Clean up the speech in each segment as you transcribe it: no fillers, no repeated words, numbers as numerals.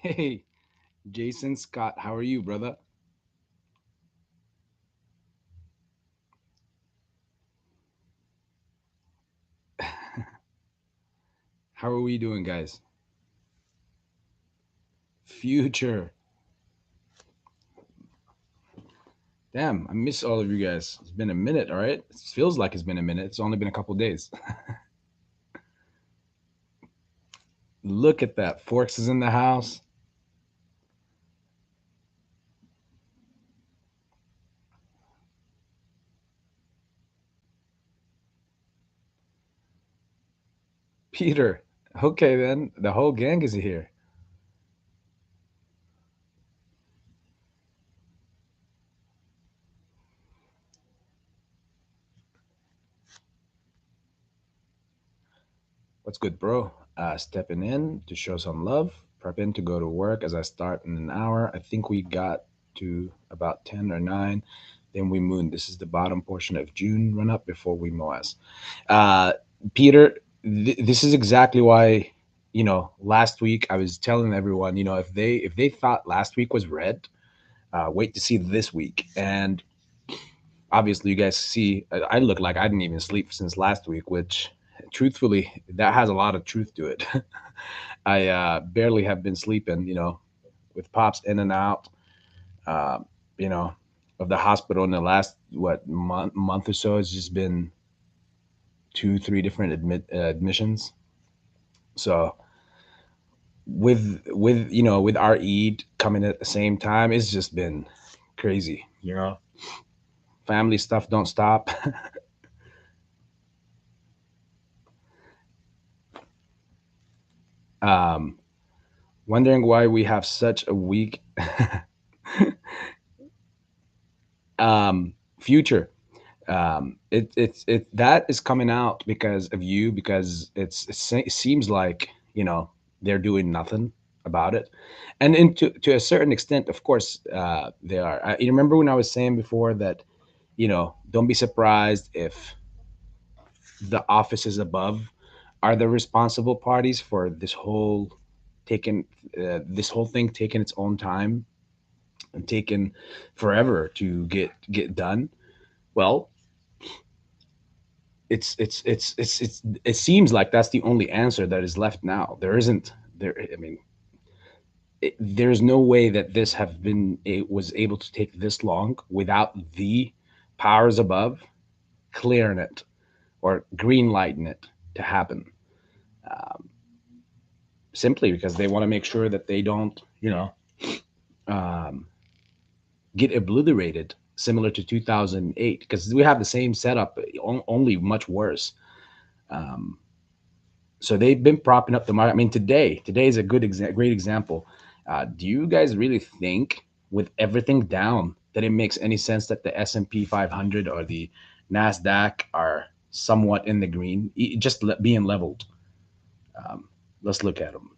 Hey, Jason Scott, how are you, brother? How are we doing, guys? Future. Damn, I miss all of you guys. It's been a minute, all right? It feels like it's been a minute. It's only been a couple days. Look at that. Forks is in the house. Peter. Okay, then. The whole gang is here. What's good, bro? Stepping in to show some love. Prepping to go to work as I start in an hour. I think we got to about 10 or 9. Then we moon. This is the bottom portion of June run up before we moas. Uh, Peter, this is exactly why, last week I was telling everyone, if they thought last week was red, wait to see this week. And obviously, you guys see, I look like I didn't even sleep since last week, which truthfully, that has a lot of truth to it. I barely have been sleeping, with pops in and out, uh, you know, of the hospital in the last, what, month or so. It's just been two, three different admissions. So with our Eid coming at the same time, it's just been crazy. Family stuff don't stop. um, Wondering why we have such a weak future. It that is coming out because of you, because it seems like they're doing nothing about it, and to a certain extent, of course, they are. You remember when I was saying before that don't be surprised if the offices above are the responsible parties for taking this whole thing taking its own time and taking forever to get done. Well, it seems like that's the only answer that is left now. There isn't there. I mean, there's no way that this have been it was able to take this long without the powers above clearing it or green lighting it to happen. Um, Simply because they want to make sure that they don't, um, get obliterated, similar to 2008, because we have the same setup, only much worse. Um, so they've been propping up the market. I mean, today is a great example. Do you guys really think, with everything down, that it makes any sense that the S&P 500 or the Nasdaq are somewhat in the green, just being leveled? Um, let's look at them.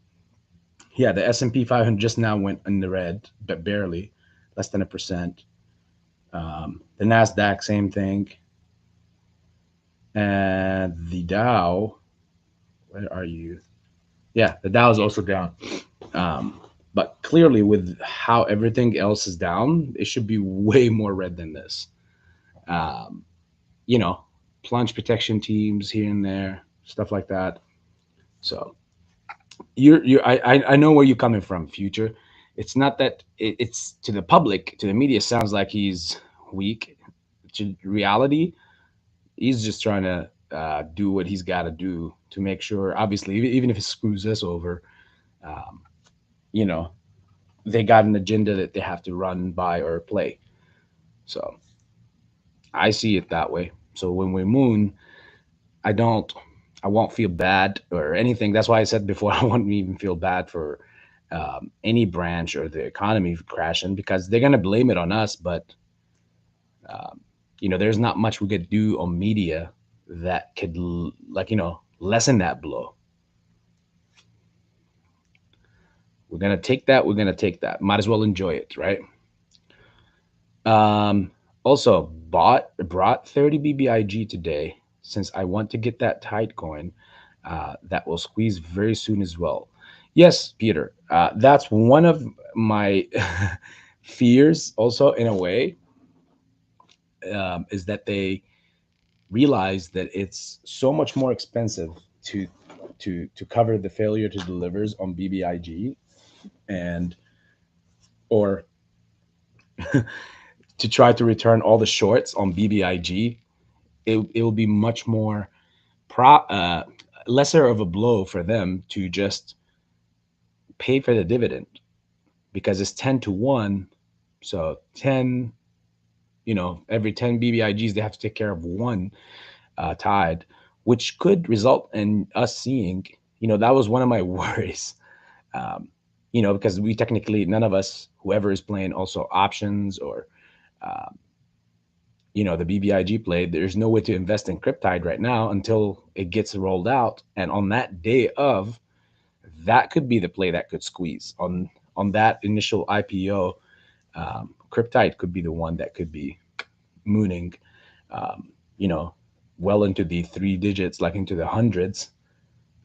Yeah, the S&P 500 just now went in the red, but barely, less than a percent. The Nasdaq, same thing, and the Dow. Where are you? Yeah, the Dow is also down. Um, but clearly, with how everything else is down, it should be way more red than this. Um, you know, Plunge protection teams here and there, stuff like that. So I know where you're coming from, future. It's not that it's to the public, to the media. Sounds like he's weak. To reality, he's just trying to do what he's got to do to make sure. Obviously, even if it screws us over, um, you know, they got an agenda that they have to run by or play. So I see it that way. So when we moon, I don't, I won't feel bad or anything. That's why I said before I won't even feel bad for any branch or the economy crashing, because they're gonna blame it on us. But um, there's not much we could do on media that could lessen that blow. We're gonna take that. We're gonna take that. Might as well enjoy it, right? Um, Also, brought 30 bbig today since I want to get that tide going. That will squeeze very soon as well. Yes, Peter. That's one of my fears, also in a way, is that they realize that it's so much more expensive to to cover the failure to delivers on bbig, and or to try to return all the shorts on bbig. It will be much more lesser of a blow for them to just pay for the dividend, because it's 10 to 1. So 10, every 10 BBIGs, they have to take care of one tide, which could result in us seeing, that was one of my worries. Um, because we technically, none of us, whoever is playing also options or, um, the BBIG play, there's no way to invest in Cryptide right now until it gets rolled out. And on that day of, that could be the play that could squeeze on that initial IPO. Cryptide could be the one that could be mooning, um, you know, well into the three digits, like into the hundreds,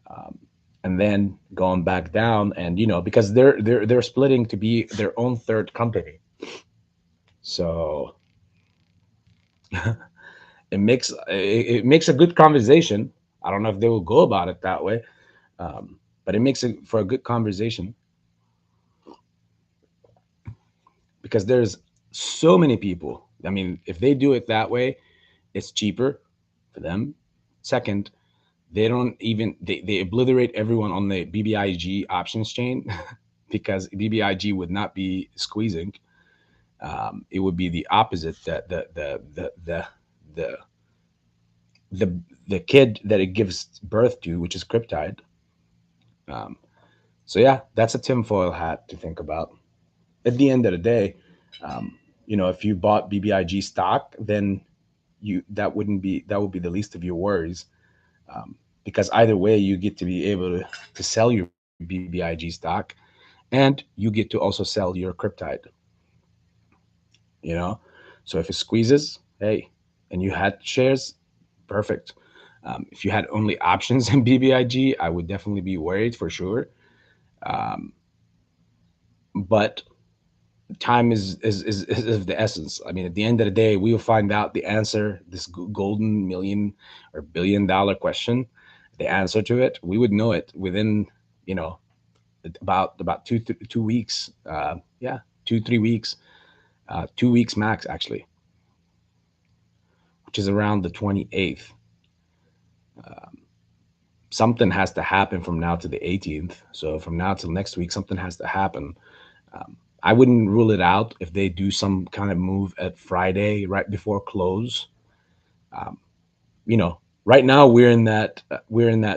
um, and then going back down. And because they're splitting to be their own third company, so it makes a good conversation. I don't know if they will go about it that way, um, but it makes it for a good conversation, because there's so many people. I mean, if they do it that way, it's cheaper for them. Second, they don't even they obliterate everyone on the BBIG options chain because BBIG would not be squeezing. It would be the opposite. The the the kid that it gives birth to, which is Cryptide. Um, so yeah, that's a tinfoil hat to think about. At the end of the day, um, if you bought BBIG stock, then that would be the least of your worries, um, because either way you get to be able to sell your BBIG stock, and you get to also sell your Cryptide, you know. So if it squeezes, hey, and you had shares, perfect. If you had only options in BBIG, I would definitely be worried for sure. Um, but time is of the essence. I mean, at the end of the day, we will find out the answer, this golden million or $1 billion question, the answer to it. We would know it within, you know, about 2 weeks. Yeah, 2 3 weeks, 2 weeks max actually, which is around the 28th. Something has to happen from now to the 18th. So from now till next week, something has to happen. I wouldn't rule it out if they do some kind of move at Friday right before close. Um, you know, right now we're in that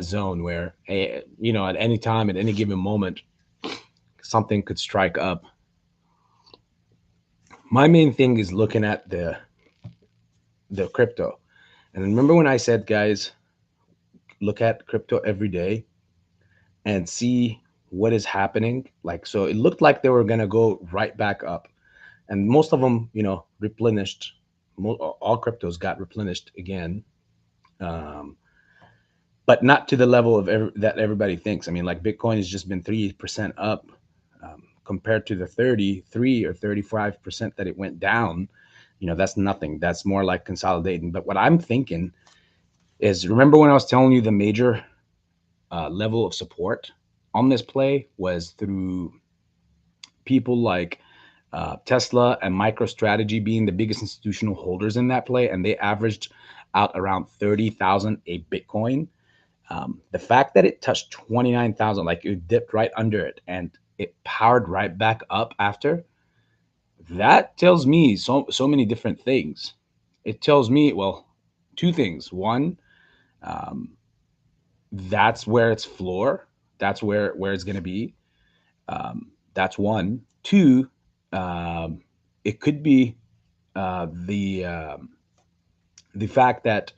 zone where, at any time, at any given moment, something could strike up. My main thing is looking at the crypto. And remember when I said, guys, look at crypto every day and see what is happening. Like, so it looked like they were gonna go right back up, and most of them, replenished. All cryptos got replenished again, um, but not to the level of that everybody thinks. I mean, like Bitcoin has just been 3% up, compared to the 33 or 35% that it went down. That's nothing. That's more like consolidating. But what I'm thinking is, remember when I was telling you the major level of support on this play was through people like Tesla and MicroStrategy being the biggest institutional holders in that play, and they averaged out around 30,000 a Bitcoin. The fact that it touched 29,000, like it dipped right under it and it powered right back up after, that tells me so many different things. It tells me, well, two things. One, um, that's where it's floor. That's where it's gonna be. That's one. Two, um, it could be the fact that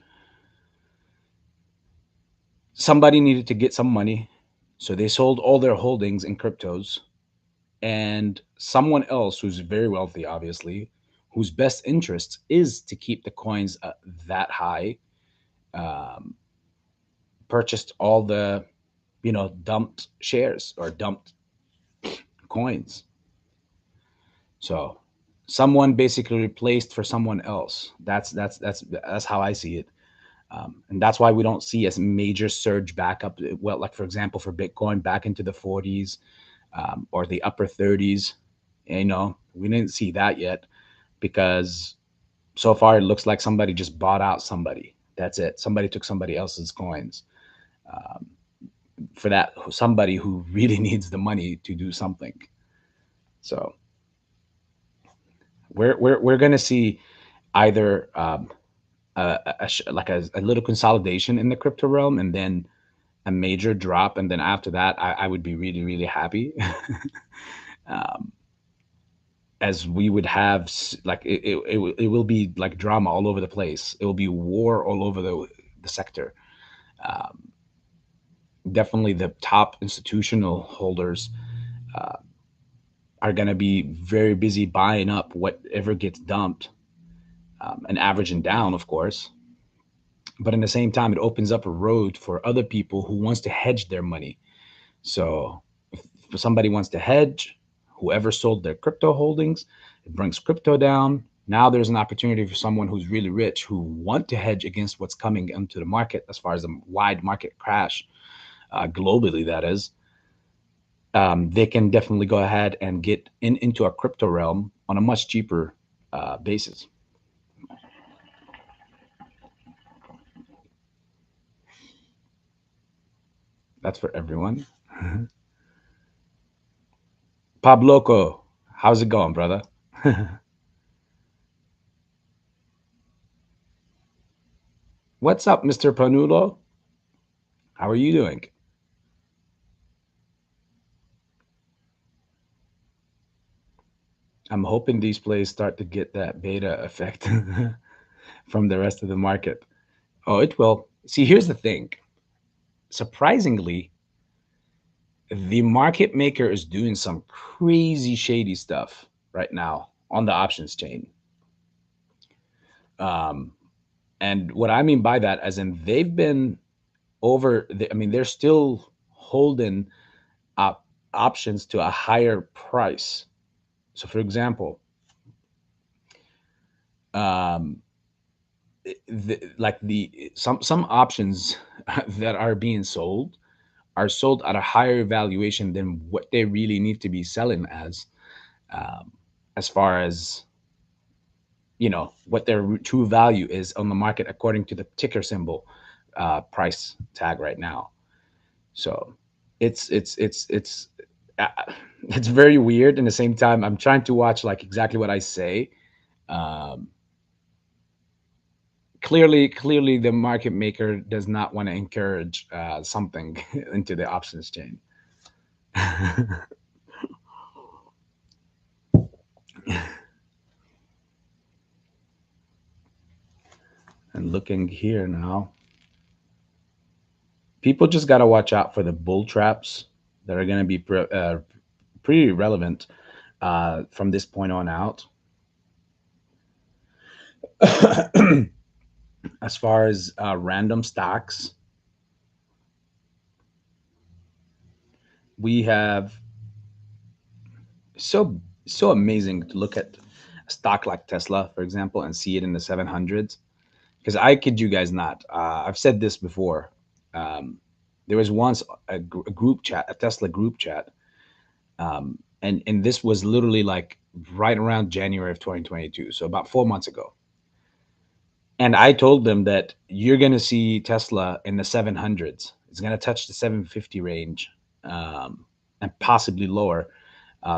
somebody needed to get some money, so they sold all their holdings in cryptos, and someone else who's very wealthy, obviously, whose best interest is to keep the coins that high, um, purchased all the dumped shares or dumped coins. So someone basically replaced for someone else. That's how I see it. And that's why we don't see as major surge back up. Well, like for example, for Bitcoin back into the 40s, or the upper 30s. We didn't see that yet because so far it looks like somebody just bought out somebody. That's it. Somebody took somebody else's coins, um, for that somebody who really needs the money to do something. So we're gonna see either like a little consolidation in the crypto realm, and then a major drop, and then after that, I would be really really happy. um, as we would have like it will be like drama all over the place. It will be war all over the sector. Um, Definitely, the top institutional holders uh, are going to be very busy buying up whatever gets dumped, and averaging down, of course. But in the same time, it opens up a road for other people who wants to hedge their money. So if somebody wants to hedge, whoever sold their crypto holdings, it brings crypto down. Now there's an opportunity for someone who's really rich who want to hedge against what's coming into the market as far as a wide market crash, globally, that is. They can definitely go ahead and get into a crypto realm on a much cheaper basis. That's for everyone. Pabloco, how's it going, brother? What's up, Mr. Panulo? How are you doing? I'm hoping these plays start to get that beta effect from the rest of the market. Oh, it will. See, here's the thing. Surprisingly, the market maker is doing some crazy shady stuff right now on the options chain. Um, and what I mean by that, as in they've been I mean, they're still holding up options to a higher price. So, for example, um, like some options that are being sold are sold at a higher valuation than what they really need to be selling um, as far as what their true value is on the market according to the ticker symbol price tag right now. So it's uh, it's very weird. In the same time, I'm trying to watch like exactly what I say. Um, clearly, the market maker does not want to encourage something into the options chain. And looking here now, people just got to watch out for the bull traps that are going to be pretty relevant from this point on out. As far as random stocks, we have so amazing to look at a stock like Tesla, for example, and see it in the 700s. Because I kid you guys not, I've said this before. Um, there was once a group chat, a Tesla group chat, and this was literally like right around January of 2022, so about 4 months ago. And I told them that you're going to see Tesla in the 700s. It's going to touch the 750 range, and possibly lower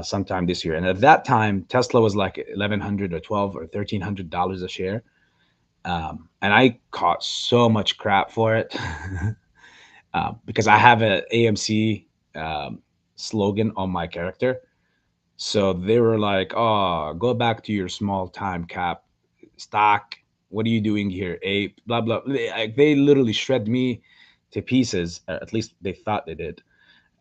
sometime this year. And at that time, Tesla was like 1,100 or 12 or $1,300 a share. And I caught so much crap for it because I have an AMC slogan on my character. So they were like, "Oh, go back to your small time cap stock. What are you doing here, ape?" Blah blah. They literally shred me to pieces. At least they thought they did.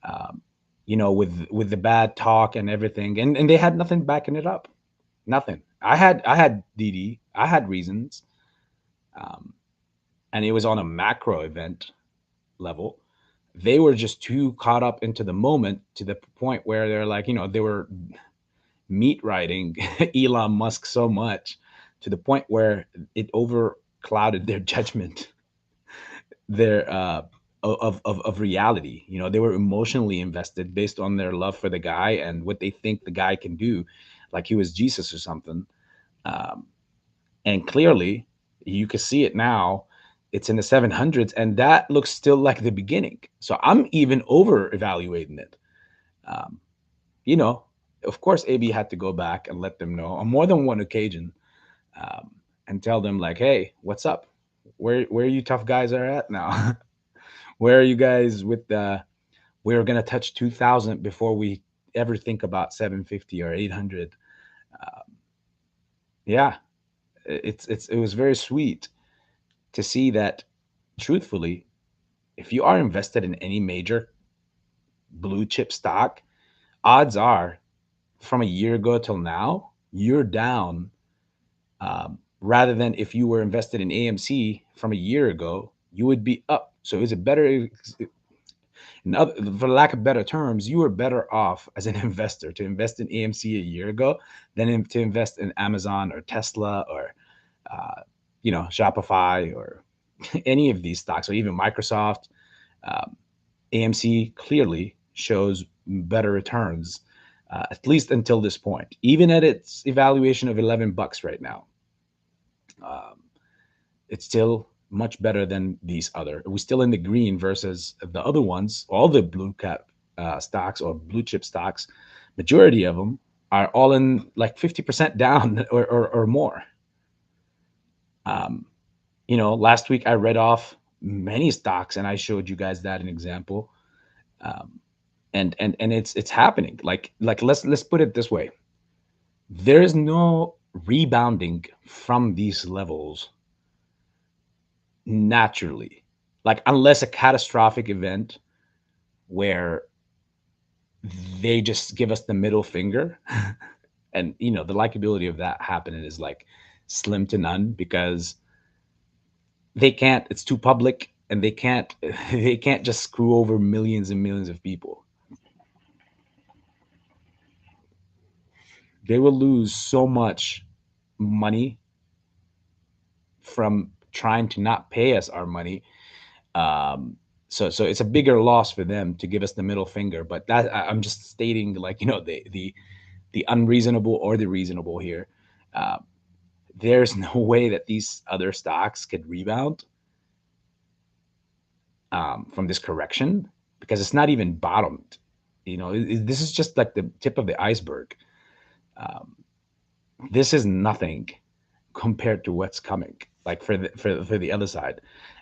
Um, with the bad talk and everything, and they had nothing backing it up. Nothing. I had DD. I had reasons, um, and it was on a macro event level. They were just too caught up into the moment to the point where they're like, they were meat riding Elon Musk so much to the point where it over clouded their judgment, their of reality. They were emotionally invested based on their love for the guy and what they think the guy can do, like he was Jesus or something. Um, and clearly, you can see it now. It's in the 700s, and that looks still like the beginning. So I'm even over evaluating it. Um, you know, of course, AB had to go back and let them know on more than one occasion, um, and tell them like, "Hey, what's up? Where you tough guys are at now? Where are you guys with the? We're gonna touch 2,000 before we ever think about 750 or 800." Um, yeah, it was very sweet to see that. Truthfully, if you are invested in any major blue chip stock, odds are from a year ago till now, you're down, rather than if you were invested in AMC from a year ago, you would be up. So is it better? For lack of better terms, you were better off as an investor to invest in AMC a year ago than to invest in Amazon or Tesla or Shopify or any of these stocks or even Microsoft. Um, AMC clearly shows better returns, at least until this point, even at its evaluation of $11 right now. Um, it's still much better than these other. We're still in the green versus the other ones. All the blue cap stocks or blue chip stocks, majority of them are all in like 50% down or more. Um, last week I read off many stocks and I showed you guys that an example. Um, and it's happening. Like let's put it this way: there is no rebounding from these levels naturally, like unless a catastrophic event where they just give us the middle finger. And the likability of that happening is like slim to none, because they can't, it's too public, and they can't they can't just screw over millions and millions of people. They will lose so much money from trying to not pay us our money. Um, so it's a bigger loss for them to give us the middle finger. But I'm just stating, like, the unreasonable or the reasonable here. Uh, there's no way that these other stocks could rebound from this correction, because it's not even bottomed. This is just like the tip of the iceberg. Um, this is nothing compared to what's coming, like for the other side.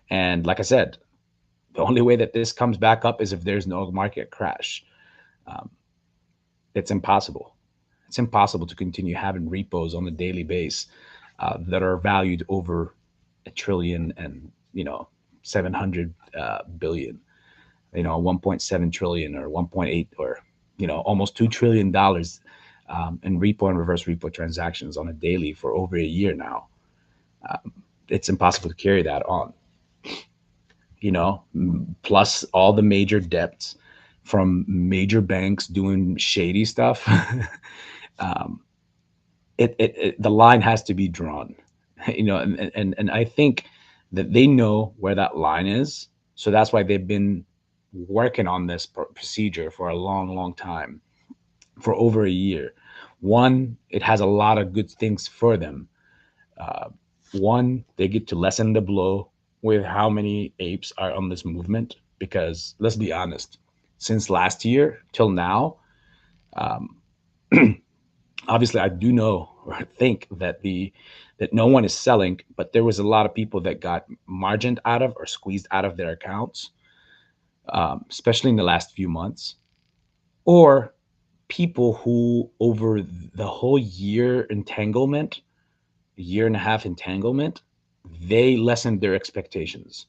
And like I said, the only way that this comes back up is if there's no market crash. Um, it's impossible. It's impossible to continue having repos on a daily base that are valued over a trillion and 700 billion, 1.7 trillion or 1.8 or almost $2 trillion in repo and reverse repo transactions on a daily for over a year now. It's impossible to carry that on. Plus all the major debts from major banks doing shady stuff. um, the line has to be drawn, and I think that they know where that line is. So that's why they've been working on this procedure for a long, long time, for over a year. One, it has a lot of good things for them. Uh, One, they get to lessen the blow with how many apes are on this movement. Because let's be honest, since last year till now, um, obviously I do know or think that no one is selling, but there was a lot of people that got margined out of or squeezed out of their accounts, especially in the last few months, or people who over the whole year entanglement, year and a half entanglement, they lessened their expectations.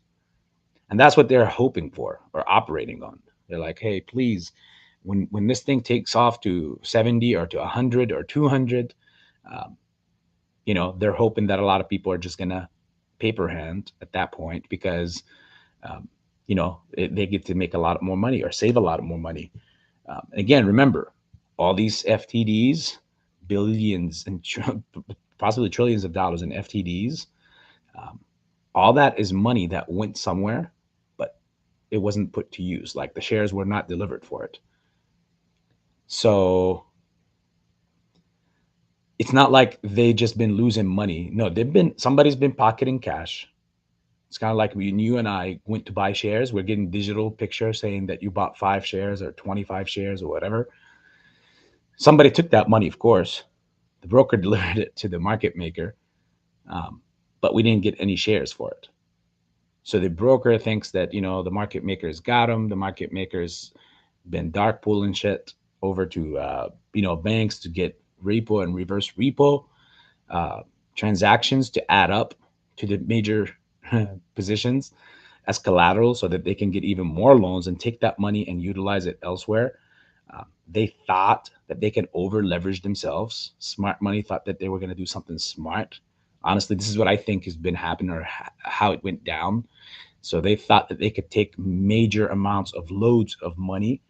And that's what they're hoping for or operating on. They're like, hey, please, when this thing takes off to 70 or to 100 or 200, um, they're hoping that a lot of people are just going to paper hand at that point, because um, they get to make a lot more money or save a lot more money. Again, remember, all these FTDs, billions and possibly trillions of dollars in FTDs, um, all that is money that went somewhere, but it wasn't put to use. Like the shares were not delivered for it. So it's not like they just been losing money. No, somebody's been pocketing cash. It's kind of like when you and I went to buy shares. We're getting digital picture saying that you bought 5 shares or 25 shares or whatever. Somebody took that money, of course. The broker delivered it to the market maker, um, but we didn't get any shares for it. So the broker thinks that the market maker's got them. The market maker's been dark pooling shit over to banks to get repo and reverse repo uh, transactions to add up to the major positions as collateral so that they can get even more loans and take that money and utilize it elsewhere. They thought that they can over leverage themselves. Smart money thought that they were going to do something smart. Honestly, this is what I think has been happening, or how it went down. So they thought that they could take major amounts of loads of money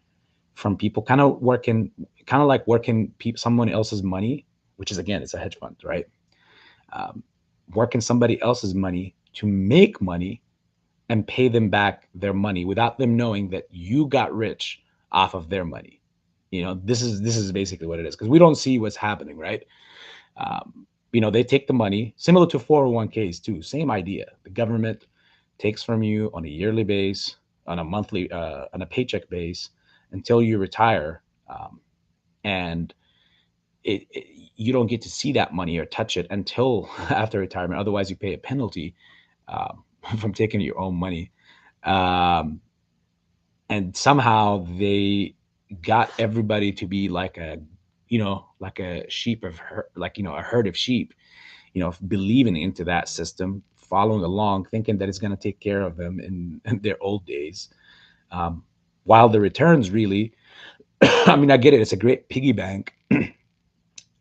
from people, kind of like working someone else's money, which is, again, it's a hedge fund, right? Um, Working somebody else's money to make money and pay them back their money without them knowing that you got rich off of their money. This is basically what it is, because we don't see what's happening, right? They take the money, similar to 401ks too. Same idea. The government takes from you on a yearly base, on a monthly, on a paycheck base, until you retire, and it you don't get to see that money or touch it until after retirement. Otherwise, you pay a penalty um, from taking your own money. Um, and somehow they got everybody to be like like a sheep of like a herd of sheep, believing into that system, following along, thinking that it's going to take care of them in their old days. um, while the returns really, I mean, I get it, it's a great piggy bank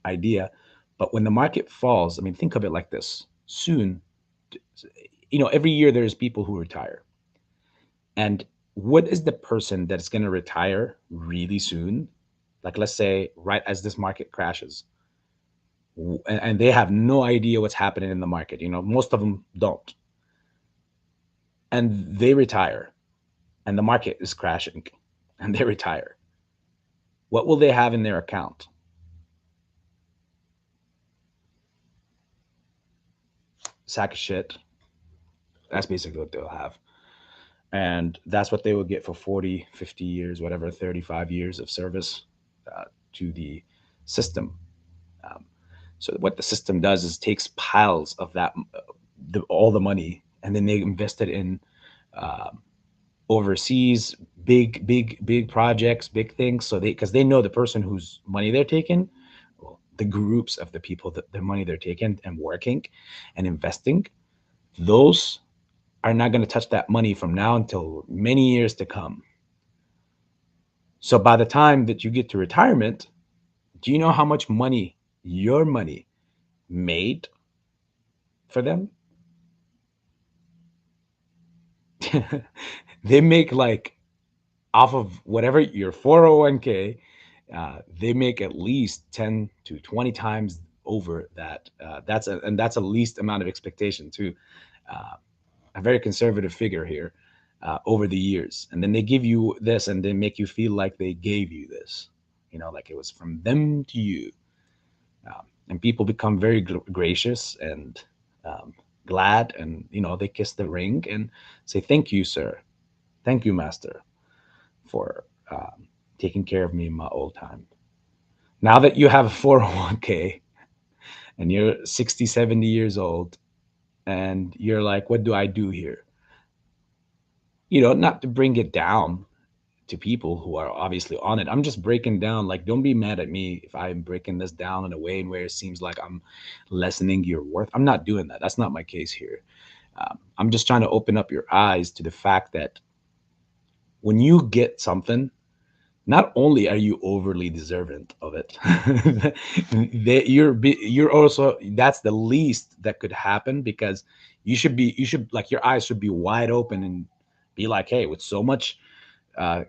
idea, but when the market falls, I mean, think of it like this: soon, every year there's people who retire. And what is the person that's going to retire really soon? Like, let's say, right as this market crashes, and they have no idea what's happening in the market. Most of them don't. And they retire, and the market is crashing, and they retire. What will they have in their account? Sack of shit. That's basically what they'll have. And that's what they will get for 40, 50 years, whatever, 35 years of service to the system. Um, So what the system does is takes piles of all the money, and then they invest it in uh, overseas, big projects, big things. So because they know the person whose money they're taking, well, the groups of the people that their money they're taking and working and investing, those are not going to touch that money from now until many years to come. So by the time that you get to retirement, do you know how much money your money made for them? They make, like, off of whatever your 401k, they make at least 10 to 20 times over that. That's a least amount of expectation too. Uh, a very conservative figure here over the years. And then they give you this and they make you feel like they gave you this, like it was from them to you. And people become very gracious and um, glad, and they kiss the ring and say, "Thank you, sir. Thank you, master, for taking care of me in my old time." Now that you have a 401k and you're 60, 70 years old, and you're like, what do I do here? Not to bring it down to people who are obviously on it. I'm just breaking down, like, don't be mad at me if I'm breaking this down in a way where it seems like I'm lessening your worth. I'm not doing that. That's not my case here. I'm just trying to open up your eyes to the fact that when you get something, not only are you overly deserving of it, you're also, that's the least that could happen, because you should, like, your eyes should be wide open, and Be like, hey, with so much uh,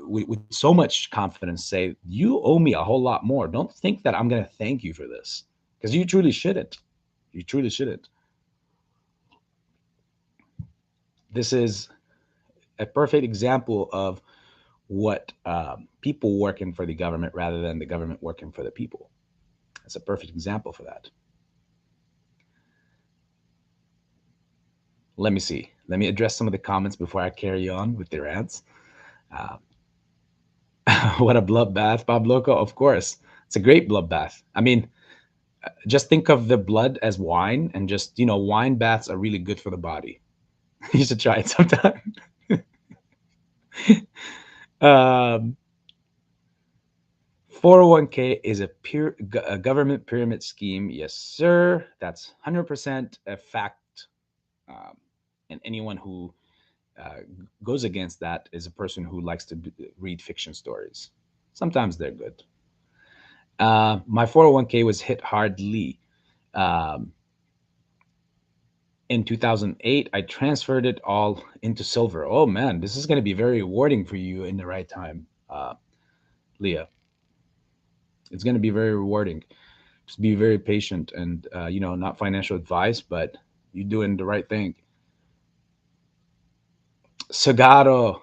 with so much confidence, say, you owe me a whole lot more. Don't think that I'm going to thank you for this, because you truly shouldn't. You truly shouldn't. This is a perfect example of what people working for the government rather than the government working for the people. That's a perfect example for that. Let me see. Let me address some of the comments before I carry on with the rants. Uh, what a bloodbath, Bob Loco. Of course, it's a great bloodbath. I mean, just think of the blood as wine, and just, wine baths are really good for the body. You should try it sometime. um, 401k is a government pyramid scheme. Yes, sir. That's 100% a fact. Um, and anyone who goes against that is a person who likes to read fiction stories. Sometimes they're good. My 401k was hit hardly. Um, in 2008, I transferred it all into silver. Oh man, this is going to be very rewarding for you in the right time, Leah. It's going to be very rewarding. Just be very patient, and not financial advice, but you doing the right thing. Sagado,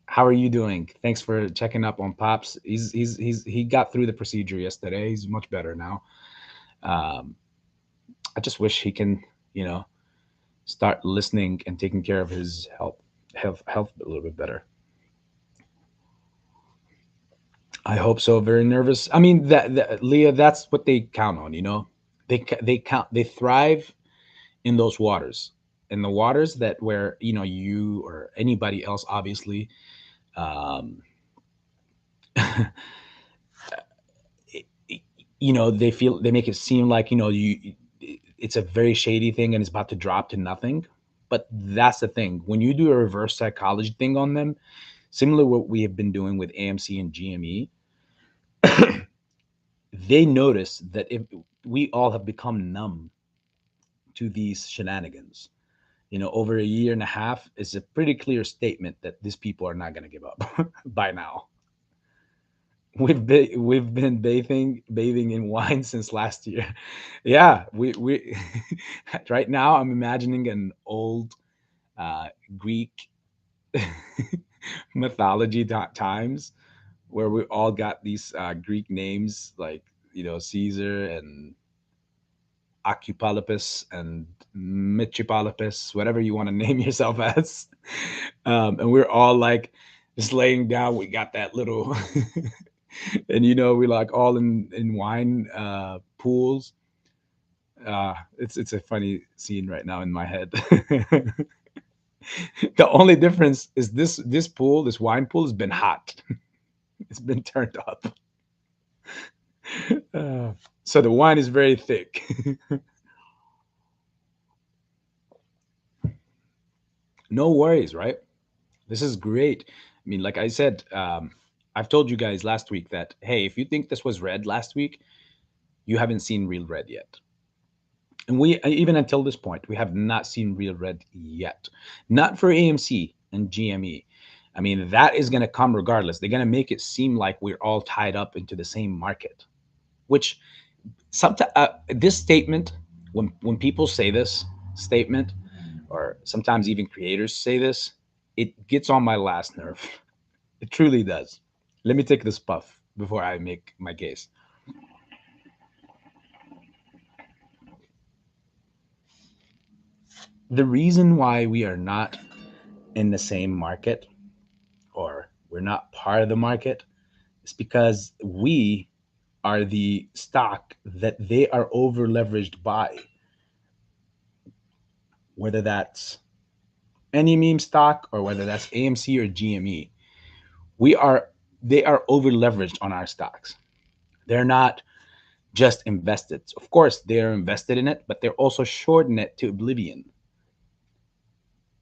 how are you doing? Thanks for checking up on Pops. He got through the procedure yesterday. He's much better now. Um, I just wish he can, you know, start listening and taking care of his health a little bit better. I hope so. Very nervous. I mean, that Leah, that's what they count on. They thrive in those waters, in the waters that where you or anybody else, obviously, um, they make it seem like it's a very shady thing and it's about to drop to nothing. But that's the thing. When you do a reverse psychology thing on them, similar to what we have been doing with AMC and GME, they notice that if we all have become numb to these shenanigans, over a year and a half is a pretty clear statement that these people are not going to give up by now. We've been bathing in wine since last year. Yeah, we right now I'm imagining an old Greek mythology times where we all got these Greek names like Caesar and Acupalipus and Michipalipus, whatever you want to name yourself as. And we're all like just laying down. We got that little, and we're like all in wine pools. It's a funny scene right now in my head. The only difference is this wine pool has been hot. It's been turned up. Uh, so the wine is very thick. No worries, right? This is great. I mean, like I said, I've told you guys last week that, hey, if you think this was red last week, you haven't seen real red yet. And even until this point, we have not seen real red yet. Not for AMC and GME. I mean, that is going to come regardless. They're going to make it seem like we're all tied up into the same market, which sometimes this statement, when people say this statement, or sometimes even creators say this, it gets on my last nerve. It truly does. Let me take this puff before I make my case. The reason why we are not in the same market, or we're not part of the market, is because we are the stock that they are over leveraged by. Whether that's any meme stock or whether that's AMC or GME, we are they are over leveraged on our stocks. They're not just invested. Of course, they're invested in it, but they're also shorting it to oblivion.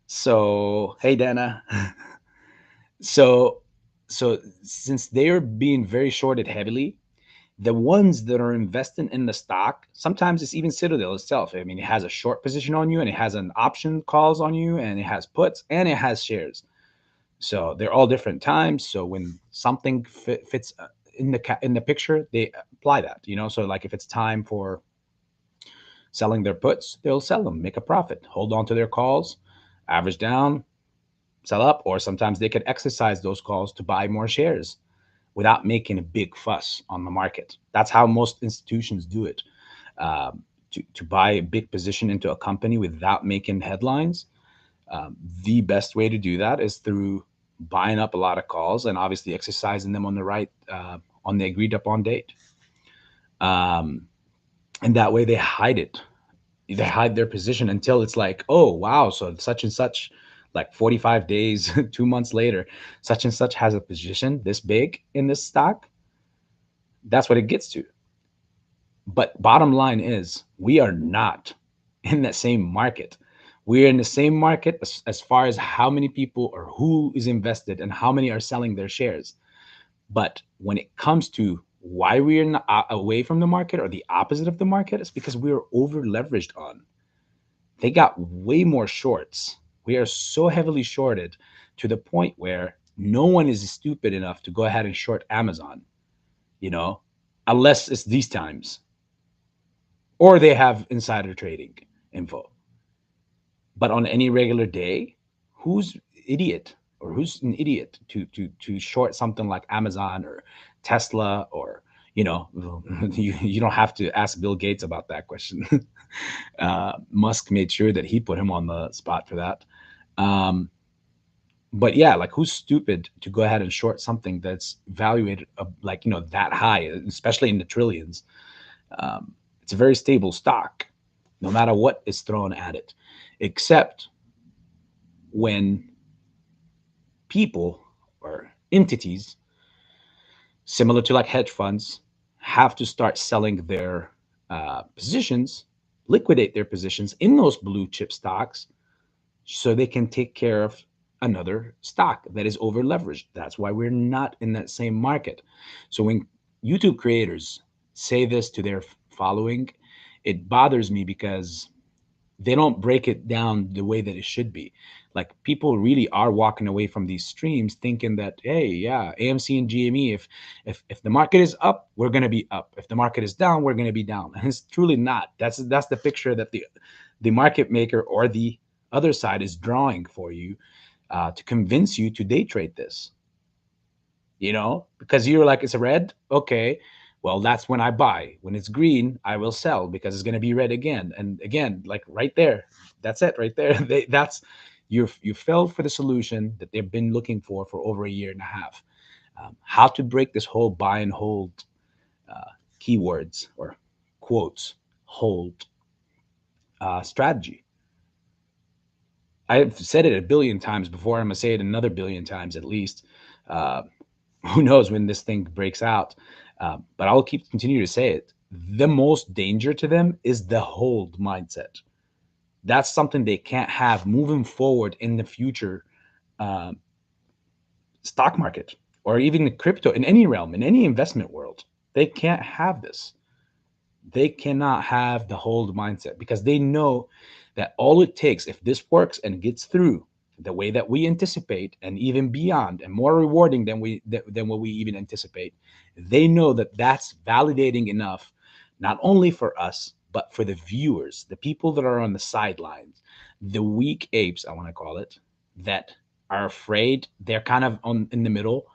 So, hey Dana. so so since they're being very shorted heavily, The ones that are investing in the stock, sometimes it's even Citadel itself. I mean, it has a short position on you, and it has an option calls on you, and it has puts, and it has shares. So they're all different times. So when something fits in the picture, they apply that. So like if it's time for selling their puts, they'll sell them, make a profit, hold on to their calls, average down, sell up, or sometimes they could exercise those calls to buy more shares without making a big fuss on the market. That's how most institutions do it. To buy a big position into a company without making headlines, the best way to do that is through buying up a lot of calls and obviously exercising them on the right, on the agreed upon date. Um, and that way they hide it. They hide their position until it's like, oh, wow, so such and such, like 45 days, 2 months later, such and such has a position this big in this stock. That's what it gets to. But bottom line is, we are not in that same market. We're in the same market as far as how many people or who is invested and how many are selling their shares. But when it comes to why we're not away from the market or the opposite of the market, it's because we're over leveraged on. They got way more shorts. We are so heavily shorted to the point where no one is stupid enough to go ahead and short Amazon, you know, unless it's these times or they have insider trading info. But on any regular day, who's idiot or who's an idiot to short something like Amazon or Tesla or you don't have to ask Bill Gates about that question. Musk made sure that he put him on the spot for that. Um, but yeah, like who's stupid to go ahead and short something that's valuated like that high, especially in the trillions? It's a very stable stock, no matter what is thrown at it, except when people or entities similar to like hedge funds have to start selling their positions, liquidate their positions in those blue chip stocks so they can take care of another stock that is over leveraged. That's why we're not in that same market. So when YouTube creators say this to their following, it bothers me because they don't break it down the way that it should be. Like people really are walking away from these streams thinking that, hey, yeah, AMC and GME, if the market is up, we're gonna be up. If the market is down, we're gonna be down. And it's truly not. That's the picture that the market maker or the other side is drawing for you, to convince you to day trade this. Because you're like, it's a red, okay, well, that's when I buy. When it's green, I will sell because it's going to be red again and again, like right there. That's it right there. That's you fell for the solution that they've been looking for over a year and a half. How to break this whole buy and hold, keywords or quotes, hold, strategy. I've said it a billion times before. I'm gonna say it another billion times at least. uh, who knows when this thing breaks out? But I'll continue to say it. The most danger to them is the hold mindset. That's something they can't have moving forward in the future, uh, stock market or even the crypto, in any realm, in any investment world. They can't have this. They cannot have the hold mindset because they know that all it takes, if this works and gets through the way that we anticipate and even beyond and more rewarding than what we even anticipate, they know that that's validating enough, not only for us but for the viewers, the people that are on the sidelines, the weak apes, I want to call it, that are afraid. They're kind of on in the middle.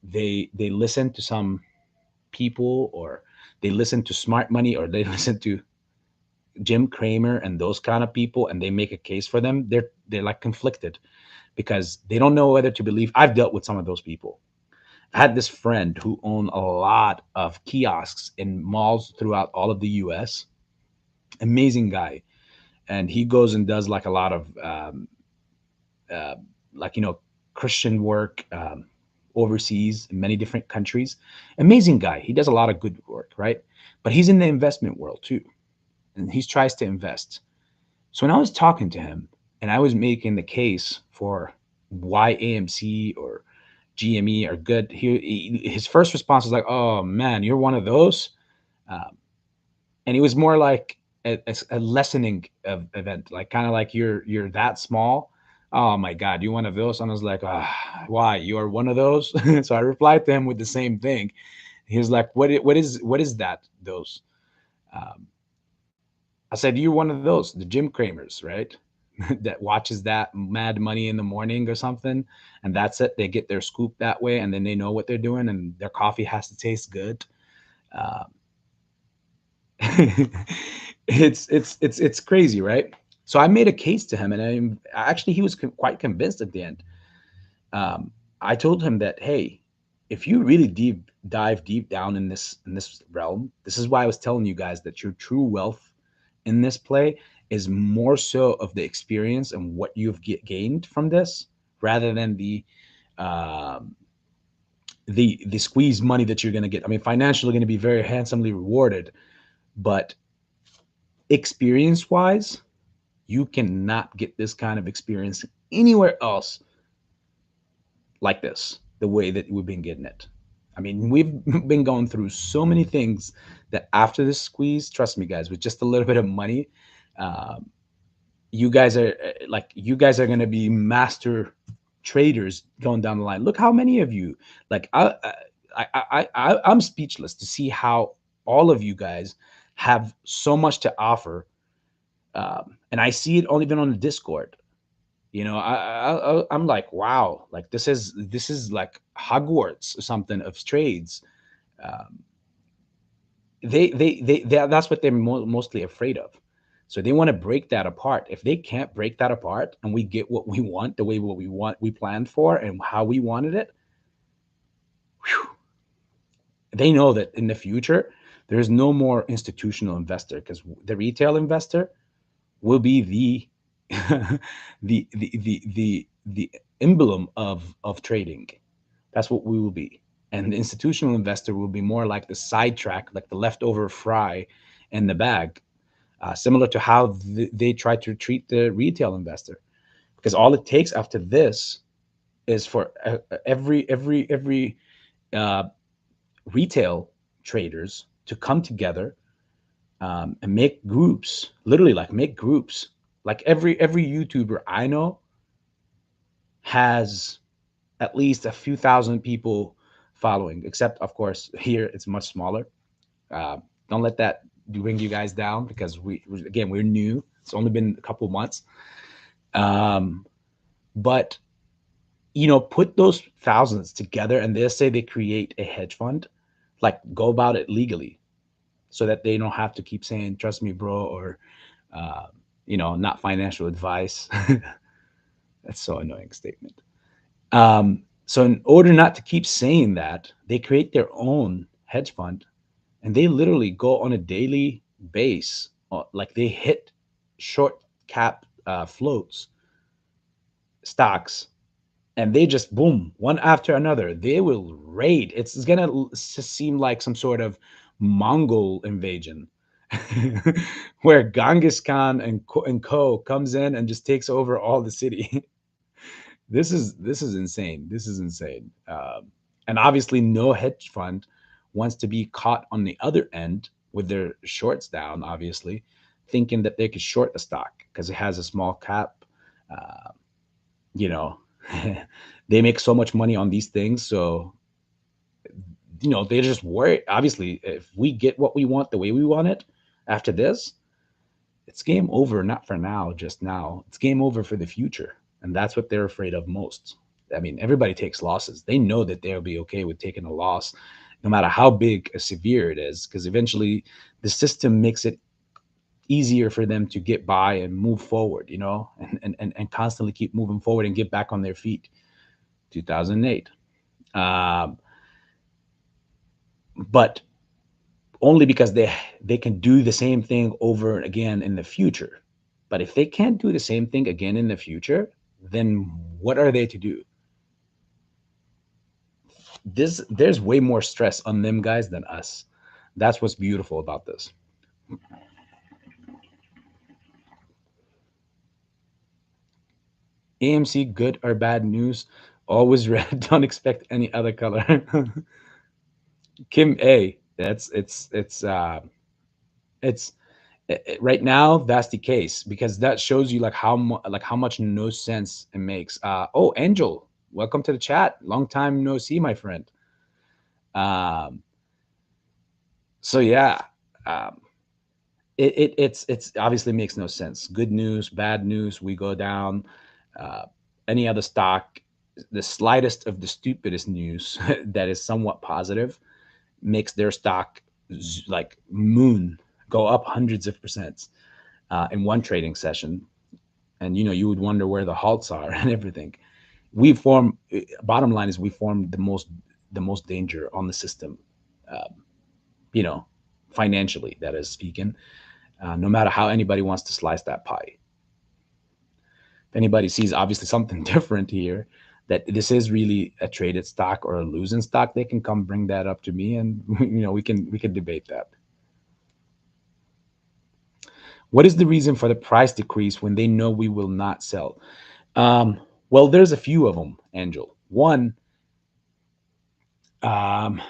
They listen to some people, or they listen to smart money, or they listen to Jim Cramer and those kind of people, and they make a case for them. They're like conflicted because they don't know whether to believe. I've dealt with some of those people. I had this friend who owned a lot of kiosks in malls throughout all of the US. Amazing guy. And he goes and does like a lot of uh, like Christian work, overseas in many different countries. Amazing guy. He does a lot of good work, right? But he's in the investment world too, and he tries to invest. So when I was talking to him and I was making the case for why AMC or GME are good. His first response was like, "Oh man, you're one of those," um, and it was more like a lessening event, like kind of like you're that small. Oh my God, you one of those? And I was like, why? You are one of those? So I replied to him with the same thing. He was like, what is that? Those? Um, I said, you're one of those, the Jim Cramers, right? That watches that Mad Money in the morning or something, and that's it. They get their scoop that way, and then they know what they're doing, and their coffee has to taste good. Um, it's crazy, right? So I made a case to him, and actually he was quite convinced at the end. Um, I told him that, hey, if you really dive deep down in this realm, this is why I was telling you guys that your true wealth in this play is more so of the experience and what you've gained from this, rather than um, the squeeze money that you're going to get. I mean, financially going to be very handsomely rewarded, but experience wise, you cannot get this kind of experience anywhere else like this, the way that we've been getting it. I mean, we've been going through so many things that after this squeeze, trust me, guys, with just a little bit of money, um, you guys are going to be master traders going down the line. Look how many of you, like I'm speechless to see how all of you guys have so much to offer, and I see it only been on the Discord. I'm like, wow, like this is like Hogwarts or something of trades. Um, that's what they're mostly afraid of. So they want to break that apart. If they can't break that apart, and we get what we want the way what we want, we planned for, and how we wanted it, whew, they know that in the future there's no more institutional investor, because the retail investor will be the emblem of trading. That's what we will be. And the institutional investor will be more like the sidetrack, like the leftover fry in the bag, similar to how they try to treat the retail investor. Because all it takes after this is for every uh, retail traders to come together, and make groups, literally like make groups. Like every YouTuber I know has at least a few thousand people following, except of course here it's much smaller. Uh, don't let that bring you guys down, because again, we're new. It's only been a couple months. Um, but put those thousands together, and they'll say they create a hedge fund, like go about it legally, so that they don't have to keep saying "trust me, bro," or uh, not financial advice. That's so annoying statement. So in order not to keep saying that, they create their own hedge fund, and they literally go on a daily base, like they hit short cap floats, stocks, and they just boom, one after another. They will raid. It's gonna seem like some sort of Mongol invasion, where Genghis Khan and co comes in and just takes over all the city. This is insane. This is insane. And obviously, no hedge fund wants to be caught on the other end with their shorts down. Obviously, thinking that they could short a stock because it has a small cap. Uh, you know, they make so much money on these things, so they just worry. Obviously, if we get what we want the way we want it after this, it's game over, not for now, just now. It's game over for the future. And that's what they're afraid of most. I mean, everybody takes losses. They know that they'll be okay with taking a loss, no matter how big or severe it is, because eventually the system makes it easier for them to get by and move forward, and constantly keep moving forward and get back on their feet. 2008. Um, but only because they can do the same thing over again in the future. But if they can't do the same thing again in the future, then what are they to do? There's way more stress on them guys than us. That's what's beautiful about this. AMC, good or bad news? Always red. Don't expect any other color. Kim A. That's it's right now that's the case because that shows you like like how much no sense it makes. Oh, Angel, welcome to the chat. Long time no see, my friend. Um, so yeah, um, it's obviously makes no sense. Good news, bad news, we go down. Uh, any other stock, the slightest of the stupidest news that is somewhat positive makes their stock like moon go up hundreds of percents in one trading session. And you would wonder where the halts are and everything. We form bottom line is we form the most danger on the system, uh, you know financially, that is speaking, no matter how anybody wants to slice that pie. If anybody sees obviously something different here, that this is really a traded stock or a losing stock, they can come bring that up to me, and we can debate that. What is the reason for the price decrease when they know we will not sell? Well, there's a few of them, Angel. One, um,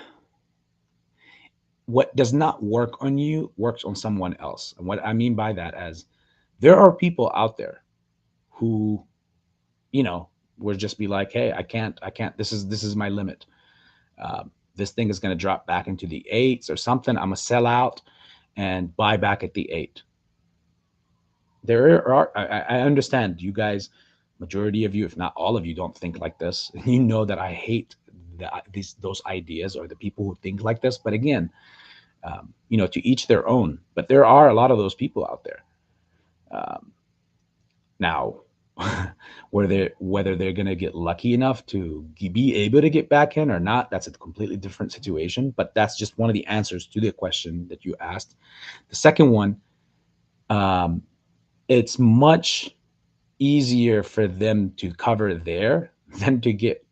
what does not work on you works on someone else. And what I mean by that is there are people out there who, you know, would just be like, hey, I can't, this is my limit. This thing is going to drop back into the eights or something. I'm going to sell out and buy back at the eight. There are, I understand you guys, majority of you, if not all of you, don't think like this. You know that I hate those ideas or the people who think like this. But again, to each their own. But there are a lot of those people out there. Um, Now, whether they're going to get lucky enough to be able to get back in or not, that's a completely different situation. But that's just one of the answers to the question that you asked. The second one, um, it's much easier for them to cover there than to get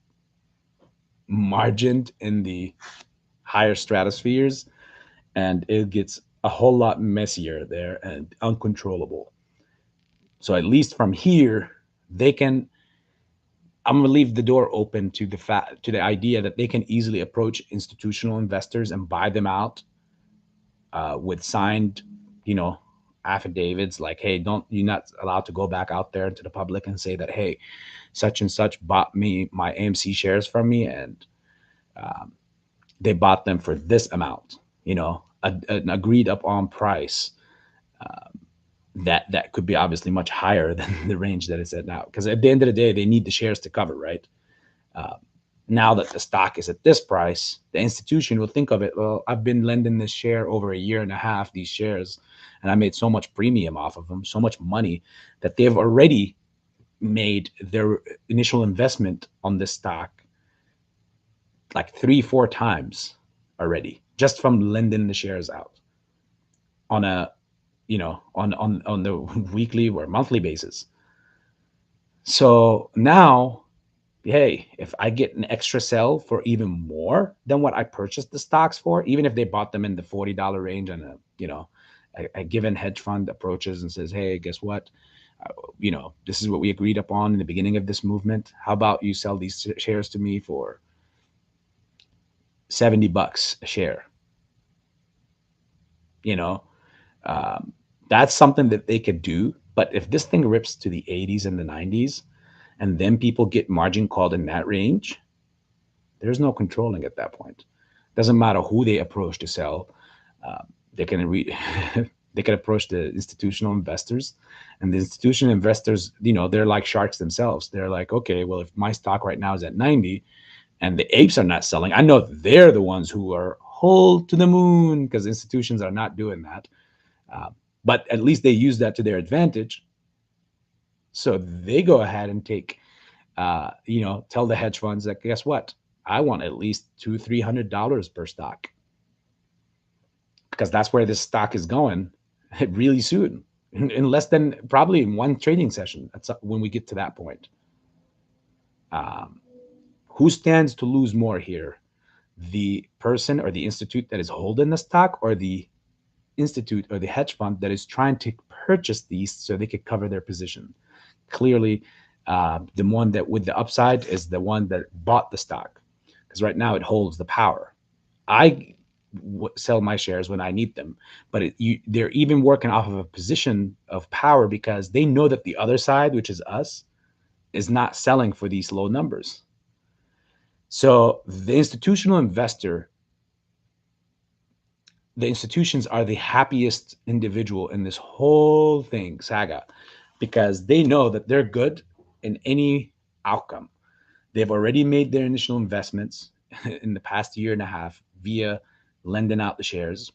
margined in the higher stratospheres, and it gets a whole lot messier there and uncontrollable. So at least from here, they can. I'm gonna leave the door open to the idea that they can easily approach institutional investors and buy them out with signed, you know, affidavits like, hey, don't you're not allowed to go back out there into the public and say that, hey, such and such bought me my AMC shares from me, and um, they bought them for this amount, an agreed upon price. Uh, that could be obviously much higher than the range that it's at now. Because at the end of the day, they need the shares to cover, right? Uh, Now that the stock is at this price, the institution will think of it, well, I've been lending this share over a year and a half, these shares, and I made so much premium off of them, so much money, that they've already made their initial investment on this stock like 3-4 times already, just from lending the shares out on a on the weekly or monthly basis. So now, hey, if I get an extra sell for even more than what I purchased the stocks for, even if they bought them in the $40 range, and a given hedge fund approaches and says, hey, guess what? This is what we agreed upon in the beginning of this movement. How about you sell these shares to me for $70 a share? You know, um, that's something that they could do. But if this thing rips to the 80s and the 90s, and then people get margin called in that range, there's no controlling at that point. Doesn't matter who they approach to sell. Uh, they can they can approach the institutional investors, and the institutional investors, they're like sharks themselves. They're like, okay, well, if my stock right now is at 90, and the apes are not selling, I know they're the ones who are hold to the moon, because institutions are not doing that. Uh, but at least they use that to their advantage. So they go ahead and take, tell the hedge funds that, guess what? I want at least $200-300 per stock, because that's where this stock is going really soon, in less than probably in one trading session. That's when we get to that point. Um, who stands to lose more here? The person or the institute that is holding the stock, or the institute or the hedge fund that is trying to purchase these so they could cover their position? Clearly, The one that with the upside is the one that bought the stock, because right now it holds the power. I sell my shares when I need them, but they're even working off of a position of power because they know that the other side, which is us, is not selling for these low numbers. So the institutions are the happiest individual in this whole thing saga, because they know that they're good in any outcome. They've already made their initial investments in the past year and a half via lending out the shares.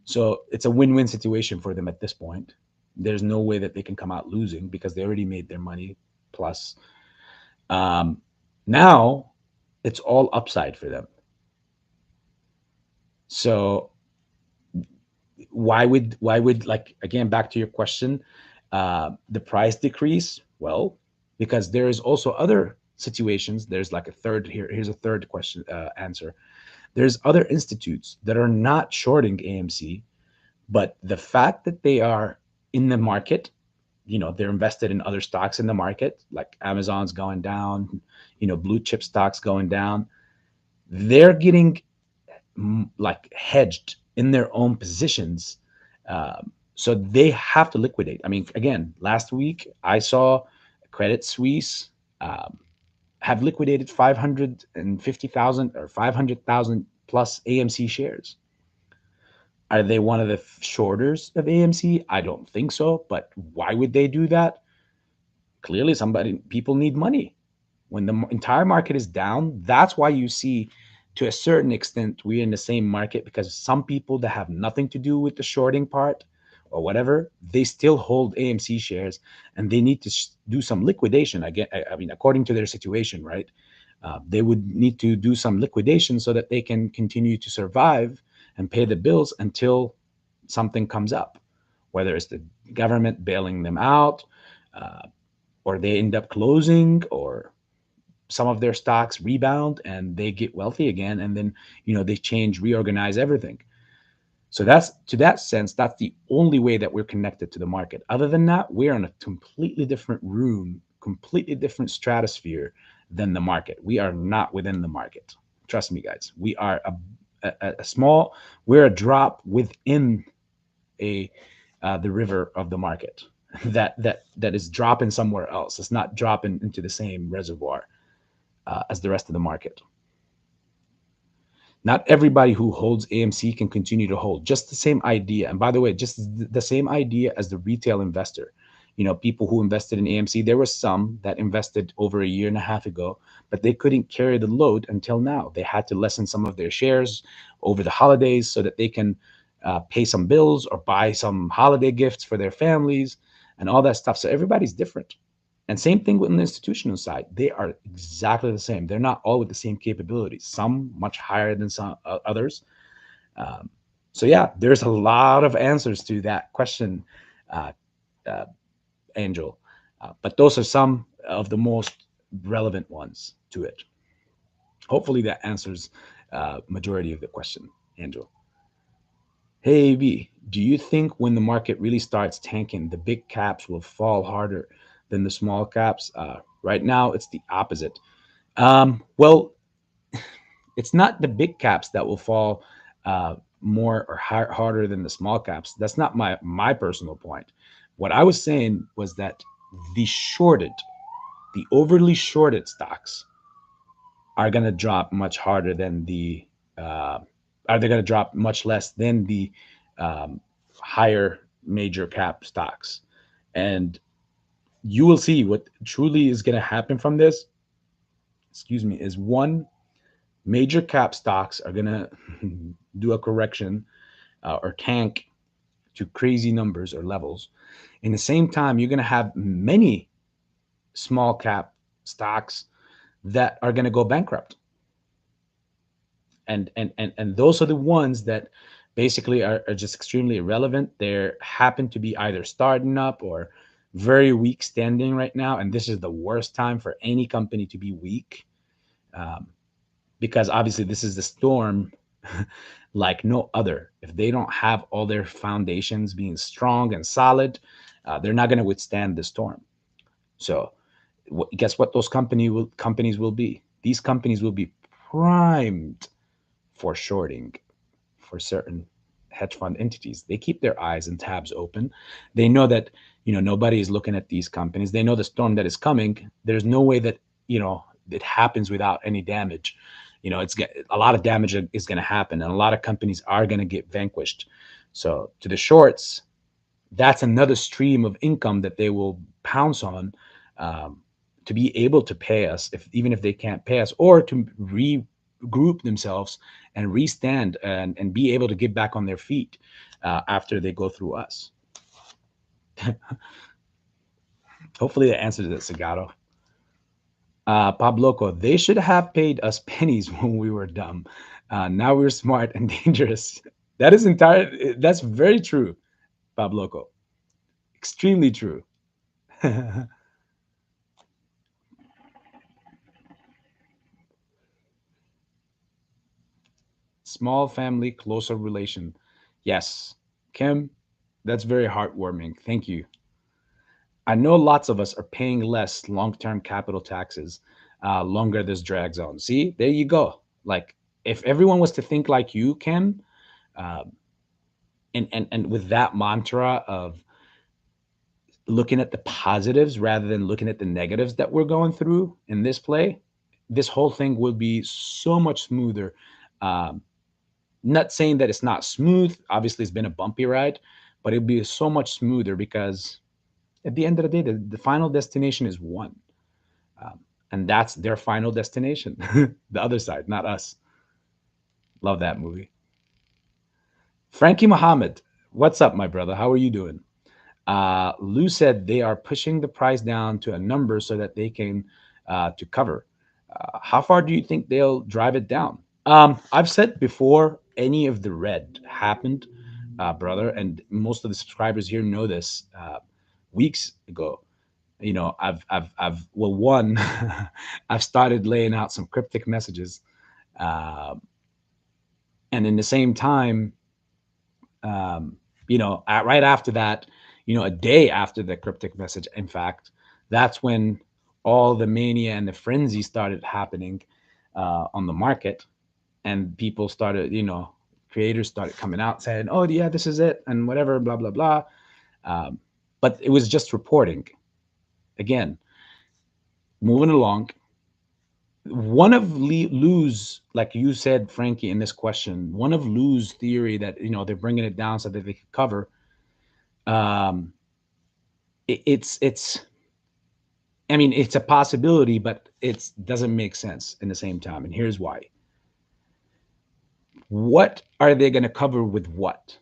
So it's a win-win situation for them at this point. There's no way that they can come out losing because they already made their money plus. Um, Now it's all upside for them. So why would like, again, back to your question, the price decrease? Well, because there is also other situations. There's like a third here. Here's a third question answer. There's other institutes that are not shorting AMC, but the fact that they are in the market, they're invested in other stocks in the market, like Amazon's going down, blue chip stocks going down. They're getting like hedged in their own positions. So they have to liquidate. I mean, again, last week I saw Credit Suisse um, have liquidated 550,000 or 500,000 plus AMC shares. Are they one of the shorters of AMC? I don't think so. But why would they do that? Clearly, people need money. When the entire market is down, that's why you see, to a certain extent, we're in the same market, because some people that have nothing to do with the shorting part or whatever, they still hold AMC shares, and they need to do some liquidation. I mean, according to their situation, right? They would need to do some liquidation so that they can continue to survive and pay the bills until something comes up, whether it's the government bailing them out, uh, or they end up closing, or some of their stocks rebound and they get wealthy again, and then they reorganize everything. So that's, to that sense, that's the only way that we're connected to the market. Other than that, we're in a completely different room, completely different stratosphere than the market. We are not within the market. Trust me, guys. We are a small, we're a drop within a the river of the market that is dropping somewhere else. It's not dropping into the same reservoir as the rest of the market. Not everybody who holds AMC can continue to hold. Just the same idea. And by the way, just the same idea as the retail investor. People who invested in AMC, there were some that invested over a year and a half ago, but they couldn't carry the load until now. They had to lessen some of their shares over the holidays so that they can pay some bills or buy some holiday gifts for their families and all that stuff. So everybody's different. And same thing with the institutional side. They are exactly the same. They're not all with the same capabilities. Some much higher than some others. Um, so yeah, there's a lot of answers to that question, uh, uh, Angel. But those are some of the most relevant ones to it. Hopefully that answers majority of the question, Angel. Hey B, do you think when the market really starts tanking, the big caps will fall harder than the small caps? Right now, it's the opposite. Well, it's not the big caps that will fall more or harder than the small caps. That's not my personal point. What I was saying was that the shorted, the overly shorted stocks are going to drop much harder than uh, are they going to drop much less than the um, higher major cap stocks. And you will see what truly is going to happen from this, excuse me, is one, major cap stocks are going to do a correction or tank to crazy numbers or levels. In the same time, you're going to have many small cap stocks that are going to go bankrupt. And those are the ones that basically are just extremely irrelevant. They happen to be either starting up or very weak standing right now, and this is the worst time for any company to be weak, um, because obviously this is the storm like no other. If they don't have all their foundations being strong and solid, they're not going to withstand the storm. So guess what those companies will be? These companies will be primed for shorting for certain hedge fund entities. They keep their eyes and tabs open. They know that, nobody is looking at these companies. They know the storm that is coming. There's no way that, it happens without any damage. It's a lot of damage is going to happen, and a lot of companies are going to get vanquished. So to the shorts, that's another stream of income that they will pounce on, um, to be able to pay us, if even if they can't pay us, or to regroup themselves and restand and be able to get back on their feet after they go through us. Hopefully that answers it, Sagato. Pabloco, they should have paid us pennies when we were dumb. Now we're smart and dangerous. That's very true, Pabloco. Extremely true. Small family, closer relation. Yes, Kim, that's very heartwarming. Thank you. I know lots of us are paying less long-term capital taxes longer this drags on. See, there you go. Like, if everyone was to think like you, Kim, uh, and with that mantra of looking at the positives rather than looking at the negatives that we're going through in this play, this whole thing would be so much smoother. Um, Not saying that it's not smooth. Obviously, it's been a bumpy ride, but it'll be so much smoother because at the end of the day, the final destination is one. Um, and that's their final destination. The other side, not us. Love that movie. Frankie Muhammad, what's up, my brother? How are you doing? Lou said they are pushing the price down to a number so that they can to cover. How far do you think they'll drive it down? I've said before, any of the red happened, brother, and most of the subscribers here know this. Weeks ago, well, one, I've started laying out some cryptic messages, uh, and in the same time, um, right after that, a day after the cryptic message, in fact, that's when all the mania and the frenzy started happening on the market, and people started, creators started coming out saying, "Oh yeah, this is it," and whatever, blah blah blah. Um, but it was just reporting. Again, moving along. One of Lou's, like you said, Frankie, in this question, one of Lou's theory that they're bringing it down so that they could cover. Um, it's. I mean, it's a possibility, but it doesn't make sense in the same time. And here's why. What are they going to cover with what?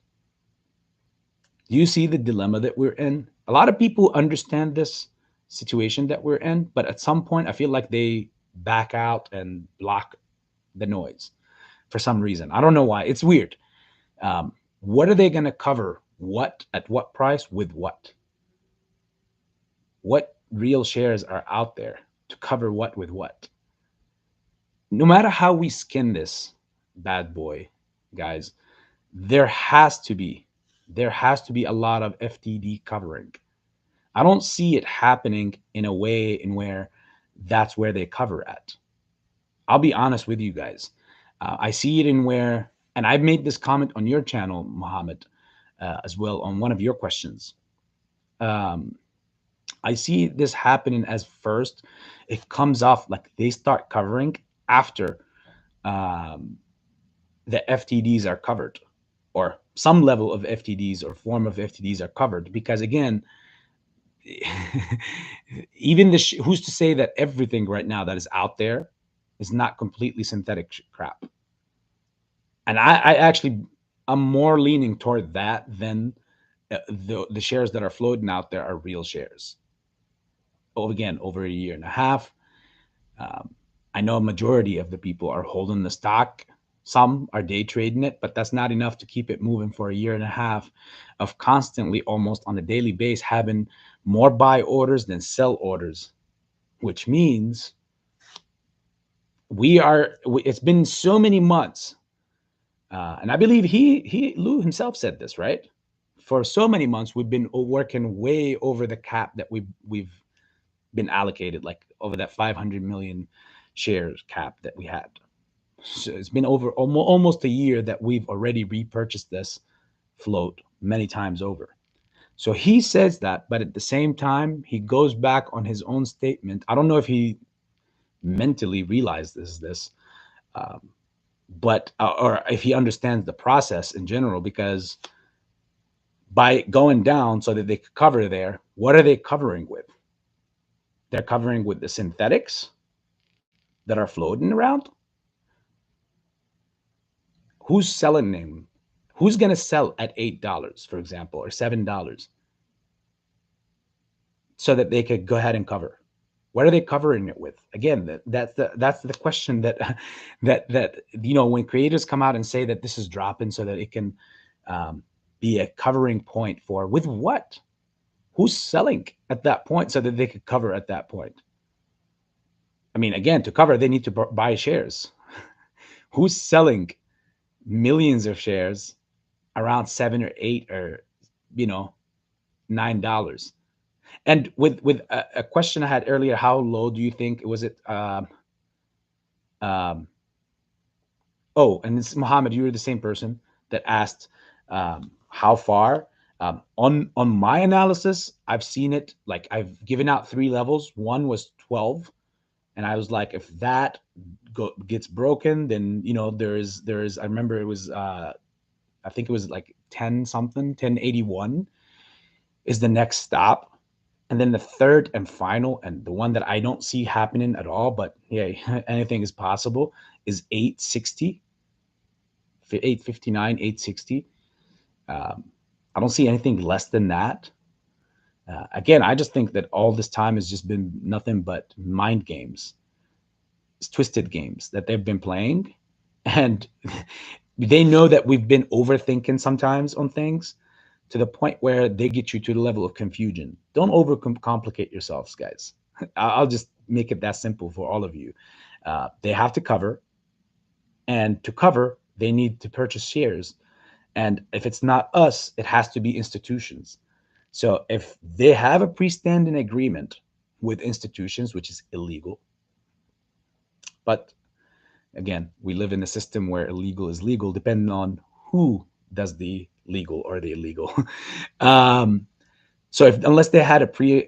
Do you see the dilemma that we're in? A lot of people understand this situation that we're in, but at some point, I feel like they back out and block the noise for some reason. I don't know why. It's weird. What are they going to cover? What at what price with what? What real shares are out there to cover what with what? No matter how we skin this bad boy, guys, there has to be a lot of FTD covering. I don't see it happening in a way in where that's where they cover at. I'll be honest with you guys. I see it in where, and I've made this comment on your channel, Mohammed, as well on one of your questions. Um, I see this happening as first it comes off like they start covering after um, the FTDs are covered, or some level of FTDs or form of FTDs are covered. Because again, even who's to say that everything right now that is out there is not completely synthetic crap? And I actually, I'm more leaning toward that than the shares that are floating out there are real shares. Oh, again, over a year and a half. Um, I know a majority of the people are holding the stock. Some are day trading it, but that's not enough to keep it moving for a year and a half of constantly, almost on a daily basis, having more buy orders than sell orders, which means it's been so many months. And I believe Lou himself said this, right? For so many months, we've been working way over the cap that we've been allocated, like over that 500 million shares cap that we had. So it's been over almost a year that we've already repurchased this float many times over. So he says that, but at the same time, he goes back on his own statement. I don't know if he mentally realizes this, um, but or if he understands the process in general, because by going down so that they could cover there, what are they covering with? They're covering with the synthetics that are floating around. Who's selling them? Who's going to sell at $8, for example, or $7, so that they could go ahead and cover? What are they covering it with? Again, that's the question that that when creators come out and say that this is dropping so that it can be a covering point for, with what? Who's selling at that point so that they could cover at that point? I mean, again, to cover, they need to buy shares. Who's selling millions of shares around 7 or 8 or $9? And with a question I had earlier, how low do you think was it? Um, oh, and it's Mohammed. You were the same person that asked how far. On my analysis, I've seen it, like I've given out 3 levels. One was 12, and I was like, if that gets broken, then there's I remember it was I think it was like 10 something, 1081 is the next stop. And then the third and final, and the one that I don't see happening at all, but yeah, anything is possible, is 860, 859, 860. I don't see anything less than that. Again, I just think that all this time has just been nothing but mind games. It's twisted games that they've been playing. And they know that we've been overthinking sometimes on things, to the point where they get you to the level of confusion. Don't overcomplicate yourselves, guys. I'll just make it that simple for all of you. They have to cover, and to cover, they need to purchase shares. And if it's not us, it has to be institutions. So if they have a pre-standing agreement with institutions, which is illegal, but again, we live in a system where illegal is legal, depending on who does the legal or the illegal. So unless they had a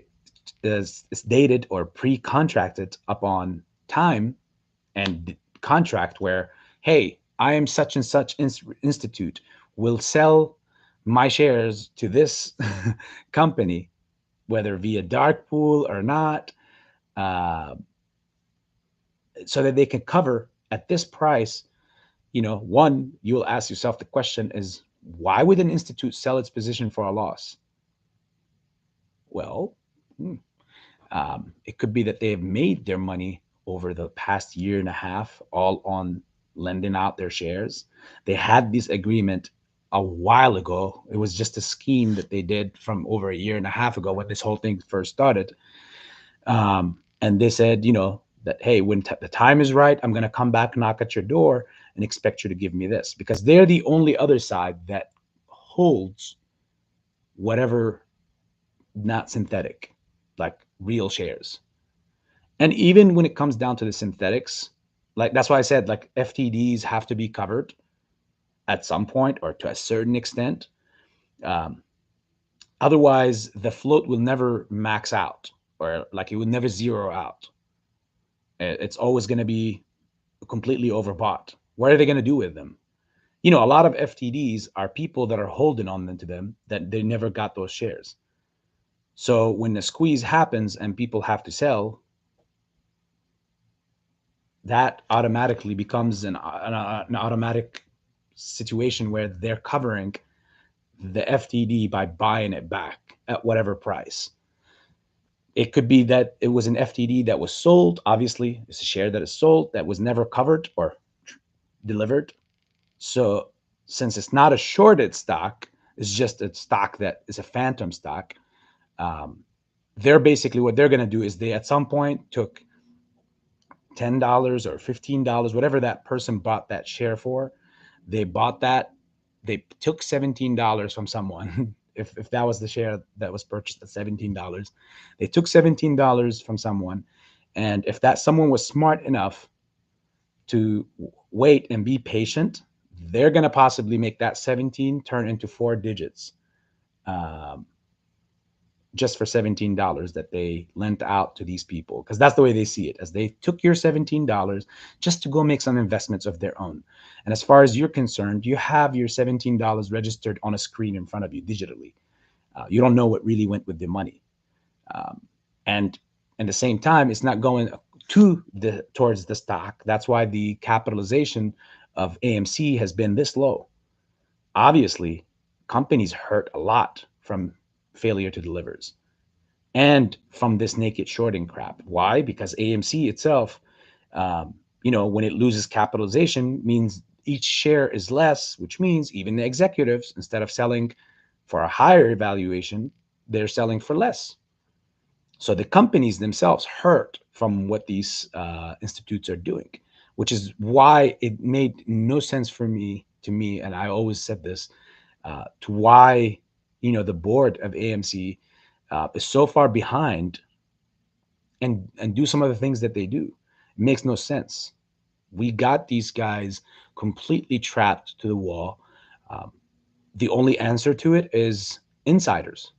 dated or pre-contracted upon time and contract where, hey, I am such and such institute, will sell my shares to this company, whether via dark pool or not, uh, so that they can cover at this price. One, you will ask yourself the question is, why would an institute sell its position for a loss? Well, it could be that they have made their money over the past year and a half, all on lending out their shares. They had this agreement a while ago. It was just a scheme that they did from over a year and a half ago when this whole thing first started. And they said, that, hey, when the time is right, I'm going to come back, knock at your door, and expect you to give me this, because they're the only other side that holds whatever, not synthetic, like real shares. And even when it comes down to the synthetics, like that's why I said, like, FTDs have to be covered at some point or to a certain extent. Um, Otherwise, the float will never max out, or like it will never zero out. It's always going to be completely overbought. What are they going to do with them? A lot of FTDs are people that are holding on to them that they never got those shares. So when the squeeze happens and people have to sell, that automatically becomes an automatic situation where they're covering the FTD by buying it back at whatever price. It could be that it was an FTD that was sold. Obviously, it's a share that is sold that was never covered or delivered. So since it's not a shorted stock, it's just a stock that is a phantom stock. They're basically, what they're going to do is they at some point took $10 or $15, whatever that person bought that share for. They bought that. They took $17 from someone. if that was the share that was purchased at $17, they took $17 from someone, and if that someone was smart enough to wait and be patient, they're going to possibly make that 17 turn into 4 digits, um, just for $17 that they lent out to these people, because that's the way they see it, as they took your $17 just to go make some investments of their own. And as far as you're concerned, you have your $17 registered on a screen in front of you digitally. You don't know what really went with the money. um, and at the same time, it's not going towards the stock. That's why the capitalization of AMC has been this low. Obviously, companies hurt a lot from failure to delivers and from this naked shorting crap. Why? Because AMC itself, when it loses capitalization, means each share is less, which means even the executives, instead of selling for a higher valuation, they're selling for less. So the companies themselves hurt from what these institutes are doing, which is why it made no sense for me, and I always said this, to why the board of AMC is so far behind and do some of the things that they do. It makes no sense. We got these guys completely trapped to the wall. Um, the only answer to it is insiders.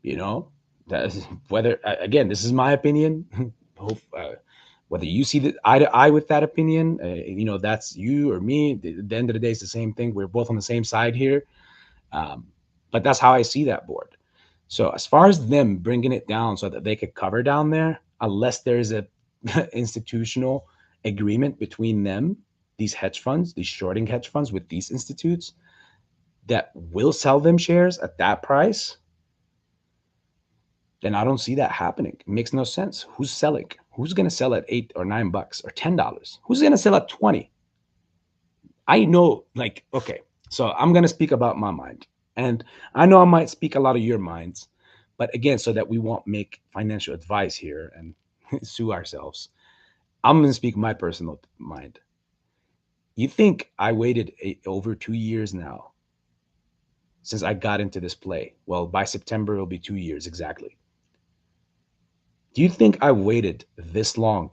You know, that is, whether again, this is my opinion. Hope whether you see the eye to eye with that opinion, that's you or me. At the end of the day, it's the same thing. We're both on the same side here. Um, but that's how I see that board. So as far as them bringing it down so that they could cover down there, unless there's a institutional agreement between them, these hedge funds, these shorting hedge funds with these institutes that will sell them shares at that price, then I don't see that happening. It makes no sense. Who's selling? Who's going to sell at $8 or $9 or $10? Who's going to sell at 20? I know, like, okay, so I'm going to speak about my mind. And I know I might speak a lot of your minds, but again, so that we won't make financial advice here and sue ourselves, I'm going to speak my personal mind. You think I waited over 2 years now since I got into this play? Well, by September, it'll be 2 years exactly. Do you think I waited this long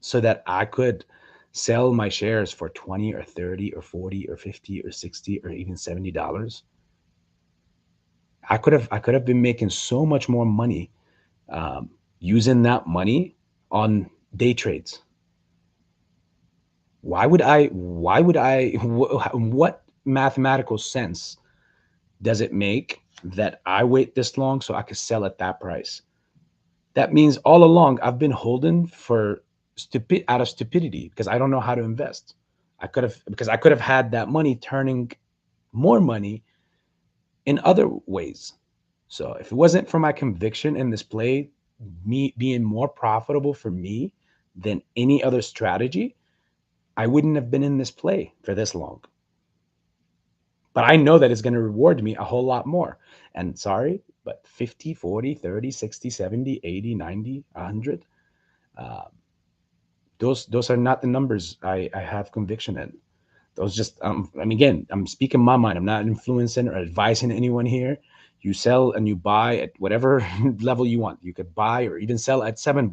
so that I could sell my shares for 20 or 30 or 40 or 50 or 60 or even $70? I could have been making so much more money, um, using that money on day trades. What mathematical sense does it make that I wait this long so I could sell at that price? That means all along I've been holding for out of stupidity, because I don't know how to invest. I could have had that money turning more money in other ways. So if it wasn't for my conviction in this play, me being more profitable for me than any other strategy, I wouldn't have been in this play for this long. But I know that it's going to reward me a whole lot more. And sorry, but 50, 40, 30, 60, 70, 80, 90, 100, uh, those are not the numbers I have conviction in. Those just, I mean, again, I'm speaking my mind. I'm not influencing or advising anyone here. You sell and you buy at whatever level you want. You could buy or even sell at $7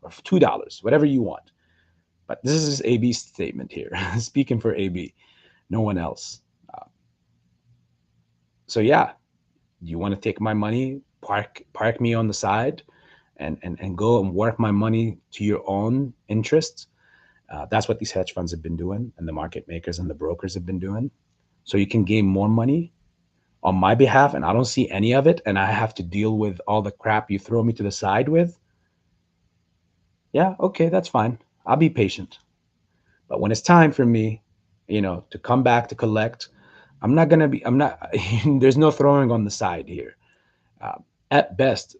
or $2, whatever you want. But this is AB's statement here, speaking for AB, no one else. Uh, so yeah, you want to take my money, park me on the side, and go and work my money to your own interests. That's what these hedge funds have been doing, and the market makers and the brokers have been doing. So you can gain more money on my behalf, and I don't see any of it, and I have to deal with all the crap you throw me to the side with. Yeah, okay, that's fine. I'll be patient. But when it's time for me, to come back to collect, I'm not, there's no throwing on the side here. Uh, at best,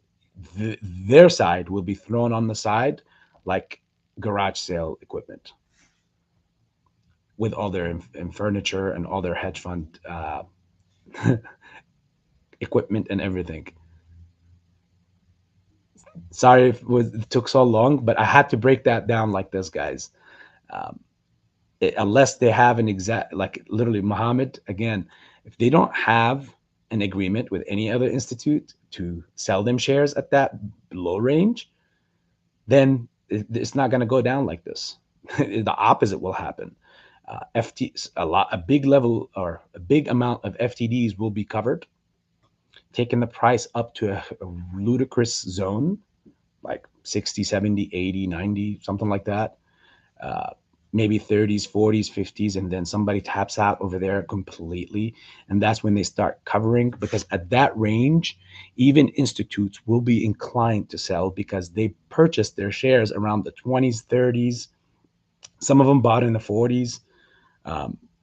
their side will be thrown on the side like garage sale equipment, with all their furniture and all their hedge fund equipment and everything. Sorry if it took so long, but I had to break that down like this, guys. Um, unless they have an exact, like literally Muhammad, again, if they don't have an agreement with any other institute to sell them shares at that low range, then it's not going to go down like this. The opposite will happen. A big level or a big amount of FTDs will be covered, taking the price up to a ludicrous zone, like 60, 70, 80, 90, something like that. Uh, Maybe 30s, 40s, 50s, and then somebody taps out over there completely. And that's when they start covering, because at that range, even institutes will be inclined to sell because they purchased their shares around the 20s, 30s. Some of them bought in the 40s.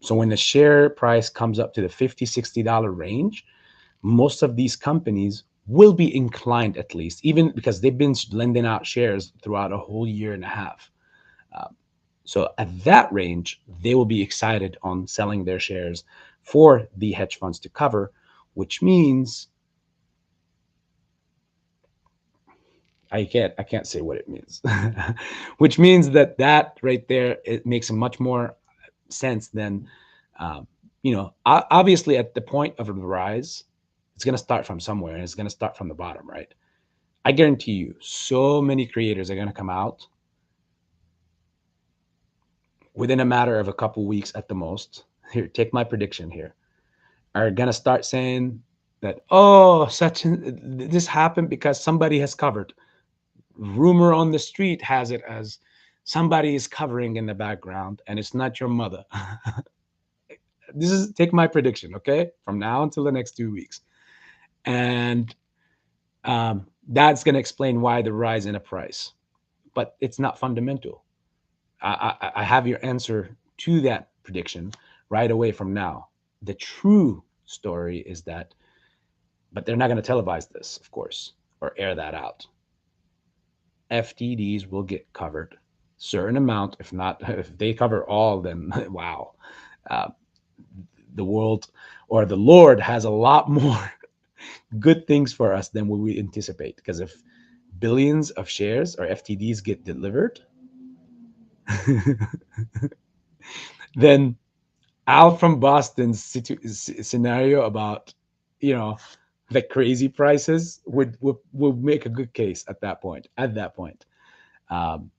So when the share price comes up to the $50, $60 range, most of these companies will be inclined, at least, even because they've been lending out shares throughout a whole year and a half. So at that range, they will be excited on selling their shares for the hedge funds to cover, which means I can't say what it means, which means that right there, it makes much more sense than, um, obviously at the point of the rise, it's going to start from somewhere and it's going to start from the bottom, right? I guarantee you, so many creators are going to come out within a matter of a couple weeks at the most. Here, take my prediction here. Are going to start saying that, oh, this happened because somebody has covered. Rumor on the street has it as somebody is covering in the background, and it's not your mother. This is take my prediction, okay? From now until the next 2 weeks, and that's going to explain why the rise in a price, but it's not fundamental. I have your answer to that prediction right away from now. The true story is that, but they're not going to televise this, of course, or air that out. FTDs will get covered, certain amount. If not, if they cover all, then wow, uh, the world or the Lord has a lot more good things for us than what we anticipate. Because if billions of shares or FTDs get delivered, then Al from Boston's scenario about, you know, the crazy prices would make a good case at that point. Um,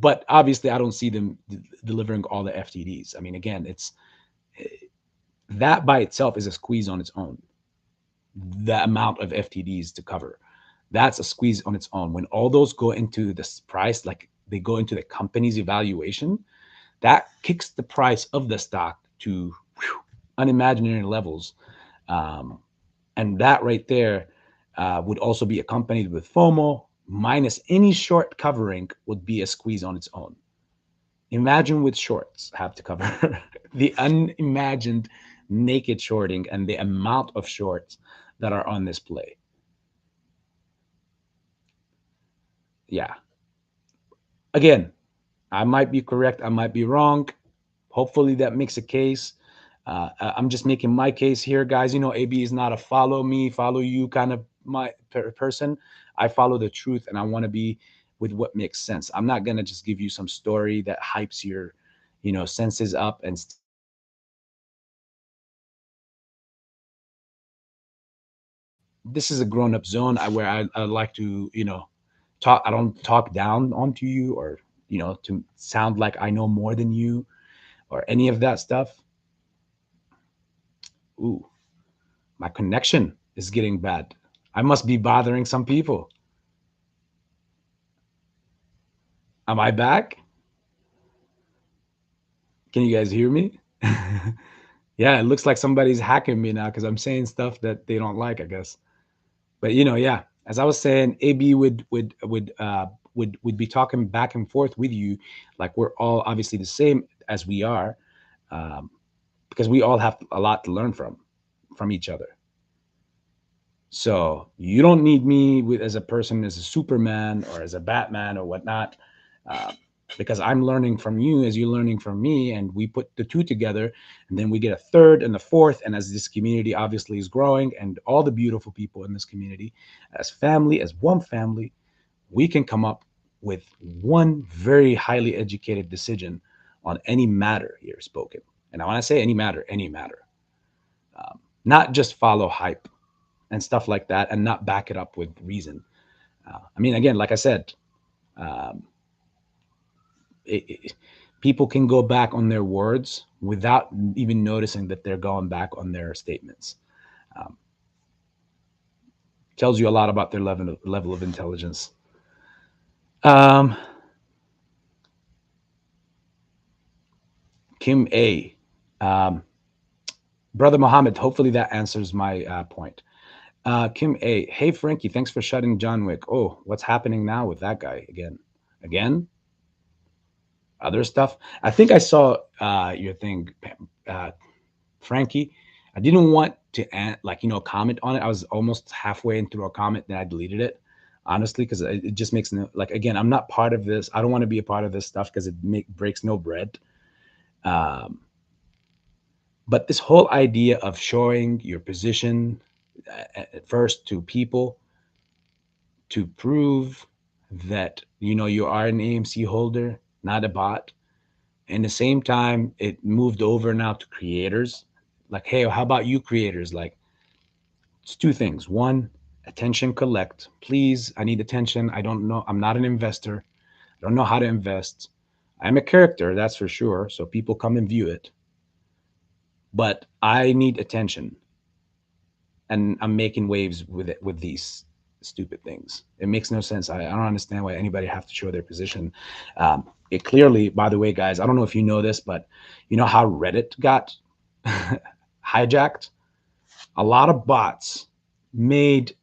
but obviously, I don't see them delivering all the FTDs. I mean, again, it's that by itself is a squeeze on its own. The amount of FTDs to cover, that's a squeeze on its own. When all those go into this price, like they go into the company's evaluation, that kicks the price of the stock to unimaginary levels. Um, and that right there would also be accompanied with FOMO, minus any short covering would be a squeeze on its own. Imagine with shorts have to cover the unimagined naked shorting and the amount of shorts that are on this play. Yeah. Again, I might be correct, I might be wrong. Hopefully that makes a case. I'm just making my case here, guys. AB is not a follow me, follow you kind of person. I follow the truth, and I want to be with what makes sense. I'm not gonna just give you some story that hypes your, senses up and this is a grown-up zone where I like to, talk. I don't talk down onto you or, to sound like I know more than you or any of that stuff. Ooh, my connection is getting bad. I must be bothering some people. Am I back? Can you guys hear me? Yeah, it looks like somebody's hacking me now because I'm saying stuff that they don't like, I guess. But yeah, as I was saying, AB would be talking back and forth with you, like we're all obviously the same as we are, um, because we all have a lot to learn from each other. So you don't need me as a person, as a Superman or as a Batman or whatnot, uh, because I'm learning from you as you're learning from me, and we put the two together, and then we get a third and a fourth. And as this community obviously is growing, and all the beautiful people in this community, as family, as one family, we can come up with one very highly educated decision on any matter here spoken. And I want to say any matter, any matter. not just follow hype and stuff like that, and not back it up with reason. I mean, again, like I said, um, people can go back on their words without even noticing that they're going back on their statements. Um, Tells you a lot about their level of intelligence. Um, Kim A. Um, Brother Mohammed, hopefully that answers my point. Kim A. Hey, Frankie, thanks for shutting John Wick. Oh, what's happening now with that guy again? Again? Other stuff? I think I saw your thing, uh, Frankie. I didn't want to comment on it. I was almost halfway in through a comment, then I deleted it, honestly, because it just makes no, like, again, I'm not part of this. I don't want to be a part of this stuff because breaks no bread. Um, but this whole idea of showing your position at first to people to prove that you are an AMC holder, not a bot. And the same time, it moved over now to creators. Like, hey, how about you creators? Like, it's two things. One, attention collect. Please, I need attention. I don't know. I'm not an investor. I don't know how to invest. I'm a character, that's for sure. So people come and view it. But I need attention. And I'm making waves with it with these stupid things. It makes no sense. I don't understand why anybody have to show their position. It clearly, by the way, guys, I don't know if you know this, but you know how Reddit got hijacked? A lot of bots made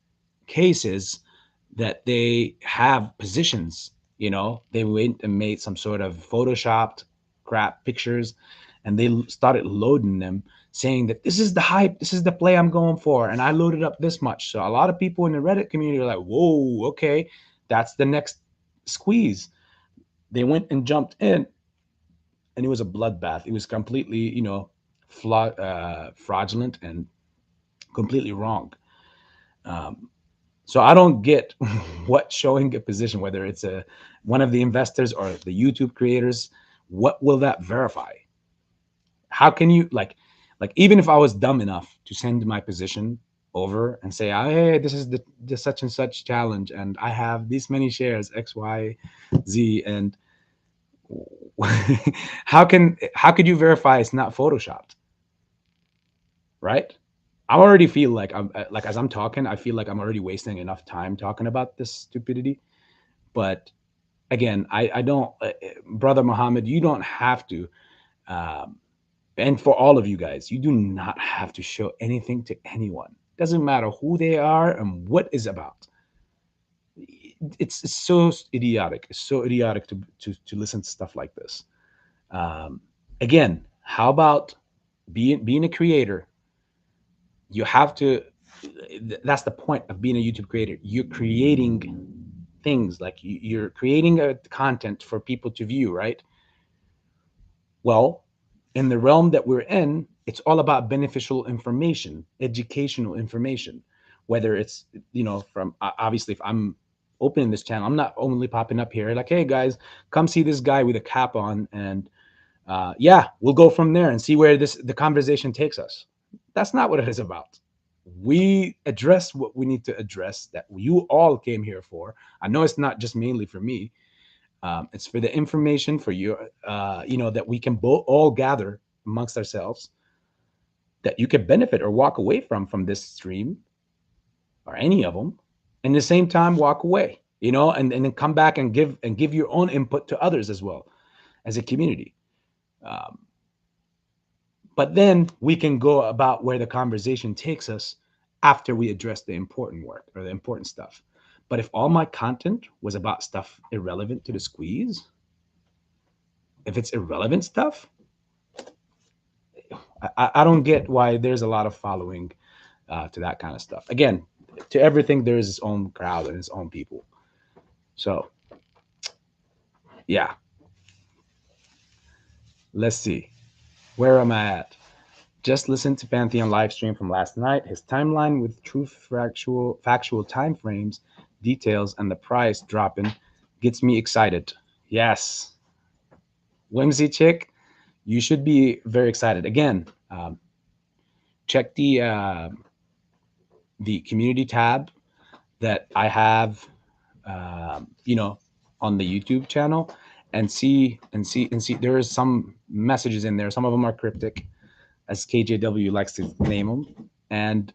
cases that they have positions. They went and made some sort of photoshopped crap pictures, and they started loading them, saying that this is the hype, this is the play I'm going for, and I loaded up this much. So a lot of people in the Reddit community are like, whoa, okay, that's the next squeeze. They went and jumped in, and it was a bloodbath. It was completely, fraudulent and completely wrong. Um, So I don't get what showing a position, whether it's one of the investors or the YouTube creators, what will that verify? How can you like even if I was dumb enough to send my position over and say, oh, hey, this is the such and such challenge, and I have these many shares X, Y, Z, and how could you verify it's not photoshopped, right? I already feel like I'm like as I'm talking, I feel like I'm already wasting enough time talking about this stupidity. But again, I don't, brother Muhammad, you don't have to, um, and for all of you guys, you do not have to show anything to anyone. Doesn't matter who they are and what is about. It's so idiotic. It's so idiotic to listen to stuff like this. Um, Again, how about being a creator? You have to. That's the point of being a YouTube creator. You're creating things like you're creating a content for people to view, right? Well, in the realm that we're in, it's all about beneficial information, educational information. Whether it's from obviously, if I'm opening this channel, I'm not only popping up here like, hey guys, come see this guy with a cap on, and yeah, we'll go from there and see where the conversation takes us. That's not what it is about. We address what we need to address, that you all came here for. I know it's not just mainly for me. It's for the information for you, that we can all gather amongst ourselves, that you could benefit or walk away from this stream or any of them, and at the same time walk away, and then come back and give your own input to others as well as a community. Um, but then we can go about where the conversation takes us after we address the important work or the important stuff. But if all my content was about stuff irrelevant to the squeeze, if it's irrelevant stuff, I don't get why there's a lot of following to that kind of stuff. Again, to everything, there's its own crowd and its own people. So, yeah, let's see. Where am I at? Just listen to Pantheon live stream from last night. His timeline with true factual time frames, details, and the price dropping gets me excited. Yes, Whimsy Chick, you should be very excited. Again, check the community tab that I have, you know, on the YouTube channel, and see. There is some messages in there. Some of them are cryptic, as KJW likes to name them, and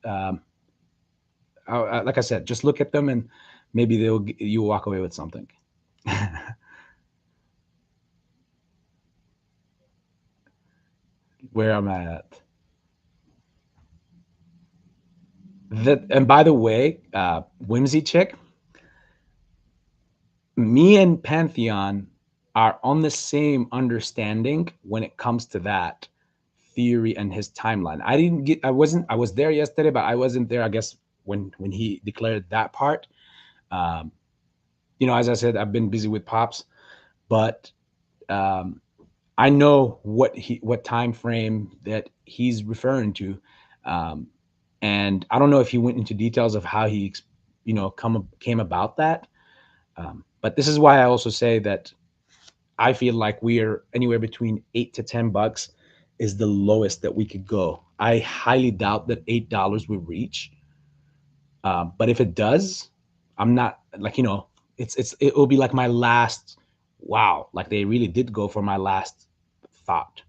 like I said, just look at them and maybe you walk away with something. Where I'm at. That, and by the way, Whimsy Chick, me and Pantheon are on the same understanding when it comes to that theory and his timeline. I was there yesterday, but I wasn't there, I guess, when he declared that part. Um, as I said, I've been busy with pops, but um, I know what time frame that he's referring to, um, and I don't know if he went into details of how he, came about that. But this is why I also say that I feel like we are anywhere between $8 to $10 is the lowest that we could go. I highly doubt that $8 will reach. But if it does, I'm not like, it will be like my last wow. Like they really did go for my last thought.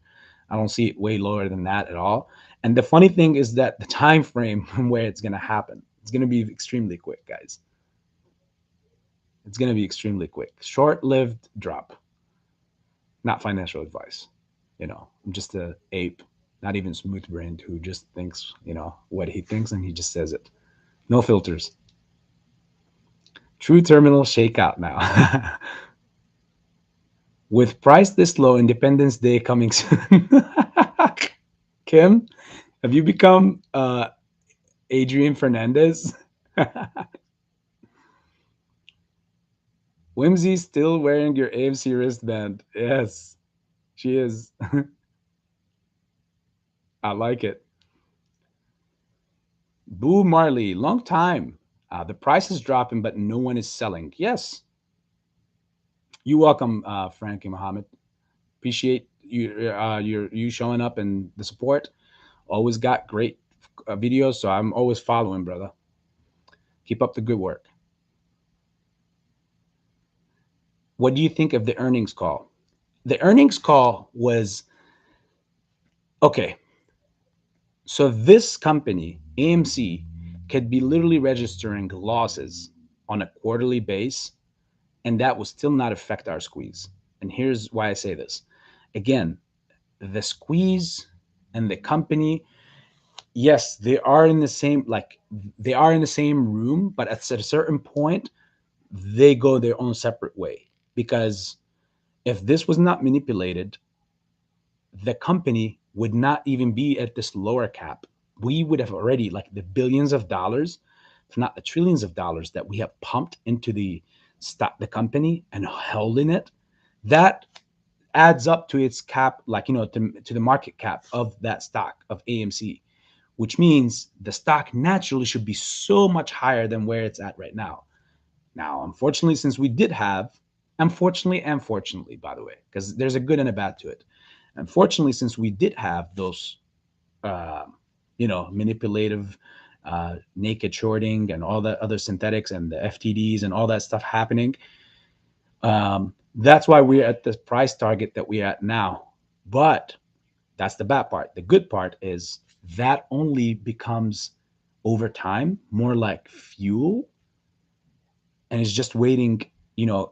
I don't see it way lower than that at all. And the funny thing is that the time frame where it's gonna happen, it's gonna be extremely quick, guys. It's gonna be extremely quick. Short-lived drop. Not financial advice. I'm just a ape, not even smooth brained, who just thinks, what he thinks and he just says it. No filters. True terminal shakeout now. With price this low, Independence Day coming soon. Kim, have you become Adrian Fernandez? Whimsy still wearing your AMC wristband. Yes, she is. I like it. Boo Marley, long time. The price is dropping, but no one is selling. Yes. You welcome, Frankie Muhammad. Appreciate you showing up and the support. Always got great videos, so I'm always following, brother. Keep up the good work. What do you think of the earnings call? The earnings call was okay. So this company, AMC, could be literally registering losses on a quarterly base, and that will still not affect our squeeze. And here's why I say this. Again, the squeeze and the company, yes, they are in the same, like they are in the same room, but at a certain point, they go their own separate way. Because if this was not manipulated, the company would not even be at this lower cap. We would have already, like, the billions of dollars, if not the trillions of dollars that we have pumped into the company and held in it, that adds up to its cap, like, to the market cap of that stock of AMC, which means the stock naturally should be so much higher than where it's at right now. Now, unfortunately, since we did have, unfortunately and fortunately, by the way, because there's a good and a bad to it. Unfortunately, since we did have those, uh, manipulative, naked shorting and all that other synthetics and the FTDs and all that stuff happening, that's why we're at the price target that we're at now. But that's the bad part. The good part is that only becomes over time more like fuel, and it's just waiting,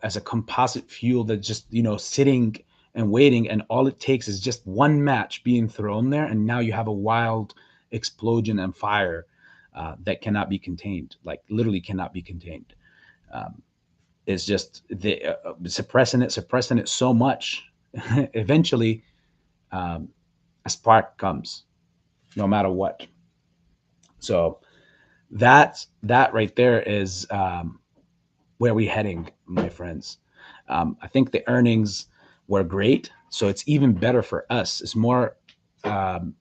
as a composite fuel that's just, sitting and waiting. And all it takes is just one match being thrown there, and now you have a wild explosion and fire that cannot be contained, like literally cannot be contained. Um, it's just suppressing it so much. Eventually, um, a spark comes, no matter what. So that right there is, where we heading, my friends. I think the earnings were great, so it's even better for us. It's more um,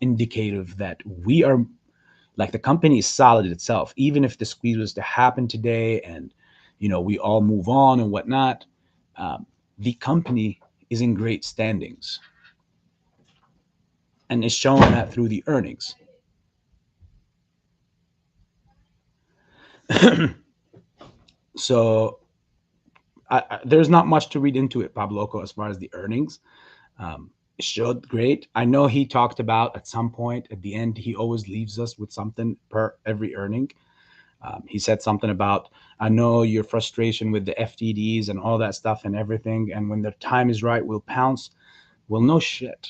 indicative that we are, like, the company is solid itself. Even if the squeeze was to happen today, and we all move on and whatnot, the company is in great standings, and it's showing that through the earnings. So there's not much to read into it, Pabloco, as far as the earnings. It showed great. I know he talked about at some point at the end, he always leaves us with something per every earning. He said something about, I know your frustration with the FTDs and all that stuff and everything. And when the time is right, we'll pounce. Well, no shit.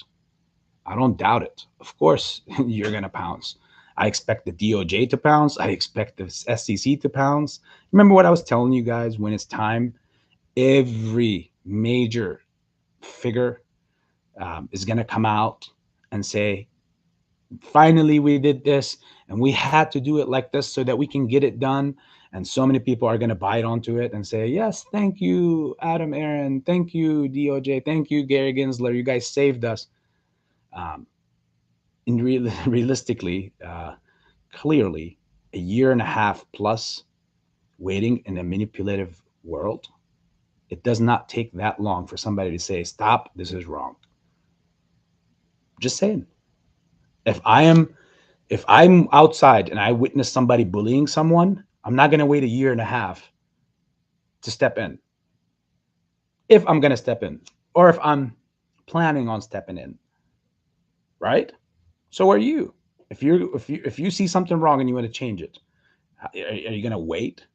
I don't doubt it. Of course, you're going to pounce. I expect the DOJ to pounce. I expect the SEC to pounce. Remember what I was telling you guys? When it's time, every major figure is going to come out and say, finally, we did this and we had to do it like this so that we can get it done. And so many people are going to bite onto it and say, yes, thank you, Adam Aaron. Thank you, DOJ. Thank you, Gary Gensler. You guys saved us. Um, realistically, clearly, a year and a half plus waiting in a manipulative world, it does not take that long for somebody to say, stop, this is wrong. Just saying. If I am if I'm outside and I witness somebody bullying someone, I'm not gonna wait a year and a half to step in. If I'm gonna step in, or if I'm planning on stepping in, right? So are you. If you see something wrong and you want to change it, are you gonna wait?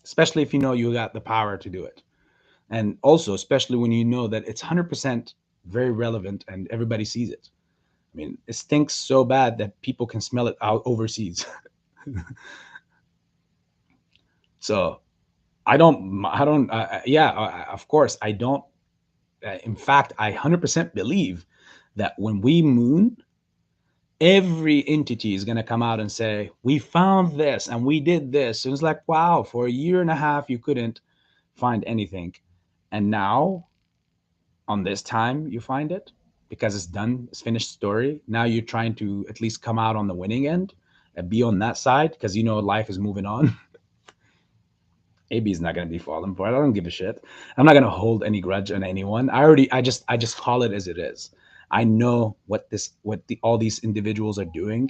Especially if you know you got the power to do it, and also especially when you know that it's 100% very relevant and everybody sees it. I mean, it stinks so bad that people can smell it out overseas. So yeah, of course, I don't. In fact, I 100% believe that when we moon, every entity is going to come out and say, we found this and we did this. And it's like, wow, for a year and a half, you couldn't find anything. And now, on this time, you find it because it's done, it's finished story. Now you're trying to at least come out on the winning end and be on that side because you know life is moving on. AB is not going to be falling for it. I don't give a shit. I'm not going to hold any grudge on anyone. I just call it as it is. I know all these individuals are doing.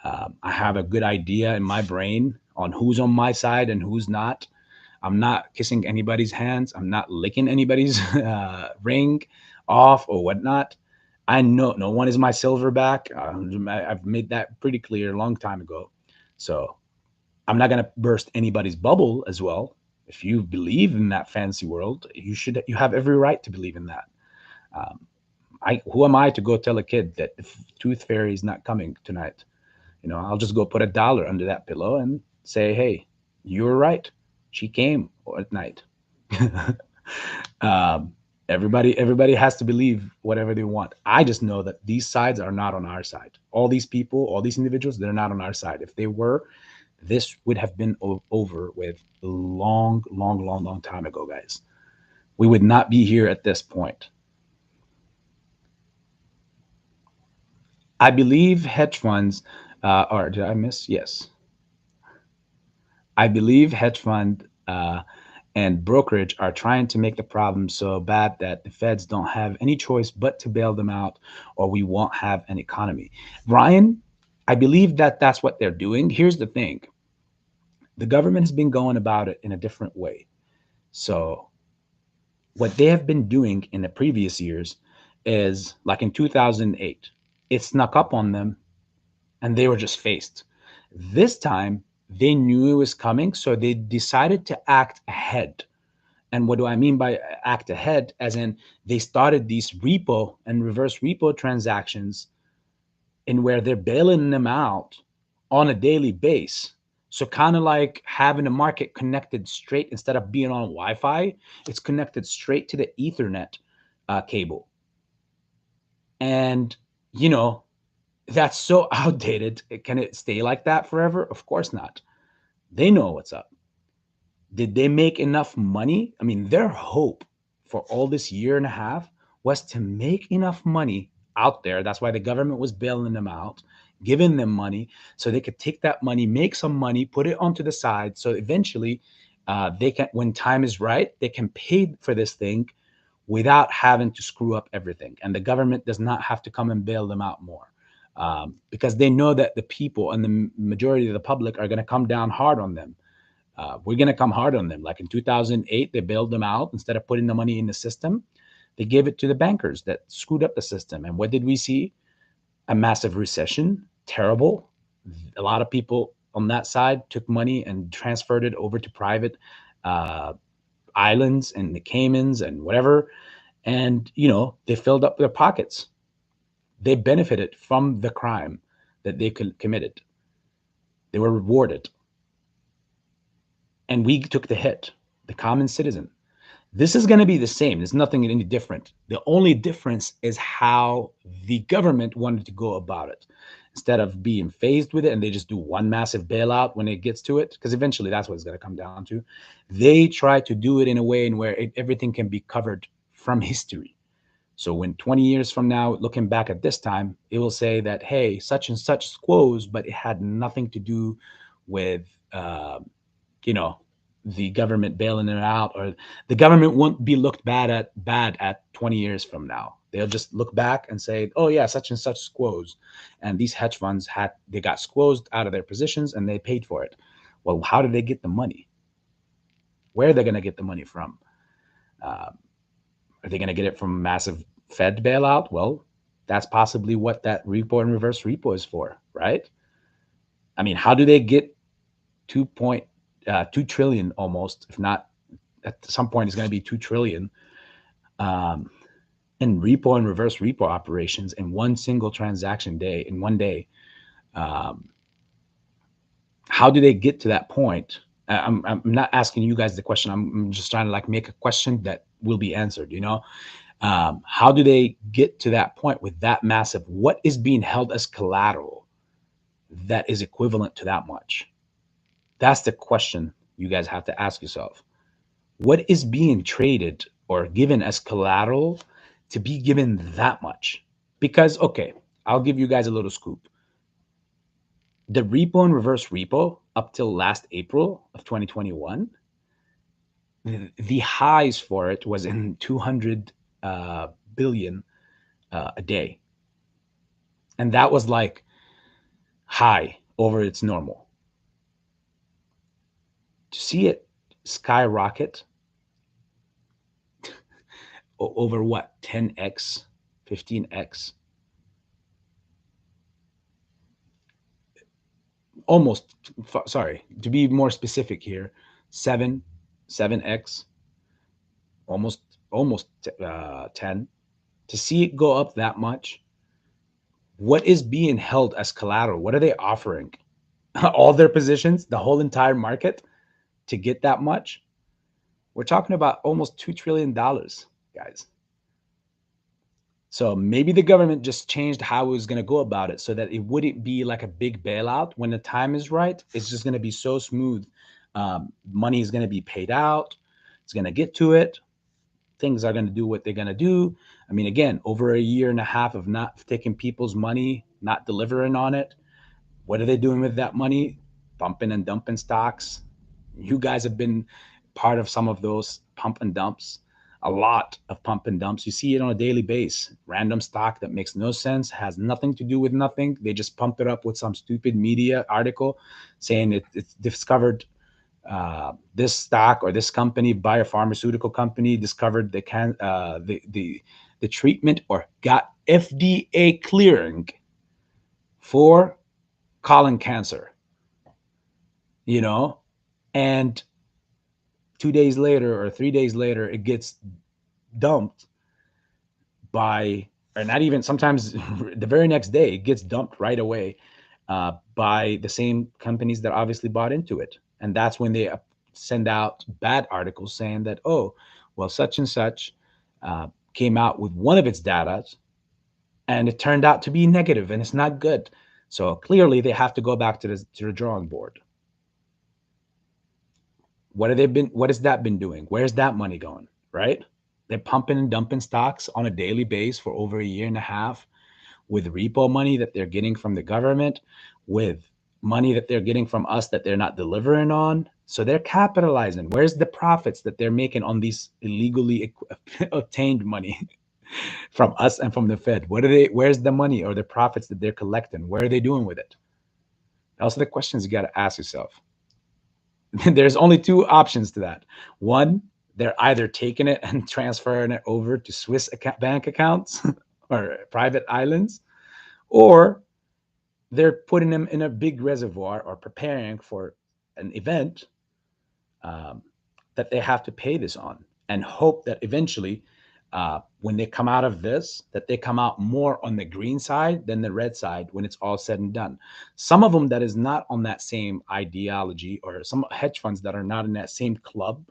I have a good idea in my brain on who's on my side and who's not. I'm not kissing anybody's hands. I'm not licking anybody's ring off or whatnot. I know no one is my silverback. I've made that pretty clear a long time ago. So I'm not going to burst anybody's bubble as well. If you believe in that fancy world, you have every right to believe in that. Um, who am I to go tell a kid that the tooth fairy is not coming tonight? I'll just go put $1 under that pillow and say, hey, you were right. She came at night. um, everybody has to believe whatever they want. I just know that these sides are not on our side. All these people, all these individuals, they're not on our side. If they were, this would have been over with a long, long, long, long time ago, guys. We would not be here at this point. I believe hedge funds, or did I miss? Yes. I believe hedge fund and brokerage are trying to make the problem so bad that the feds don't have any choice but to bail them out, or we won't have an economy. Ryan, I believe that that's what they're doing. Here's the thing: the government has been going about it in a different way. So what they have been doing in the previous years is like in 2008, it snuck up on them and they were just faced. This time, they knew it was coming, so they decided to act ahead. And what do I mean by act ahead? As in, they started these repo and reverse repo transactions in where they're bailing them out on a daily base. So kind of like having the market connected straight instead of being on Wi-Fi, it's connected straight to the Ethernet cable. And you know that's so outdated. Can it stay like that forever? Of course not. They know what's up. Did they make enough money? I mean, their hope for all this year and a half was to make enough money out there. That's why the government was bailing them out, giving them money so they could take that money, make some money, put it onto the side. So eventually, they can, when time is right, they can pay for this thing without having to screw up everything. And the government does not have to come and bail them out more. because they know that the people and the majority of the public are going to come down hard on them. We're going to come hard on them. Like in 2008, they bailed them out. Instead of putting the money in the system, they gave it to the bankers that screwed up the system. And what did we see? A massive recession, terrible. A lot of people on that side took money and transferred it over to private uh, islands and the Caymans and whatever. And, they filled up their pockets. They benefited from the crime that they committed. They were rewarded. And we took the hit, the common citizen. This is going to be the same. There's nothing any different. The only difference is how the government wanted to go about it. Instead of being phased with it and they just do one massive bailout when it gets to it, because eventually that's what it's going to come down to. They try to do it in a way in where everything can be covered from history. So when 20 years from now, looking back at this time, it will say that, hey, such and such squoze, but it had nothing to do with, the government bailing it out, or the government won't be looked bad at 20 years from now. They'll just look back and say, oh yeah, such and such squoze. And these hedge funds they got squozed out of their positions and they paid for it. Well, how did they get the money? Where are they going to get the money from? Are they going to get it from a massive Fed bailout? Well, that's possibly what that repo and reverse repo is for, right? I mean, how do they get 2 trillion almost, if not at some point it's going to be 2 trillion in repo and reverse repo operations in one single transaction day, in one day? How do they get to that point? I'm not asking you guys the question. I'm just trying to make a question that will be answered, how do they get to that point with that massive? What is being held as collateral that is equivalent to that much? That's the question you guys have to ask yourself. What is being traded or given as collateral to be given that much? Because, okay, I'll give you guys a little scoop. The repo and reverse repo up till last April of 2021, the highs for it was in 200 billion a day. And that was like high over its normal. To see it skyrocket over what, 10x, 15x, almost, sorry, to be more specific here, 7x, almost 10. To see it go up that much, what is being held as collateral? What are they offering? All their positions, the whole entire market, to get that much? We're talking about almost $2 trillion, guys. So maybe the government just changed how it was going to go about it so that it wouldn't be like a big bailout. When the time is right, it's just going to be so smooth. Money is going to be paid out. It's going to get to it. Things are going to do what they're going to do. I mean, again, over a year and a half of not taking people's money, not delivering on it. What are they doing with that money? Pumping and dumping stocks. You guys have been part of some of those pump and dumps. A lot of pump and dumps. You see it on a daily basis. Random stock that makes no sense, has nothing to do with nothing. They just pump it up with some stupid media article saying it's discovered this stock or this company, biopharmaceutical company, discovered the treatment or got FDA clearing for colon cancer, and 2 days later or 3 days later, it gets dumped by, or not even, sometimes the very next day, it gets dumped right away by the same companies that obviously bought into it. And that's when they send out bad articles saying that, oh, well, such and such came out with one of its data and it turned out to be negative and it's not good. So clearly they have to go back to the drawing board. What has that been doing? Where's that money going, right? They're pumping and dumping stocks on a daily basis for over a year and a half with repo money that they're getting from the government, with money that they're getting from us that they're not delivering on. So they're capitalizing. Where's the profits that they're making on these illegally obtained money? from us and from the Fed. What are they? Where's the money or the profits that they're collecting? Where are they doing with it? Those are the questions you got to ask yourself. There's only two options to that. One, they're either taking it and transferring it over to Swiss bank accounts or private islands, or they're putting them in a big reservoir or preparing for an event um, that they have to pay this on, and hope that eventually when they come out of this, that they come out more on the green side than the red side when it's all said and done. Some of them that is not on that same ideology, or some hedge funds that are not in that same club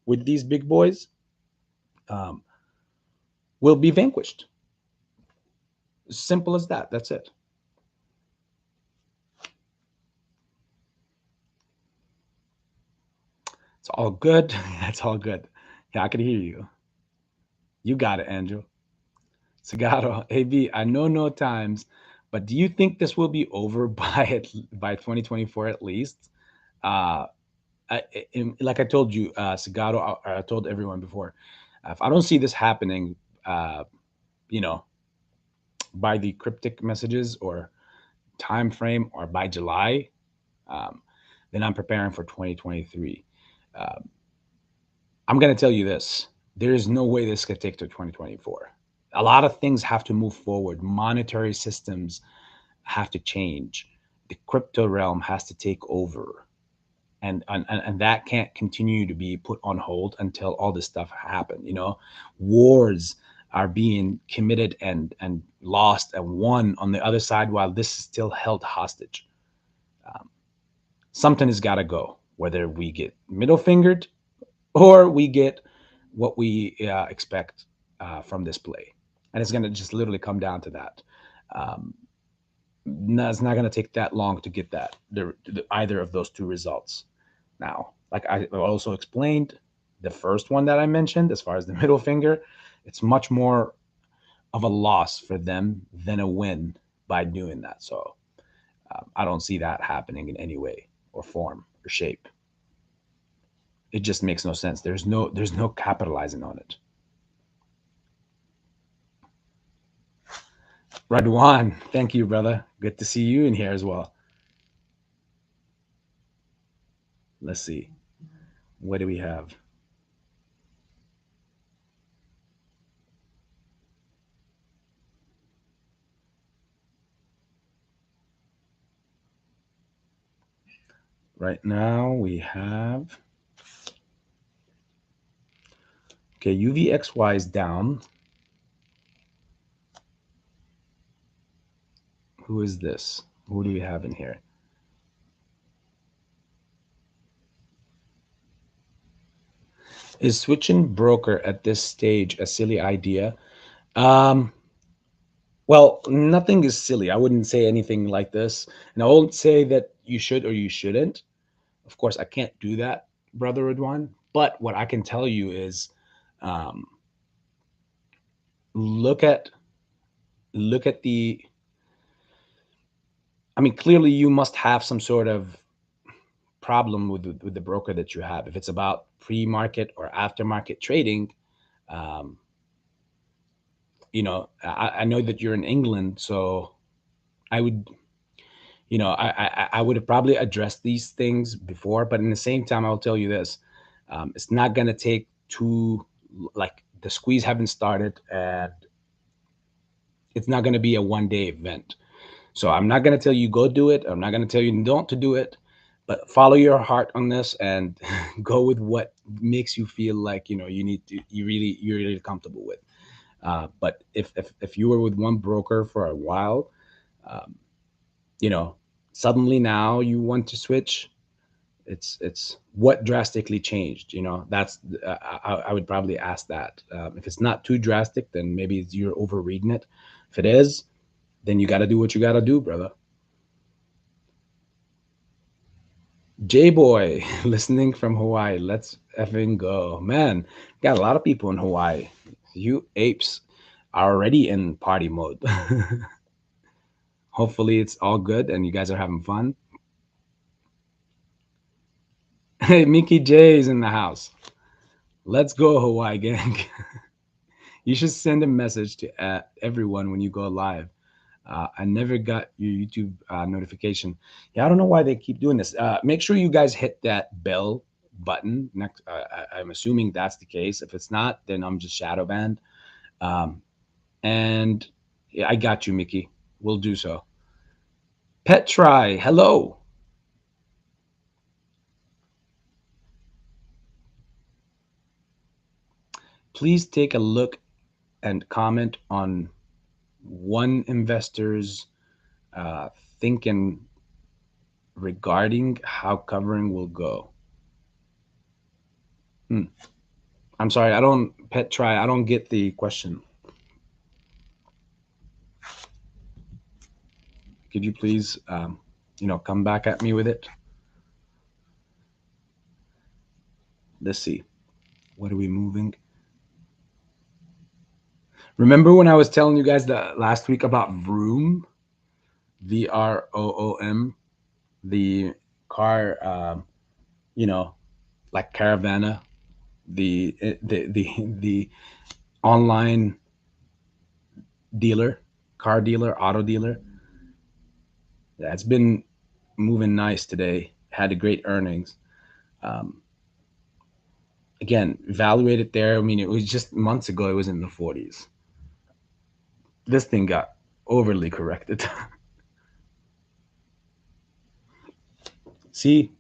with these big boys, um, will be vanquished. Simple as that. That's it. It's all good. That's all good. Yeah, I can hear you. You got it, Andrew. Cigarro, AB, I know no times, but do you think this will be over by 2024 at least? Uh, like I told you, Cigarro, I told everyone before, if I don't see this happening, uh, you know, by the cryptic messages or time frame or by July, um, then I'm preparing for 2023. Um, I'm going to tell you this: there is no way this could take to 2024. A lot of things have to move forward. Monetary systems have to change. The crypto realm has to take over. And that can't continue to be put on hold until all this stuff happen. Wars are being committed and lost and won on the other side, while this is still held hostage. um, Something has got to go, whether we get middle fingered or we get what we expect from this play. And it's going to just literally come down to that. um, no, it's not going to take that long to get either of those two results. Now, like I also explained, the first one that I mentioned, as far as the middle finger, it's much more of a loss for them than a win by doing that. So I don't see that happening in any way or form or shape. It just makes no sense. There's no capitalizing on it. Radwan, thank you, brother. Good to see you in here as well. Let's see. What do we have? Right now we have, okay, UVXY is down. Who is this? Who do we have in here? Is switching broker at this stage a silly idea? Um, well, nothing is silly. I wouldn't say anything like this. And I won't say that you should or you shouldn't. Of course, I can't do that, Brother Ridwan. But what I can tell you is um, look at the, I mean, clearly you must have some sort of problem with the broker that you have. If it's about pre-market or aftermarket trading, um, I know that you're in England, so I would, I would have probably addressed these things before, but in the same time, I'll tell you this: it's not gonna take too, like, the squeeze haven't started, and it's not gonna be a one-day event. So I'm not gonna tell you go do it. I'm not gonna tell you don't to do it, but follow your heart on this and go with what makes you feel like you're really comfortable with. But if you were with one broker for a while, um, you know, suddenly now you want to switch. It's what drastically changed. That's I would probably ask that. If it's not too drastic, then maybe you're overreading it. If it is, then you got to do what you got to do, brother. J boy, listening from Hawaii. Let's effing go, man. Got a lot of people in Hawaii. You apes are already in party mode. Hopefully, it's all good and you guys are having fun. Hey, Mickey J is in the house. Let's go, Hawaii gang. You should send a message to everyone when you go live. I never got your YouTube notification. Yeah, I don't know why they keep doing this. Make sure you guys hit that bell button. Next, I'm assuming that's the case. If it's not, then I'm just shadow banned. Um, and yeah, I got you, Mickey. We'll do so. Pet hello. Please take a look and comment on one investor's uh, thinking regarding how covering will go. Hmm. I'm sorry, I don't I don't get the question. Could you please, come back at me with it? Let's see. What are we moving? Remember when I was telling you guys the last week about Vroom, VROOM, the car, you know, like Caravana, the online dealer, car dealer, auto dealer. Yeah, it's been moving nice today. Had a great earnings. Um, Again, evaluated there. I mean, it was just months ago. It was in the 40s. This thing got overly corrected. See,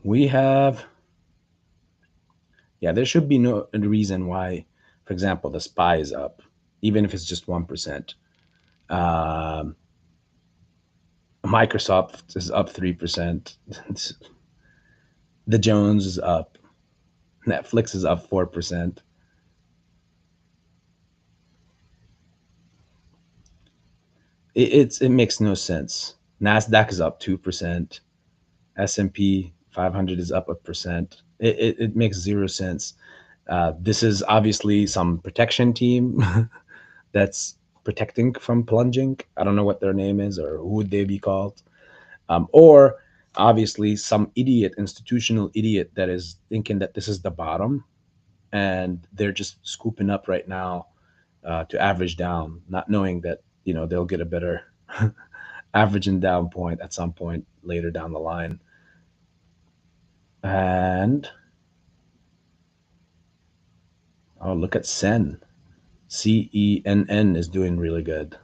we have, yeah, there should be no reason why, for example, the SPY is up, even if it's just 1%. Um, Microsoft is up 3%. The Jones is up. Netflix is up 4%. It makes no sense. Nasdaq is up 2%. S&P 500 is up a percent. It makes zero sense. This is obviously some protection team that's protecting from plunging. I don't know what their name is or who would they be called. Or obviously some idiot, institutional idiot that is thinking that this is the bottom and they're just scooping up right now to average down, not knowing that, they'll get a better averaging down point at some point later down the line. And oh, look at Sen. CENN is doing really good.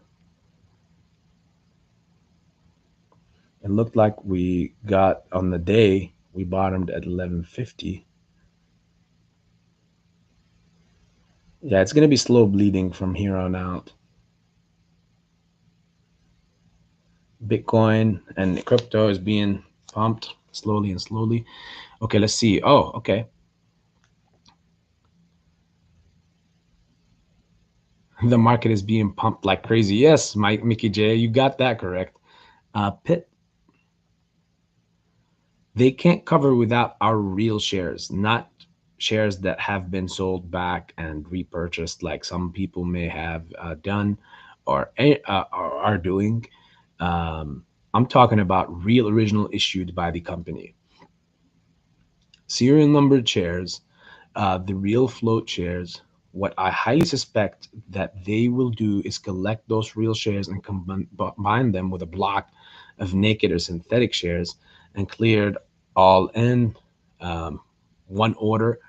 It looked like we got on the day, we bottomed at 1150. Yeah, it's going to be slow bleeding from here on out. Bitcoin and crypto is being pumped slowly and slowly. Okay, let's see. Oh, okay. The market is being pumped like crazy. Yes, Mike, Mickey J, you got that correct. Pit, they can't cover without our real shares, not shares that have been sold back and repurchased, like some people may have done or are doing. I'm talking about real original issued by the company. Serial numbered shares, the real float shares. What I highly suspect that they will do is collect those real shares and combine them with a block of naked or synthetic shares and cleared all in um, one order.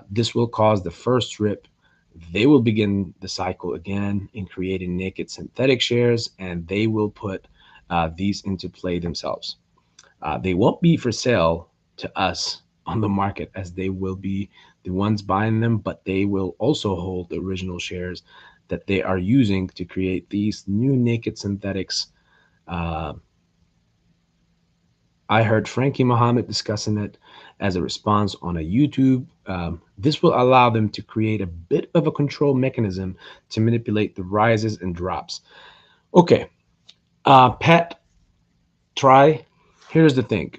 This will cause the first rip. They will begin the cycle again in creating naked synthetic shares, and they will put these into play themselves. They won't be for sale to us on the market as they will be the ones buying them, but they will also hold the original shares that they are using to create these new naked synthetics. Uh, I heard Frankie Muhammad discussing it as a response on a YouTube. This will allow them to create a bit of a control mechanism to manipulate the rises and drops. Okay, Pat, try. Here's the thing.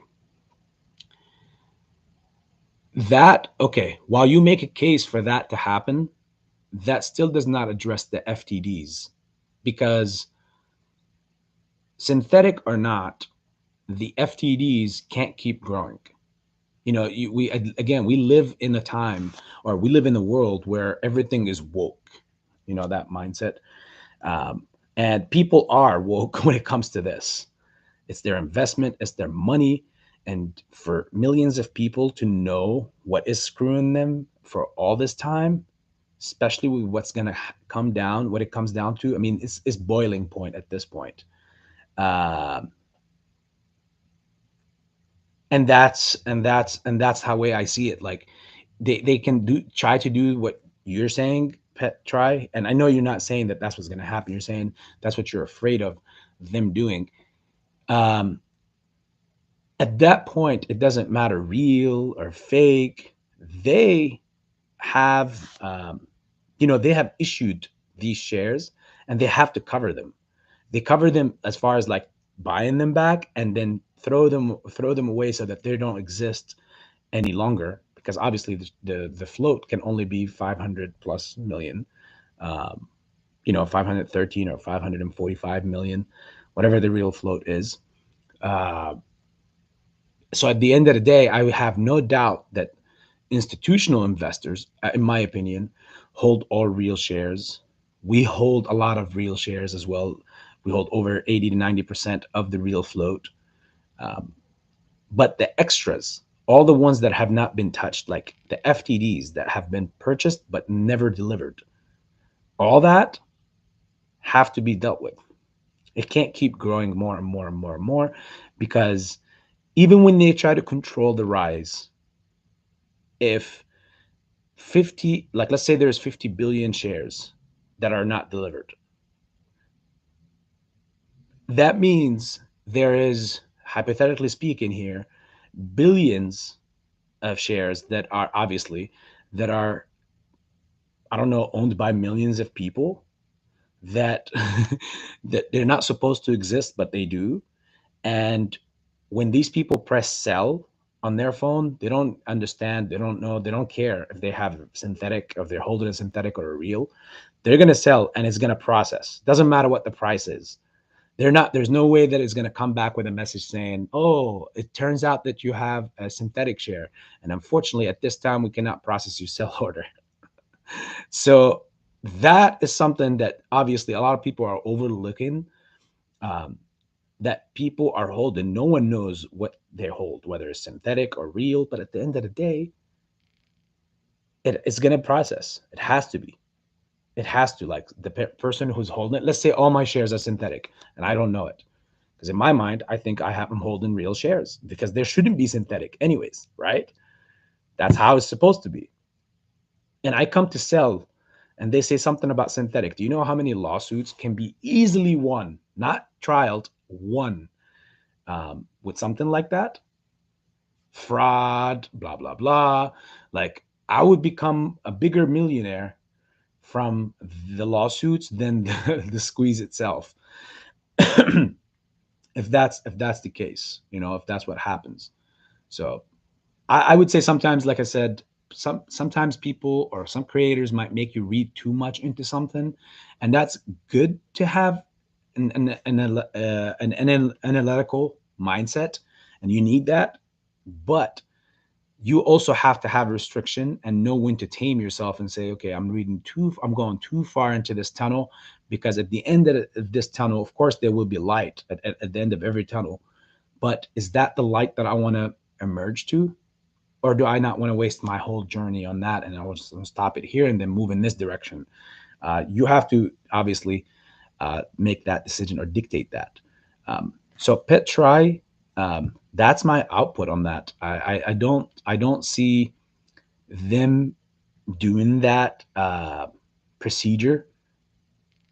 While you make a case for that to happen, that still does not address the FTDs because synthetic or not, the FTDs can't keep growing. We live in a time, or we live in a world where everything is woke, that mindset. um, and people are woke when it comes to this. It's their investment, it's their money. And for millions of people to know what is screwing them for all this time, especially with what's going to come down, what it comes down to, I mean, it's boiling point at this point. Um, and that's how way I see it. Like, they can try to do what you're saying, pet try. And I know you're not saying that that's what's going to happen. You're saying that's what you're afraid of them doing. Um, at that point, it doesn't matter real or fake. They have, they have issued these shares, and they have to cover them. They cover them as far as like buying them back, and then throw them away so that they don't exist any longer, because obviously the float can only be 500 plus million, um, 513 or 545 million, whatever the real float is. uh, so at the end of the day, I have no doubt that institutional investors, in my opinion, hold all real shares. We hold a lot of real shares as well. We hold over 80 to 90% of the real float. Um, but the extras, all the ones that have not been touched, like the FTDs that have been purchased but never delivered, all that have to be dealt with. It can't keep growing more and more and more and more, because even when they try to control the rise, if 50, like let's say there's 50 billion shares that are not delivered, that means there is, hypothetically speaking here, billions of shares that are obviously, that are, I don't know, owned by millions of people, that that they're not supposed to exist, but they do. And when these people press sell on their phone, they don't understand, they don't know, they don't care if they have synthetic, if they're holding a synthetic or a real. They're going to sell, and it's going to process. Doesn't matter what the price is. There's no way that it's going to come back with a message saying, oh, it turns out that you have a synthetic share, and unfortunately at this time we cannot process your sell order. So that is something that obviously a lot of people are overlooking, um, that people are holding. No one knows what they hold, whether it's synthetic or real, but at the end of the day, it's going to process. It has to be. It has to. Like the person who's holding it, let's say all my shares are synthetic and I don't know it. Because in my mind, I think I have them holding real shares, because there shouldn't be synthetic anyways, right? That's how it's supposed to be. And I come to sell, and they say something about synthetic. Do you know how many lawsuits can be easily won, not trialed, won, with something like that? Fraud, blah, blah, blah. Like, I would become a bigger millionaire from the lawsuits than the squeeze itself. If that's the case, if that's what happens. So I would say sometimes, like I said, sometimes people or some creators might make you read too much into something, and that's good to have an analytical mindset, and you need that. But you also have to have restriction and know when to tame yourself and say, okay, I'm going too far into this tunnel, because at the end of this tunnel, of course, there will be light at the end of every tunnel. But is that the light that I want to emerge to? Or do I not want to waste my whole journey on that? And I will just stop it here and then move in this direction. You have to obviously make that decision or dictate that. So pet try, that's my output on that. I don't see them doing that procedure,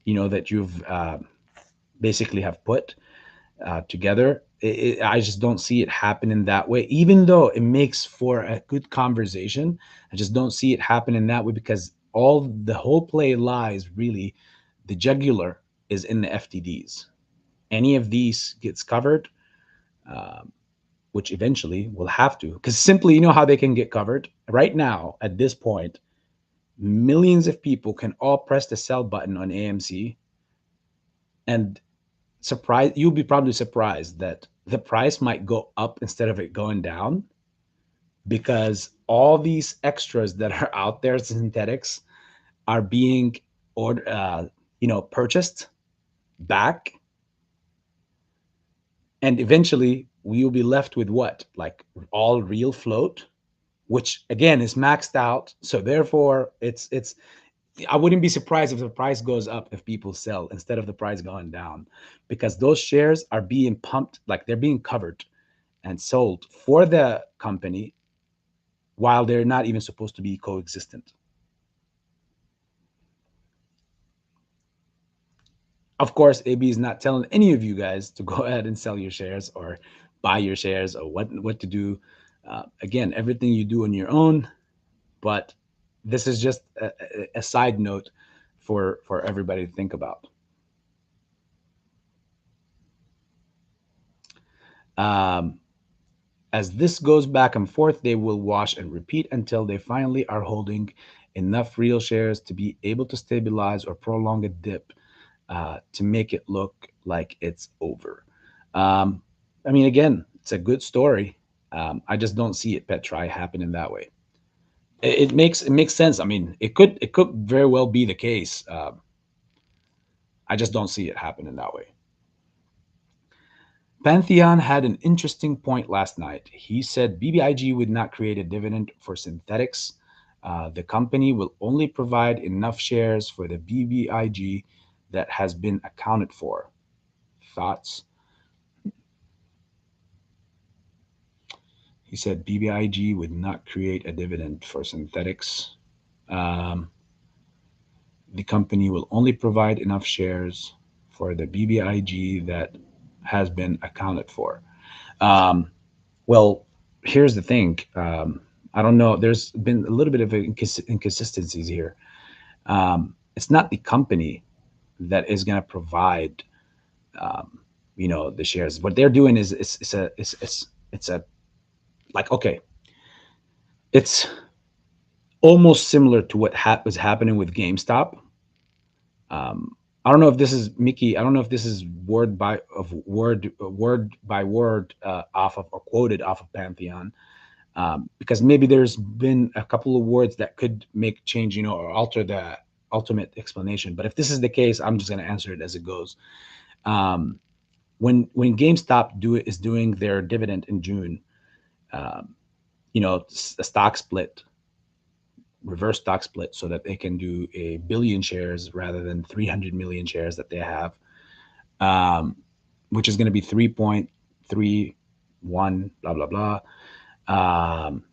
that you've basically have put together. I just don't see it happening that way, even though it makes for a good conversation. I just don't see it happening that way, because the whole play lies really, the jugular is in the FTDs. Any of these gets covered, um, which eventually will have to, because simply, how they can get covered right now at this point. Millions of people can all press the sell button on AMC, and you'll be probably surprised that the price might go up instead of it going down, because all these extras that are out there, synthetics, are being ordered, purchased back, and eventually we will be left with what, like all real float, which again is maxed out. So therefore, it's I wouldn't be surprised if the price goes up if people sell instead of the price going down, because those shares are being pumped, like they're being covered and sold for the company while they're not even supposed to be coexistent. Of course, AB is not telling any of you guys to go ahead and sell your shares or buy your shares or what to do. Again, everything you do on your own, but this is just a side note for everybody to think about. Um, as this goes back and forth, they will wash and repeat until they finally are holding enough real shares to be able to stabilize or prolong a dip to make it look like it's over. Um, I mean, again, it's a good story. I just don't see it, pltr, happening that way. It makes sense. I mean, it could very well be the case. I just don't see it happening that way. Pantheon had an interesting point last night. He said BBIG would not create a dividend for synthetics. The company will only provide enough shares for the BBIG that has been accounted for. Thoughts? He said BBIG would not create a dividend for synthetics. Um, the company will only provide enough shares for the BBIG that has been accounted for. Um, well, here's the thing. I don't know. There's been a little bit of inconsistencies here. It's not the company that is going to provide, um, the shares. What they're doing is it's a like, okay, it's almost similar to what was happening with GameStop. I don't know if this is Mickey. I don't know if this is word by word off of or quoted off of Pantheon, because maybe there's been a couple of words that could make change, or alter the ultimate explanation. But if this is the case, I'm just going to answer it as it goes. Um, when GameStop is doing their dividend in June, um, a stock split, reverse stock split, so that they can do a billion shares rather than 300 million shares that they have, um, which is going to be 3.31, blah, blah, blah. Um,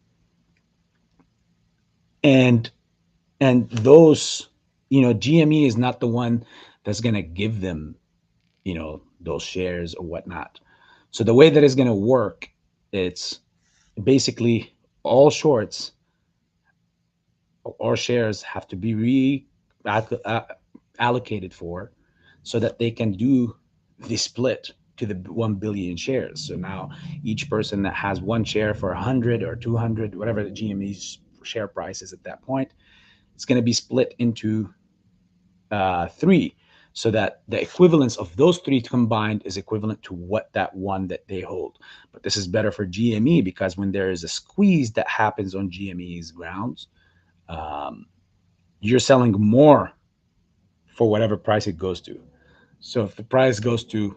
and those, GME is not the one that's going to give them, those shares or whatnot. So the way that it's going to work, it's basically all shorts or shares have to be allocated for, so that they can do the split to the 1 billion shares. So now each person that has one share for 100 or 200, whatever the GME's share price is at that point, it's going to be split into three, so that the equivalence of those three combined is equivalent to what that one that they hold. But this is better for GME, because when there is a squeeze that happens on GME's grounds, um, you're selling more for whatever price it goes to. So if the price goes to,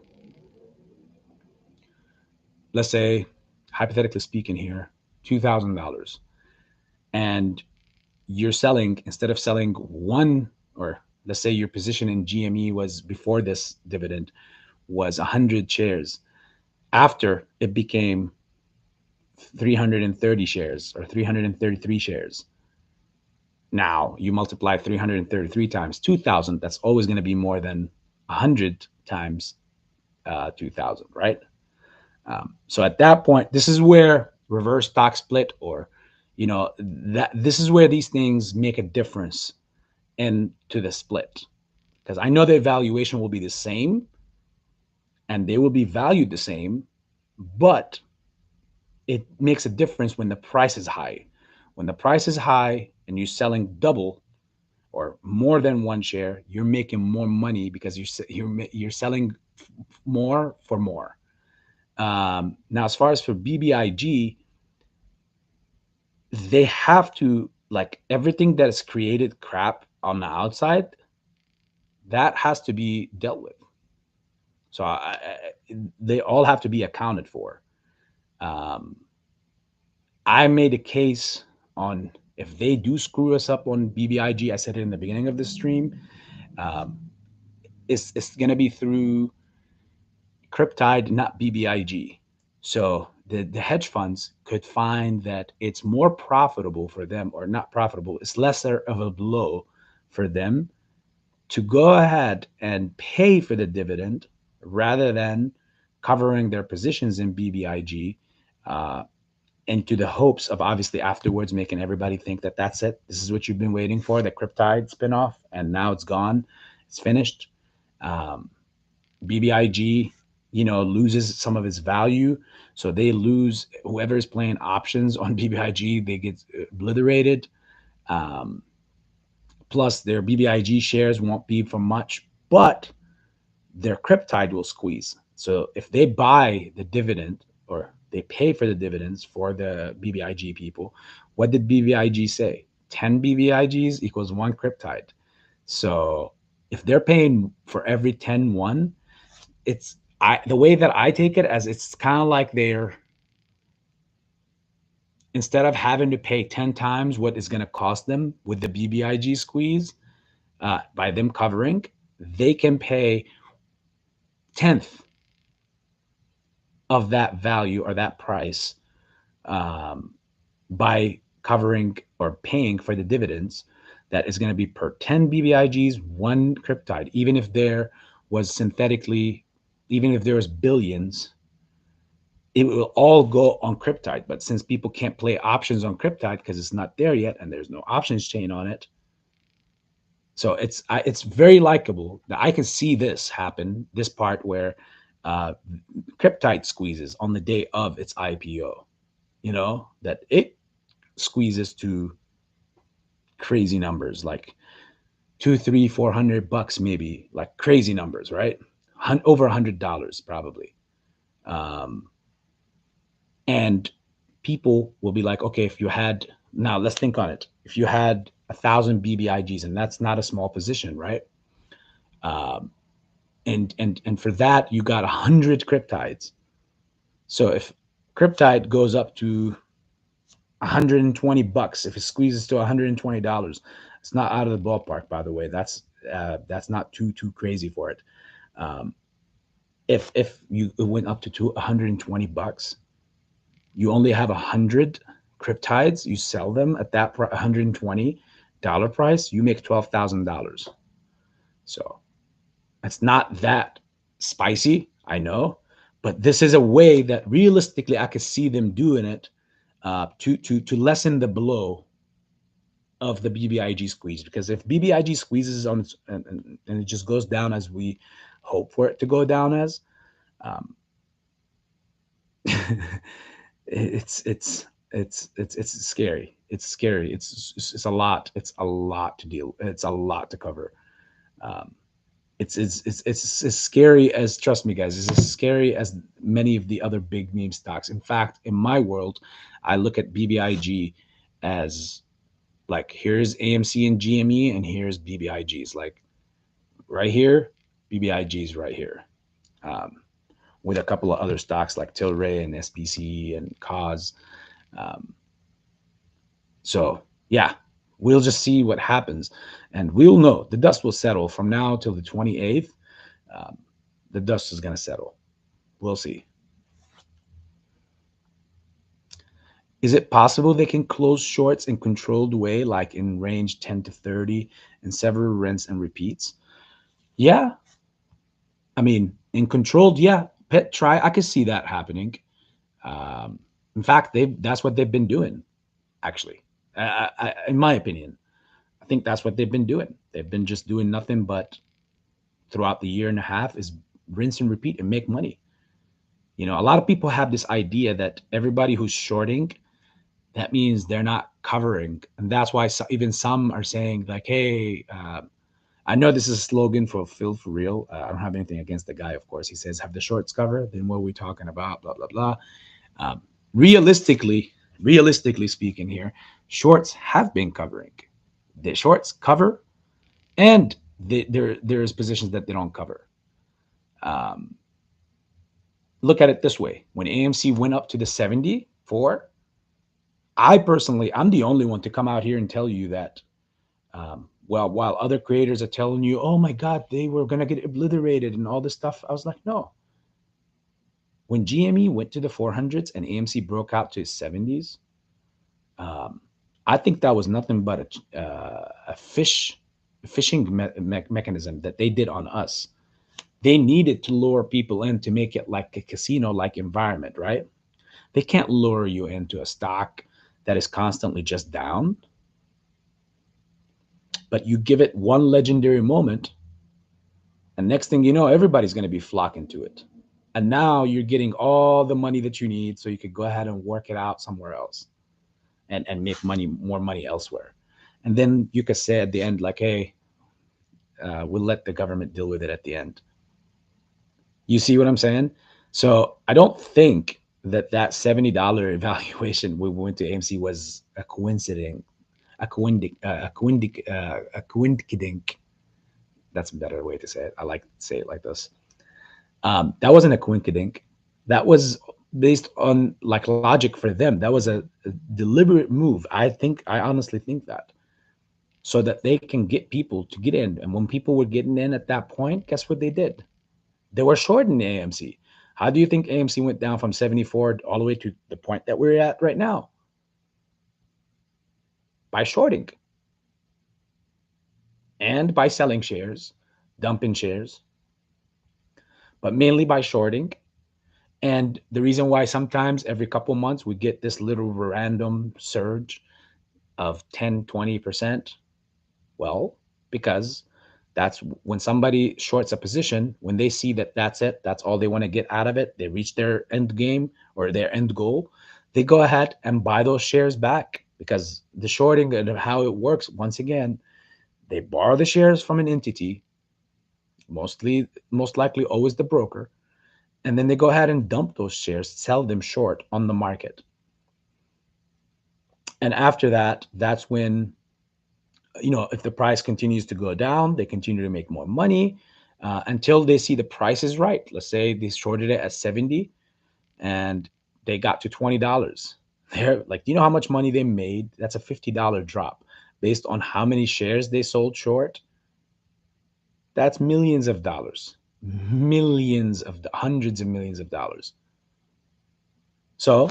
let's say, hypothetically speaking here, $2,000, and you're selling, instead of selling one, or let's say your position in GME was before this dividend was 100 shares, after it became 330 shares or 333 shares. Now you multiply 333 times 2,000, that's always going to be more than 100 times 2,000, right? So at that point, this is where reverse stock split, or, that this is where these things make a difference into the split. Because I know the evaluation will be the same and they will be valued the same, but it makes a difference when the price is high. When the price is high and you're selling double or more than one share, you're making more money, because you're selling more for more. Now, as far as for BBIG, they have to, like, everything that is created crap on the outside, that has to be dealt with. So they all have to be accounted for. Um, I made a case on if they do screw us up on bbig. I said it in the beginning of the stream. Um, it's going to be through Cryptide, not bbig. So the hedge funds could find that it's more profitable for them, or not profitable, it's lesser of a blow for them to go ahead and pay for the dividend rather than covering their positions in bbig, uh, into the hopes of obviously afterwards making everybody think that that's it. This is what you've been waiting for, the Cryptide spinoff, and now it's gone. It's finished. Um, bbig, loses some of its value. So they lose, whoever is playing options on bbig, they get obliterated. Um, Plus, their bbig shares won't be for much, but their Cryptide will squeeze. So if they buy the dividend, or they pay for the dividends for the bbig people, what did bbig say? 10 bbigs equals one Cryptide. So if they're paying for every 10 one, it's, the way that I take it, as it's kind of like they're, instead of having to pay 10 times what is going to cost them with the bbig squeeze, by them covering, they can pay tenth of that value or that price, um, by covering or paying for the dividends that is going to be per 10 bbigs, one Cryptide. Even if there was synthetically, even if there was billions, it will all go on Cryptide. But since people can't play options on Cryptide because it's not there yet and there's no options chain on it, so it's very likable that I can see this happen. This part where uh, Cryptide squeezes on the day of its IPO. That it squeezes to crazy numbers, like two, three, $400, maybe, like crazy numbers, right? Over $100 probably. Um, and people will be like, okay, if you had, now let's think on it. If you had 1,000 BBIGs, and that's not a small position, right? Um, and for that, you got 100 Cryptides. So if Cryptide goes up to $120, if it squeezes to $120, it's not out of the ballpark, by the way. That's not too crazy for it. Um, if you it went up to $120, you only have 100 Cryptides. You sell them at that $120 price. You make $12,000. So it's not that spicy, I know, but this is a way that realistically I could see them doing it, to lessen the blow of the BBIG squeeze. Because if BBIG squeezes on its, and it just goes down as we hope for it to go down as, um, it's scary. It's scary. It's a lot. It's a lot to deal. It's a lot to cover. Um, it's as scary as, trust me guys, it's as scary as many of the other big meme stocks. In fact, in my world, I look at bbig as, like, here's AMC and GME, and here's BBIGs. Like, right here, BBIGs right here, um, with a couple of other stocks like tlry and spce and koss. Um, so yeah, we'll just see what happens, and we'll know. The dust will settle from now till the 28th. Um, the dust is going to settle. We'll see. Is it possible they can close shorts in controlled way, like in range 10 to 30 and several rinse and repeats? Yeah. I mean, in controlled, yeah. Try. I could see that happening. Um, in fact, that's what they've been doing, actually. In my opinion, I think that's what they've been doing. They've been just doing nothing but, throughout the year and a half, is rinse and repeat and make money. A lot of people have this idea that everybody who's shorting, that means they're not covering. And that's why even some are saying, like, hey, I know this is a slogan for Phil for real. I don't have anything against the guy, of course. He says, have the shorts cover, then what are we talking about? Blah, blah, blah. Um, Realistically, Realistically speaking here, shorts have been covering. The shorts cover, and there's positions that they don't cover. Um, Look at it this way: when AMC went up to the 74, I personally, I'm the only one to come out here and tell you that. Well, while other creators are telling you, "Oh my God, they were gonna get obliterated" and all this stuff, I was like, no. When GME went to the 400s and AMC broke out to 70s, um, I think that was nothing but a fishing mechanism that they did on us. They needed to lure people in to make it like a casino like environment, right? They can't lure you into a stock that is constantly just down, but you give it one legendary moment, and next thing you know, everybody's going to be flocking to it. And now you're getting all the money that you need so you could go ahead and work it out somewhere else, and make money, more money elsewhere. And then you could say at the end, like, hey, we'll let the government deal with it at the end. You see what I'm saying? So I don't think that that $70 evaluation when we went to AMC was a coincidence, a coincidence. That's a better way to say it. I like to say it like this. That wasn't a coincidence. That was based on like logic for them. That was a deliberate move. I honestly think that, so that they can get people to get in. And when people were getting in at that point, guess what they did? They were shorting AMC. How do you think AMC went down from 74 all the way to the point that we're at right now? By shorting and by selling shares, dumping shares, but mainly by shorting. And the reason why sometimes every couple months we get this little random surge of 10, 20%, well, because that's when somebody shorts a position, when they see that that's it, that's all they want to get out of it, they reach their end game or their end goal, they go ahead and buy those shares back. Because the shorting and how it works, once again, they borrow the shares from an entity, most likely always the broker, and then they go ahead and dump those shares, sell them short on the market. And after that, that's when, if the price continues to go down, they continue to make more money until they see the price is right. Let's say they shorted it at 70 and they got to $20. They're like, do you know how much money they made? That's a $50 drop based on how many shares they sold short. That's millions of dollars, hundreds of millions of dollars. So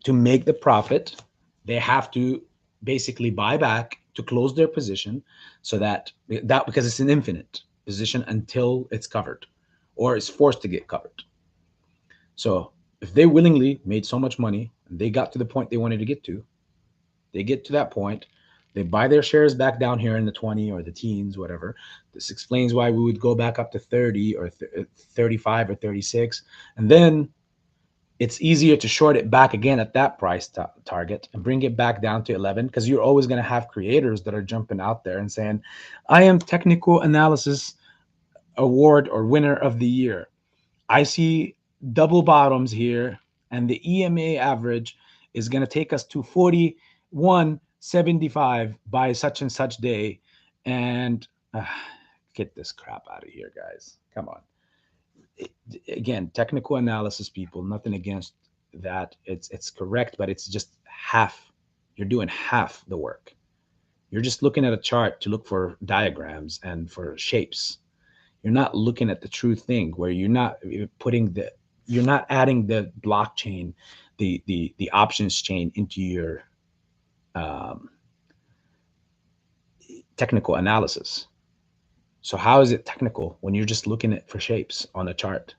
to make the profit, they have to basically buy back to close their position, so that because it's an infinite position until it's covered or it's forced to get covered. So if they willingly made so much money and they got to the point they wanted to get to, they get to that point, they buy their shares back down here in the 20 or the teens, whatever. This explains why we would go back up to 30 or 35 or 36. And then it's easier to short it back again at that price target and bring it back down to 11, because you're always going to have creators that are jumping out there and saying, I am technical analysis award or winner of the year. I see double bottoms here, and the EMA average is going to take us to 41.75 by such and such day. And get this crap out of here, guys. Come on. Again, technical analysis, people, nothing against that. It's correct, but it's just half. You're doing half the work. You're just looking at a chart to look for diagrams and for shapes. You're not looking at the true thing, where you're not adding the blockchain, the options chain into your um, technical analysis. So how is it technical when you're just looking at for shapes on a chart?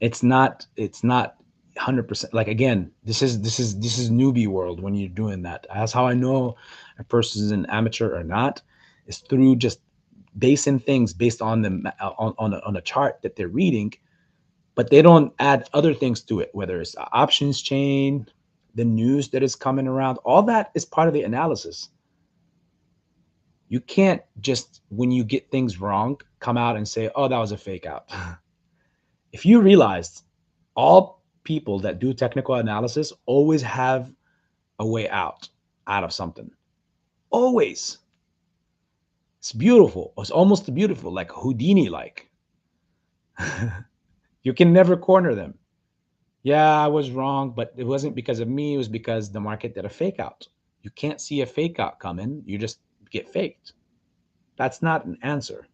It's not 100%. Like, again, this is newbie world when you're doing that. That's how I know a person is an amateur or not, is through just basing things based on the on a chart that they're reading, but they don't add other things to it, whether it's the options chain, the news that is coming around. All that is part of the analysis. You can't just, when you get things wrong, come out and say, oh, that was a fake out. If you realized all people that do technical analysis always have a way out of something. Always. It's beautiful. It's almost beautiful, like Houdini like. You can never corner them. Yeah, I was wrong, but it wasn't because of me. It was because the market did a fake out. You can't see a fake out coming. You just get faked. That's not an answer.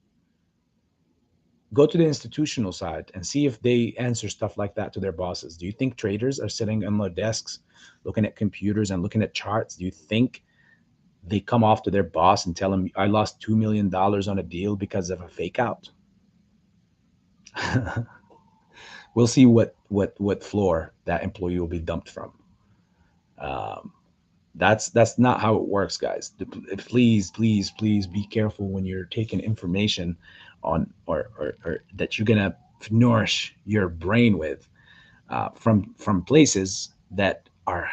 Go to the institutional side and see if they answer stuff like that to their bosses. Do you think traders are sitting on their desks looking at computers and looking at charts? Do you think they come off to their boss and tell him, I lost $2 million on a deal because of a fake out? We'll see what floor that employee will be dumped from. Um, that's not how it works, guys. Please be careful when you're taking information on or that you're gonna nourish your brain with from places that are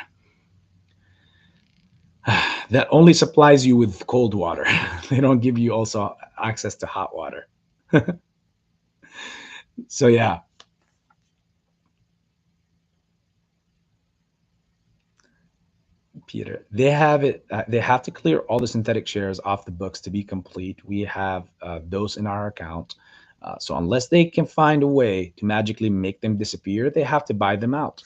that only supplies you with cold water. They don't give you also access to hot water. So yeah, Peter, they have it. They have to clear all the synthetic shares off the books to be complete. We have those in our account. So unless they can find a way to magically make them disappear, they have to buy them out.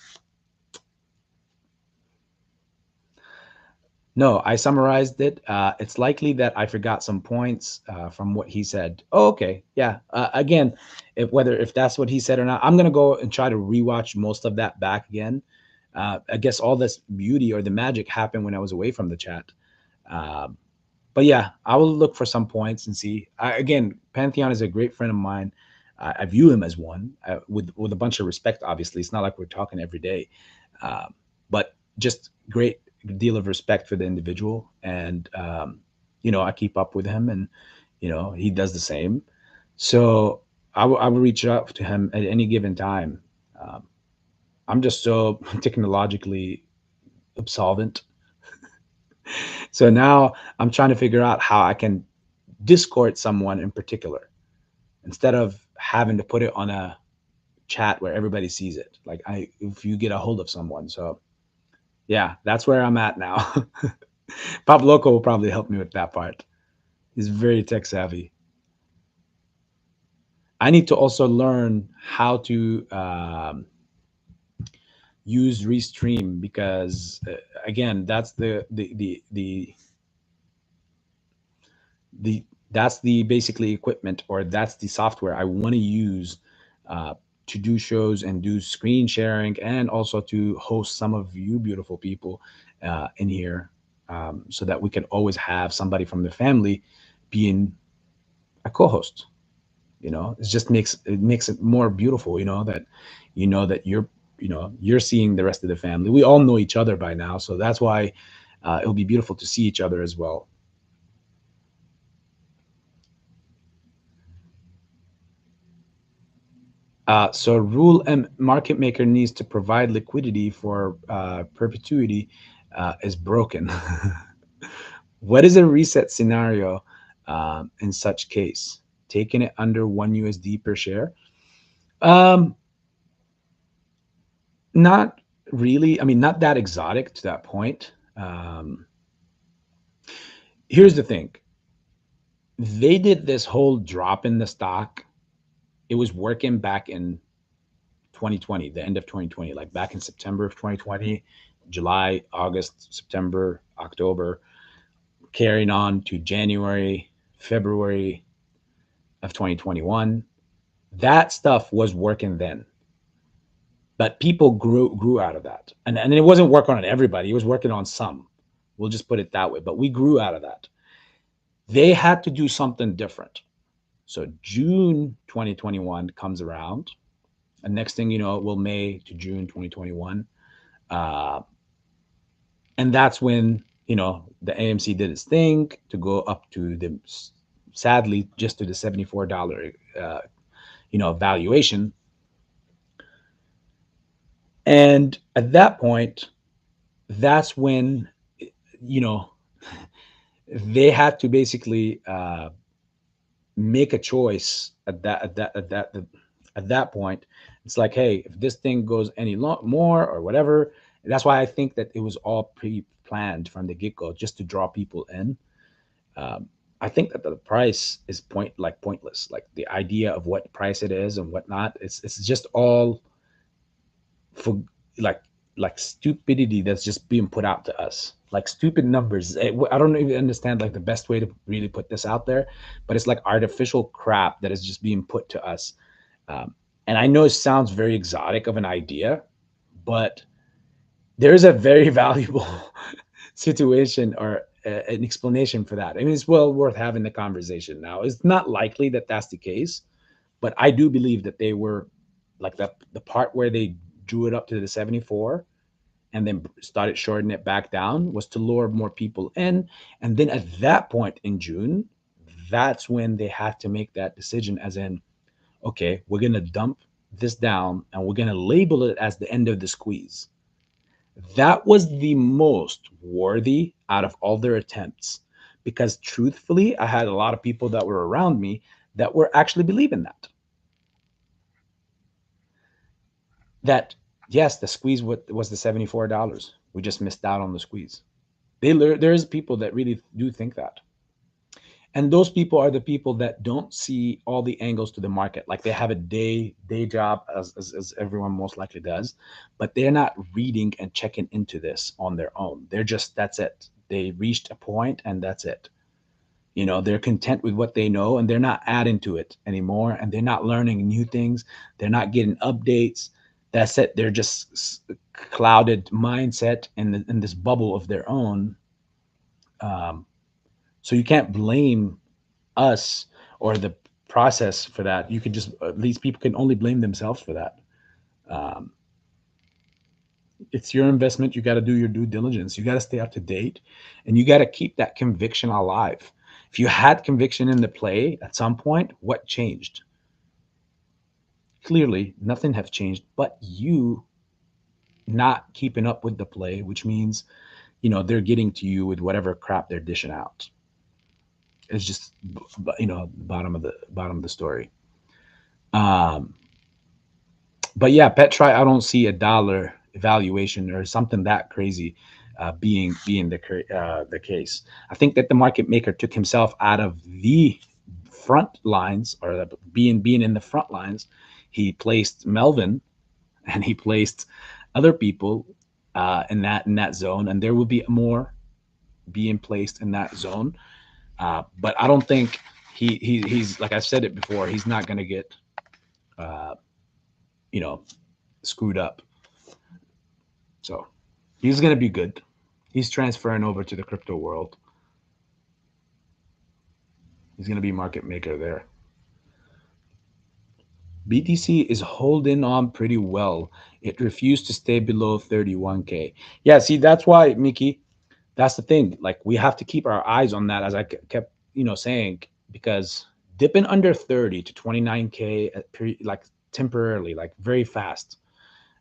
No, I summarized it. It's likely that I forgot some points from what he said. Oh, okay, yeah. Again, if that's what he said or not, I'm gonna go and try to rewatch most of that back again. I guess all this beauty or the magic happened when I was away from the chat. Um, but yeah, I will look for some points and see. Again, Pantheon is a great friend of mine. I view him as one with a bunch of respect. Obviously, it's not like we're talking every day, but just great deal of respect for the individual. And I keep up with him, and he does the same. So I will reach out to him at any given time. Um, I'm just so technologically absolvent. So now I'm trying to figure out how I can discord someone in particular instead of having to put it on a chat where everybody sees it. Like if you get a hold of someone. So yeah, that's where I'm at now. Pop Loco will probably help me with that part. He's very tech savvy. I need to also learn how to use Restream because again, that's the that's the basically equipment or that's the software I want to use uh, to do shows and do screen sharing and also to host some of you beautiful people in here so that we can always have somebody from the family being a co-host. It just makes it more beautiful, that you're seeing the rest of the family. We all know each other by now, so that's why it'll be beautiful to see each other as well. So rule M market maker needs to provide liquidity for perpetuity is broken. What is a reset scenario in such case? Taking it under 1 USD per share? Um, Not really. I mean, not that exotic to that point. Here's the thing. They did this whole drop in the stock. It was working back in 2020, the end of 2020, like back in September of 2020, July, August, September, October, carrying on to January, February of 2021. That stuff was working then. But people grew out of that. And it wasn't working on everybody, it was working on some. We'll just put it that way. But we grew out of that. They had to do something different. So June 2021 comes around. And next thing you know, it will May to June 2021. Uh, and that's when, the AMC did its thing to go up to the, sadly, just to the $74, valuation. And at that point, that's when, you know, they had to basically make a choice at that point It's like, hey, if this thing goes any more or whatever, that's why I think that it was all pre-planned from the get-go, just to draw people in. Um, I think that the price is pointless. Like the idea of what price it is and whatnot, it's just all for like stupidity that's just being put out to us, like stupid numbers. I don't even understand like the best way to really put this out there, but it's like artificial crap that is just being put to us. um, and I know it sounds very exotic of an idea, but there's a very valuable situation or an explanation for that. I mean, it's well worth having the conversation. Now, it's not likely that that's the case, but I do believe that they were like the part where they drew it up to the 74 and then started shorting it back down was to lure more people in. And then at that point in June, that's when they had to make that decision, as in, okay, we're going to dump this down and we're going to label it as the end of the squeeze. That was the most worthy out of all their attempts, because truthfully, I had a lot of people that were around me that were actually believing that yes, the squeeze was the $74. We just missed out on the squeeze. There's people that really do think that. And those people are the people that don't see all the angles to the market. Like they have a day job, as everyone most likely does, but they're not reading and checking into this on their own. They're just, that's it. They reached a point and that's it. You know, they're content with what they know and they're not adding to it anymore, and they're not learning new things. They're not getting updates. That's it. They're just clouded mindset in this bubble of their own. um, so you can't blame us or the process for that. You can just, these people can only blame themselves for that. um, it's your investment. You got to do your due diligence. You got to stay up to date, and you got to keep that conviction alive. If you had conviction in the play at some point, what changed? Clearly nothing have changed, but you not keeping up with the play, which means, you know, they're getting to you with whatever crap they're dishing out. It's just, you know, bottom of the story. um but yeah, ptry, I don't see a dollar evaluation or something that crazy being the case. I think that the market maker took himself out of the front lines, or being in the front lines. He placed Melvin and he placed other people in that zone, and there will be more being placed in that zone. But I don't think he's, like I've said it before, he's not going to get uh, you know, screwed up. So he's going to be good. He's transferring over to the crypto world. He's going to be market maker there. BTC is holding on pretty well. It refused to stay below 31K. Yeah, see, that's why, Mickey, that's the thing. Like, we have to keep our eyes on that, as I kept, saying, because dipping under 30 to 29K like temporarily, like very fast,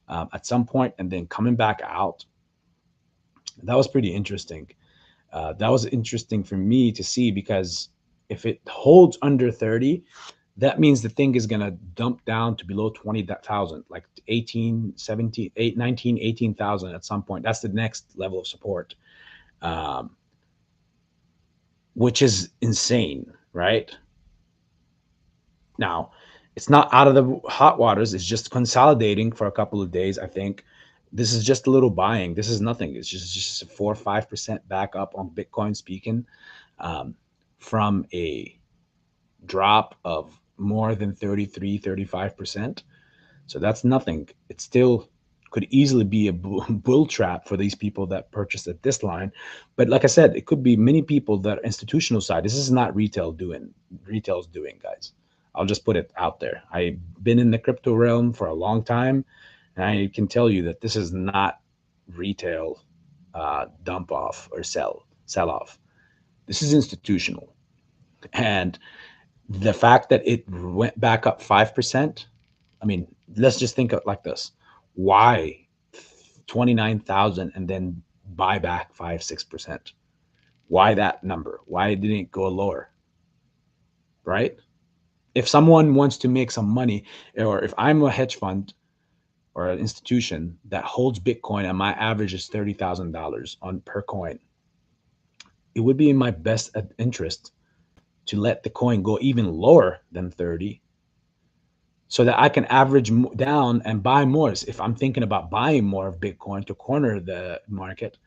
at some point, and then coming back out, that was pretty interesting. That was interesting for me to see, because if it holds under 30, that means the thing is going to dump down to below 20,000, like 18, 17, 8, 19, 18,000 at some point. That's the next level of support, um, which is insane, right? Now, it's not out of the hot waters. It's just consolidating for a couple of days, I think. This is just a little buying. This is nothing. It's just 4 or 5% back up on Bitcoin speaking, um, from a drop of more than 33, 35%. So that's nothing. It still could easily be a bull trap for these people that purchased at this line. But like I said, it could be many people that are institutional side. This is not retail's doing, guys. I'll just put it out there. I've been in the crypto realm for a long time, and I can tell you that this is not retail dump off or sell off. This is institutional. And the fact that it went back up 5%, I mean, let's just think of it like this. Why 29,000 and then buy back 5-6%? Why that number? Why didn't it go lower? Right? If someone wants to make some money, or if I'm a hedge fund or an institution that holds Bitcoin and my average is $30,000 on per coin, it would be in my best interest to let the coin go even lower than 30 so that I can average down and buy more. If I'm thinking about buying more of Bitcoin to corner the market,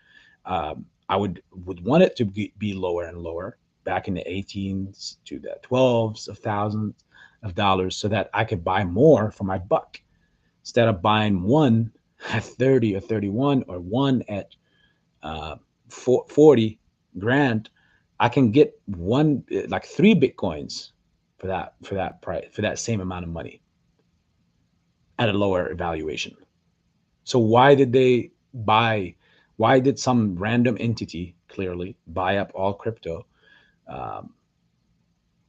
I would want it to be lower and lower, back in the 18s to the 12s of thousands of dollars, so that I could buy more for my buck instead of buying one at 30 or 31 or one at 40 grand. I can get one, like 3 Bitcoins for that price, for that same amount of money at a lower evaluation. So why did they buy? Why did some random entity clearly buy up all crypto um,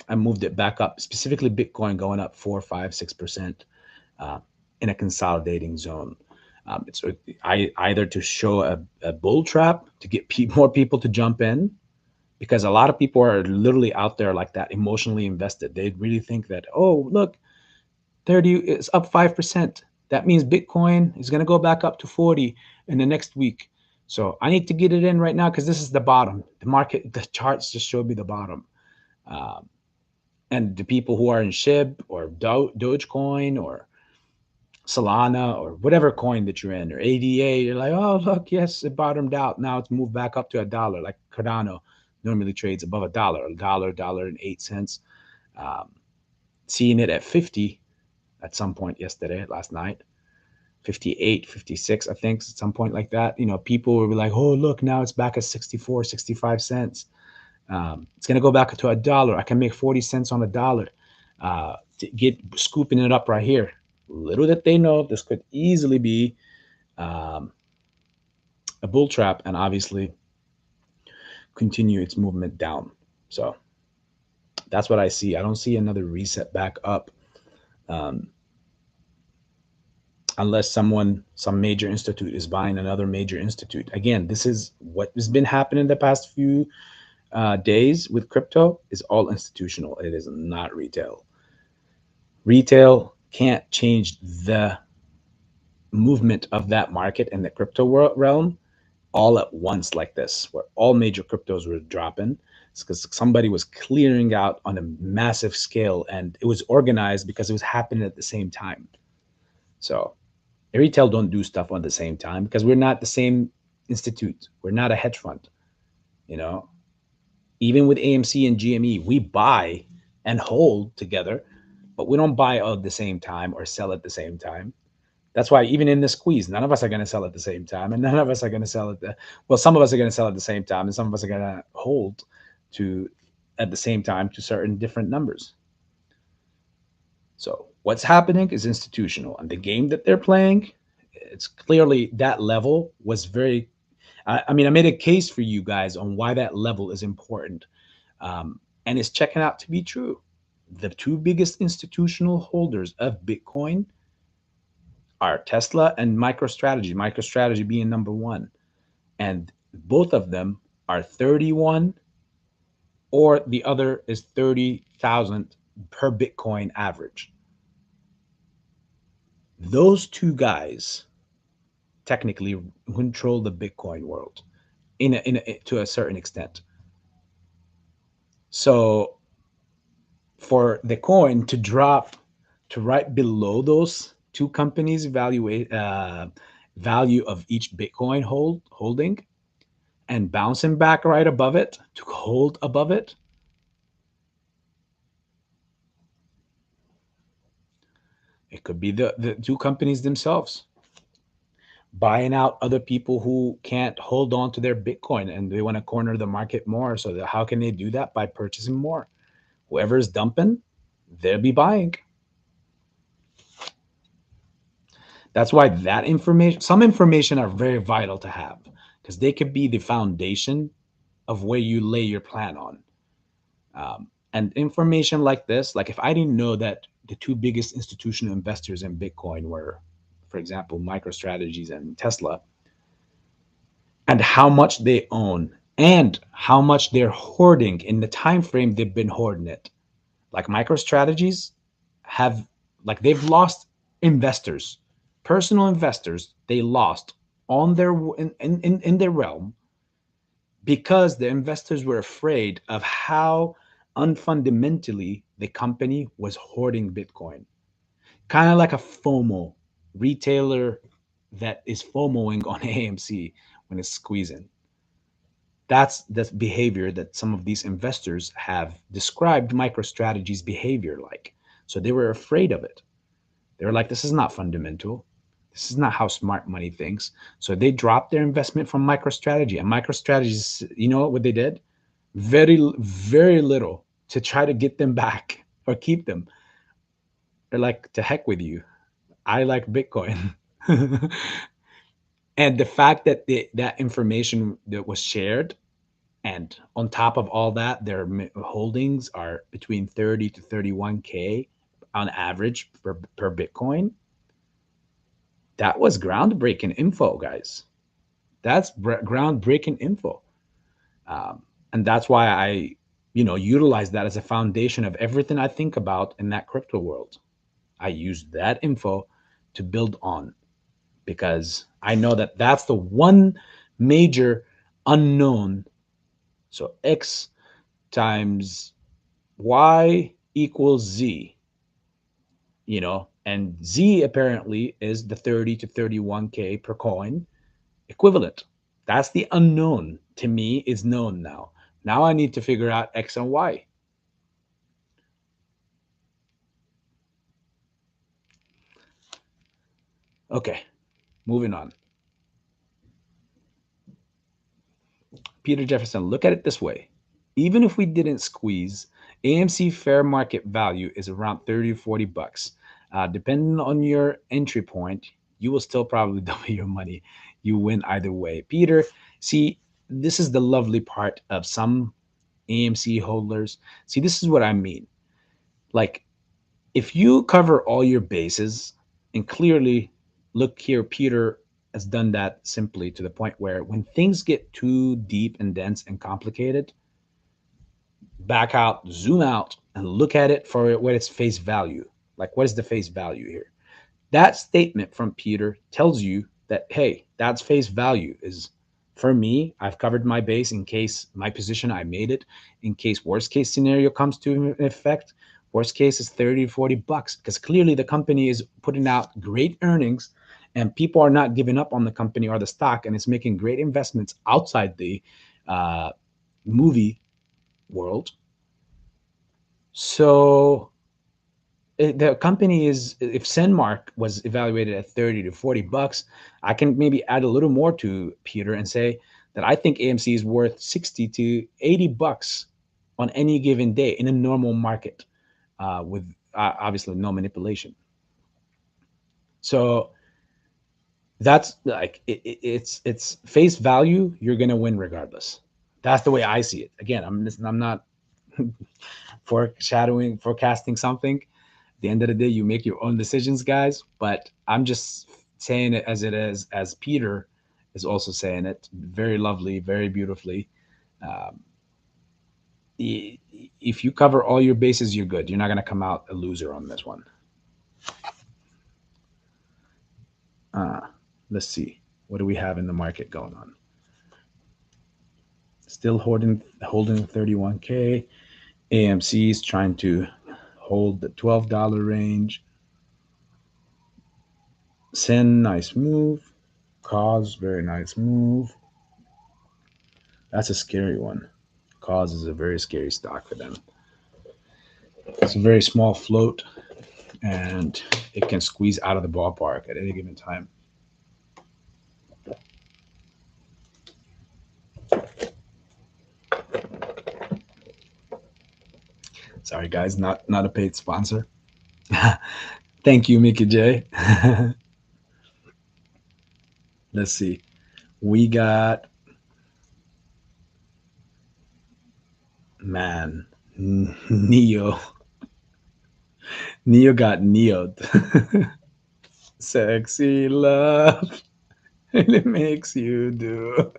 and moved it back up? Specifically, Bitcoin going up 4, 5, 6% uh, in a consolidating zone. It's either to show a bull trap to get more people to jump in, because a lot of people are literally out there like that, emotionally invested. They really think that, oh, look, 30 is up 5%. That means Bitcoin is going to go back up to 40 in the next week. So I need to get it in right now because this is the bottom. The market, the charts just showed me the bottom. Um, and the people who are in SHIB or Dogecoin or Solana or whatever coin that you're in, or ADA, you're like, oh, look, yes, it bottomed out. Now it's moved back up to $1. Like Cardano normally trades above $1, $1.08. Um, seeing it at 50 at some point yesterday, last night, 58, 56, I think, at some point like that. People will be like, oh, look, now it's back at 64, 65 cents. It's going to go back to $1. I can make 40 cents on $1 to get scooping it up right here. Little that they know, this could easily be um, a bull trap and obviously continue its movement down. So that's what I see. I don't see another reset back up. Um, unless some major institute is buying another major institute. Again, this is what has been happening the past few days with crypto, is all institutional. It is not retail. Retail can't change the movement of that market in the crypto realm all at once like this, where all major cryptos were dropping. It's because somebody was clearing out on a massive scale, and it was organized because it was happening at the same time. So retail don't do stuff on the same time because we're not the same institute. We're not a hedge fund. You know, even with AMC and GME, we buy and hold together, but we don't buy all at the same time or sell at the same time. That's why even in the squeeze, none of us are going to sell at the same time, and none of us are going to sell at the well. Some of us are going to sell at the same time, and some of us are going to hold to at the same time to certain different numbers. So what's happening is institutional, and the game that they're playing, it's clearly that level was very. I mean, I made a case for you guys on why that level is important, and it's checking out to be true. The two biggest institutional holders of Bitcoin are Tesla and MicroStrategy. MicroStrategy being number one, and both of them are 31, or the other is 30,000 per Bitcoin average. Those two guys technically control the Bitcoin world to a certain extent. So for the coin to drop to right below those two companies' value of each Bitcoin holding, and bouncing back right above it to hold above it, it could be the two companies themselves buying out other people who can't hold on to their Bitcoin and they want to corner the market more. So how can they do that? By purchasing more. Whoever is dumping, they'll be buying. That's why that information, some information are very vital to have, because they could be the foundation of where you lay your plan on. And information like this, like if I didn't know that the two biggest institutional investors in Bitcoin were, for example, MicroStrategies and Tesla, and how much they own and how much they're hoarding in the time frame they've been hoarding it, Like MicroStrategies have, like, they've lost investors, personal investors. They lost on their in their realm because the investors were afraid of how unfundamentally the company was hoarding Bitcoin. Kind of like a FOMO retailer that is FOMOing on AMC when it's squeezing. That's the behavior that some of these investors have described MicroStrategy's behavior like. So they were afraid of it. They were like, this is not fundamental. This is not how smart money thinks. So they dropped their investment from MicroStrategy. And MicroStrategy, you know what they did? Very, very little to try to get them back or keep them. They're like, to heck with you. I like Bitcoin. And the fact that that information that was shared, and on top of all that, their holdings are between 30 to 31K on average per Bitcoin. That was groundbreaking info, guys. That's groundbreaking info. And that's why I, utilize that as a foundation of everything I think about in that crypto world. I use that info to build on, because I know that that's the one major unknown. So X times Y equals Z, and Z apparently is the 30 to 31K per coin equivalent. That's the unknown. To me, is known now. Now I need to figure out X and Y. Okay, moving on. Peter Jefferson, look at it this way. Even if we didn't squeeze, AMC fair market value is around 30 to 40 bucks. Depending on your entry point, you will still probably double your money. You win either way. Peter, see, this is the lovely part of some AMC holders. See, this is what I mean. Like, if you cover all your bases, and clearly, look here, Peter has done that simply to the point where when things get too deep and dense and complicated, back out, zoom out, and look at it for what its face value. Like, what is the face value here? That statement from Peter tells you that, hey, that's face value. Is, for me, I've covered my base in case my position, I made it. In case worst case scenario comes to effect, worst case is 30 to 40 bucks, because clearly the company is putting out great earnings and people are not giving up on the company or the stock, and it's making great investments outside the movie world. So the company is, if Senmark was evaluated at 30 to 40 bucks, I can maybe add a little more to Peter and say that I think AMC is worth 60 to 80 bucks on any given day in a normal market, with obviously no manipulation. So that's like it's face value. You're gonna win regardless. That's the way I see it. Again, I'm not forecasting something. At the end of the day, you make your own decisions, guys. But I'm just saying it as it is, as Peter is also saying it very lovely, very beautifully. Um, if you cover all your bases, you're good. You're not going to come out a loser on this one. Uh, let's see. What do we have in the market going on? Still holding 31K. AMC is trying to hold the $12 range. Sen, nice move. Koss, very nice move. That's a scary one. Koss is a very scary stock for them. It's a very small float, and it can squeeze out of the ballpark at any given time. Sorry, guys, not a paid sponsor. Thank you, Mickey J. Let's see. We got, man, Neo. Neo got neoed. Sexy love. And it makes you do.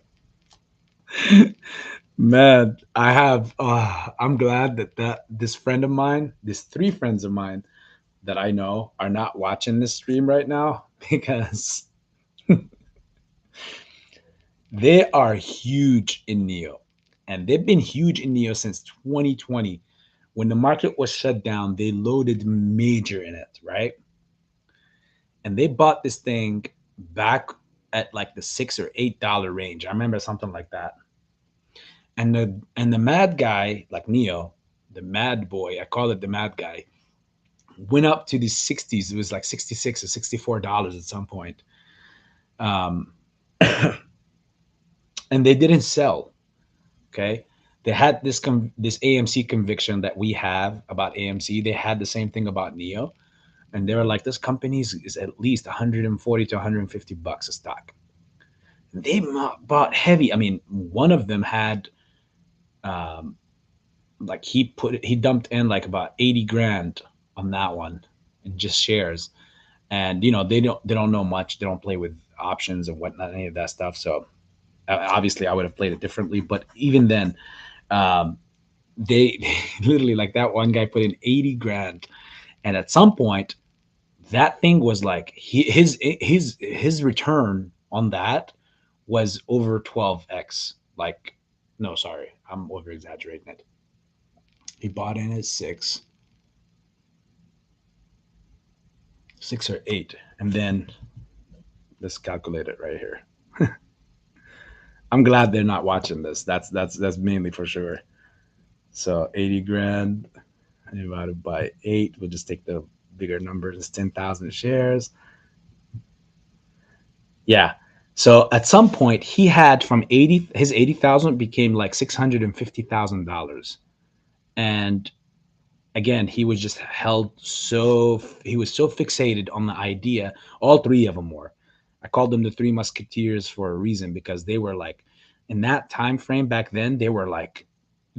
Man, I have. I'm glad that this friend of mine, these three friends of mine that I know, are not watching this stream right now because they are huge in Neo, and they've been huge in Neo since 2020. When the market was shut down, they loaded major in it, right? And they bought this thing back at like the $6 or $8 range. I remember something like that. And the mad guy, like Neo, the mad boy, I call it the mad guy, went up to the 60s. It was like 66 or $64 at some point. Um, and they didn't sell. Okay. They had this AMC conviction that we have about AMC. They had the same thing about Neo. And they were like, this company is at least 140 to 150 bucks a stock. They bought heavy. I mean, one of them had um, like he dumped in like about 80 grand on that one in just shares. And they don't know much. They don't play with options and whatnot, any of that stuff. So obviously I would have played it differently. But even then, um, they literally, like, that one guy put in 80 grand, and at some point that thing was like his return on that was over 12x. Like, no, sorry, I'm over exaggerating it. He bought in at six or eight, and then let's calculate it right here. I'm glad they're not watching this. That's mainly for sure. So 80 grand divided by eight. We'll just take the bigger numbers. It's 10,000 shares. Yeah. So at some point he had from 80,000 became like $650,000. And again, he was so fixated on the idea. All three of them were. I called them the three musketeers for a reason, because they were like, in that time frame back then, they were like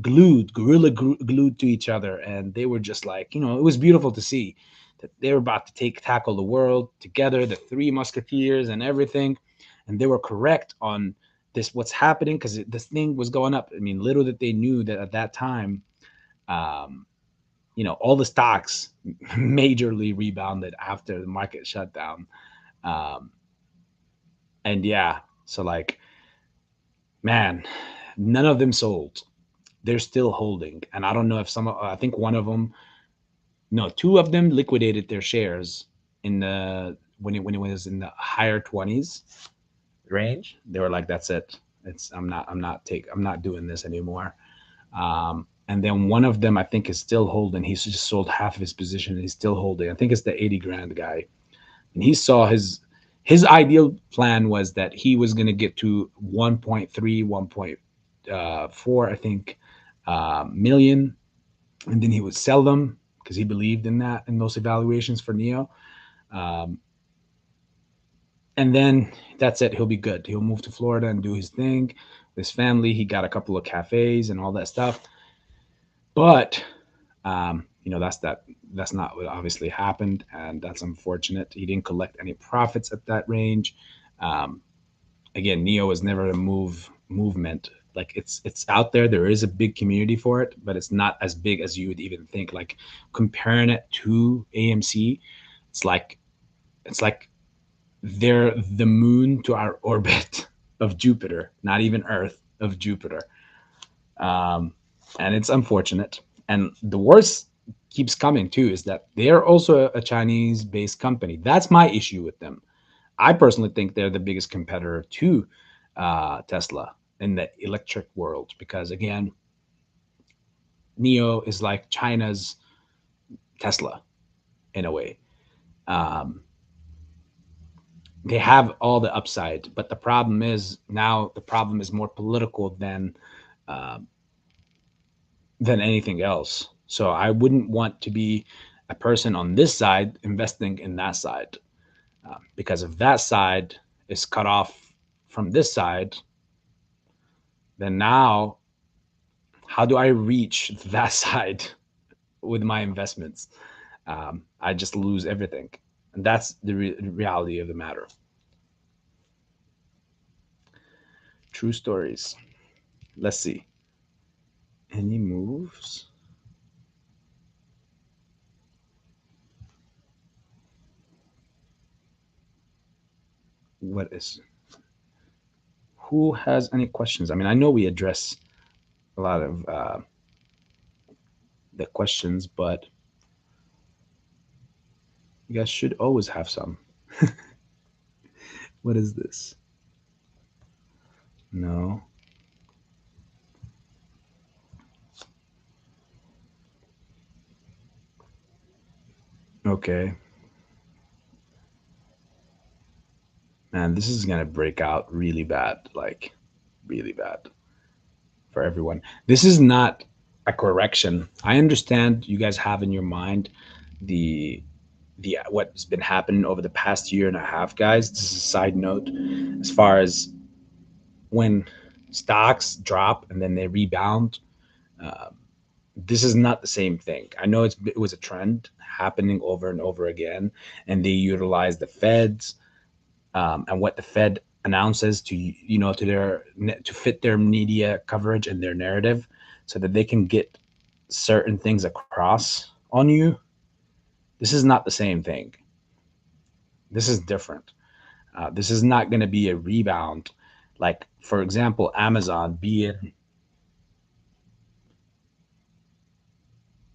glued to each other, and they were just like, it was beautiful to see that they were about to tackle the world together, the three musketeers and everything. And they were correct on this, what's happening, because this thing was going up. I mean, little that they knew that at that time, um, all the stocks majorly rebounded after the market shut down. Um, and yeah, so like, man, none of them sold. They're still holding. And I don't know if I think one of them, no, two of them liquidated their shares in the when it was in the higher 20s range. They were like, that's it. I'm not doing this anymore. And then one of them, I think, is still holding. He's just sold half of his position and he's still holding. I think it's the 80 grand guy. And he saw his ideal plan was that he was going to get to 1.3, 1.4, I think, million, and then he would sell them because he believed in that, in those evaluations for Neo. Um, and then that's it. He'll be good. He'll move to Florida and do his thing with his family. He got a couple of cafes and all that stuff. But that's not what obviously happened, and that's unfortunate. He didn't collect any profits at that range. Um, Again, Neo was never a movement. Like, it's out there. There is a big community for it, but it's not as big as you would even think. Like, comparing it to AMC, it's like it's like they're the moon to our orbit of Jupiter, not even Earth, of Jupiter. Um, and it's unfortunate. And the worst keeps coming too is that they're also a Chinese based company. That's my issue with them. I personally think they're the biggest competitor to Tesla in the electric world, because again, Neo is like China's Tesla in a way. Um, they have all the upside, but the problem is more political um, than anything else. So I wouldn't want to be a person on this side investing in that side, because if that side is cut off from this side, then now how do I reach that side with my investments? I just lose everything. And that's the reality of the matter. True stories. Let's see. Any moves? What is? Who has any questions? I mean, I know we address a lot of the questions, but you guys should always have some. What is this? No. Okay. Man, this is gonna break out really bad, like really bad for everyone. This is not a correction. I understand you guys have in your mind the what's been happening over the past year and a half, guys. This is a side note as far as when stocks drop and then they rebound. Uh, this is not the same thing. I know it was a trend happening over and over again, and they utilize the Feds and what the Fed announces to to their to fit their media coverage and their narrative, so that they can get certain things across on you. This is not the same thing. This is different. This is not going to be a rebound. Like, for example, Amazon being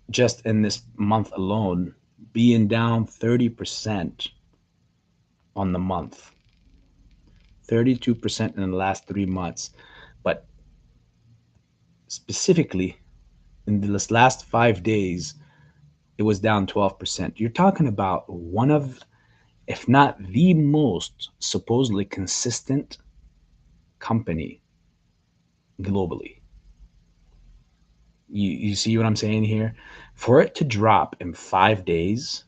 just in this month alone, being down 30% on the month, 32% in the last 3 months. But specifically, in this last 5 days, it was down 12%. You're talking about one of, if not the most supposedly consistent company globally. You see what I'm saying here? For it to drop in 5 days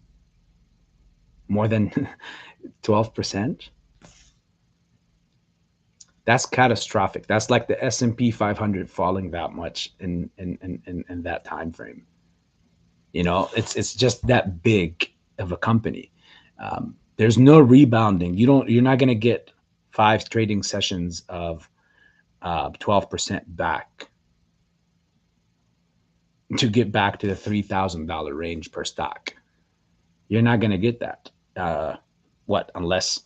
more than 12%, that's catastrophic. That's like the S&P 500 falling that much in that time frame. It's just that big of a company. There's no rebounding. You're not going to get 5 trading sessions of 12% back to get back to the $3,000 range per stock. You're not going to get that. What unless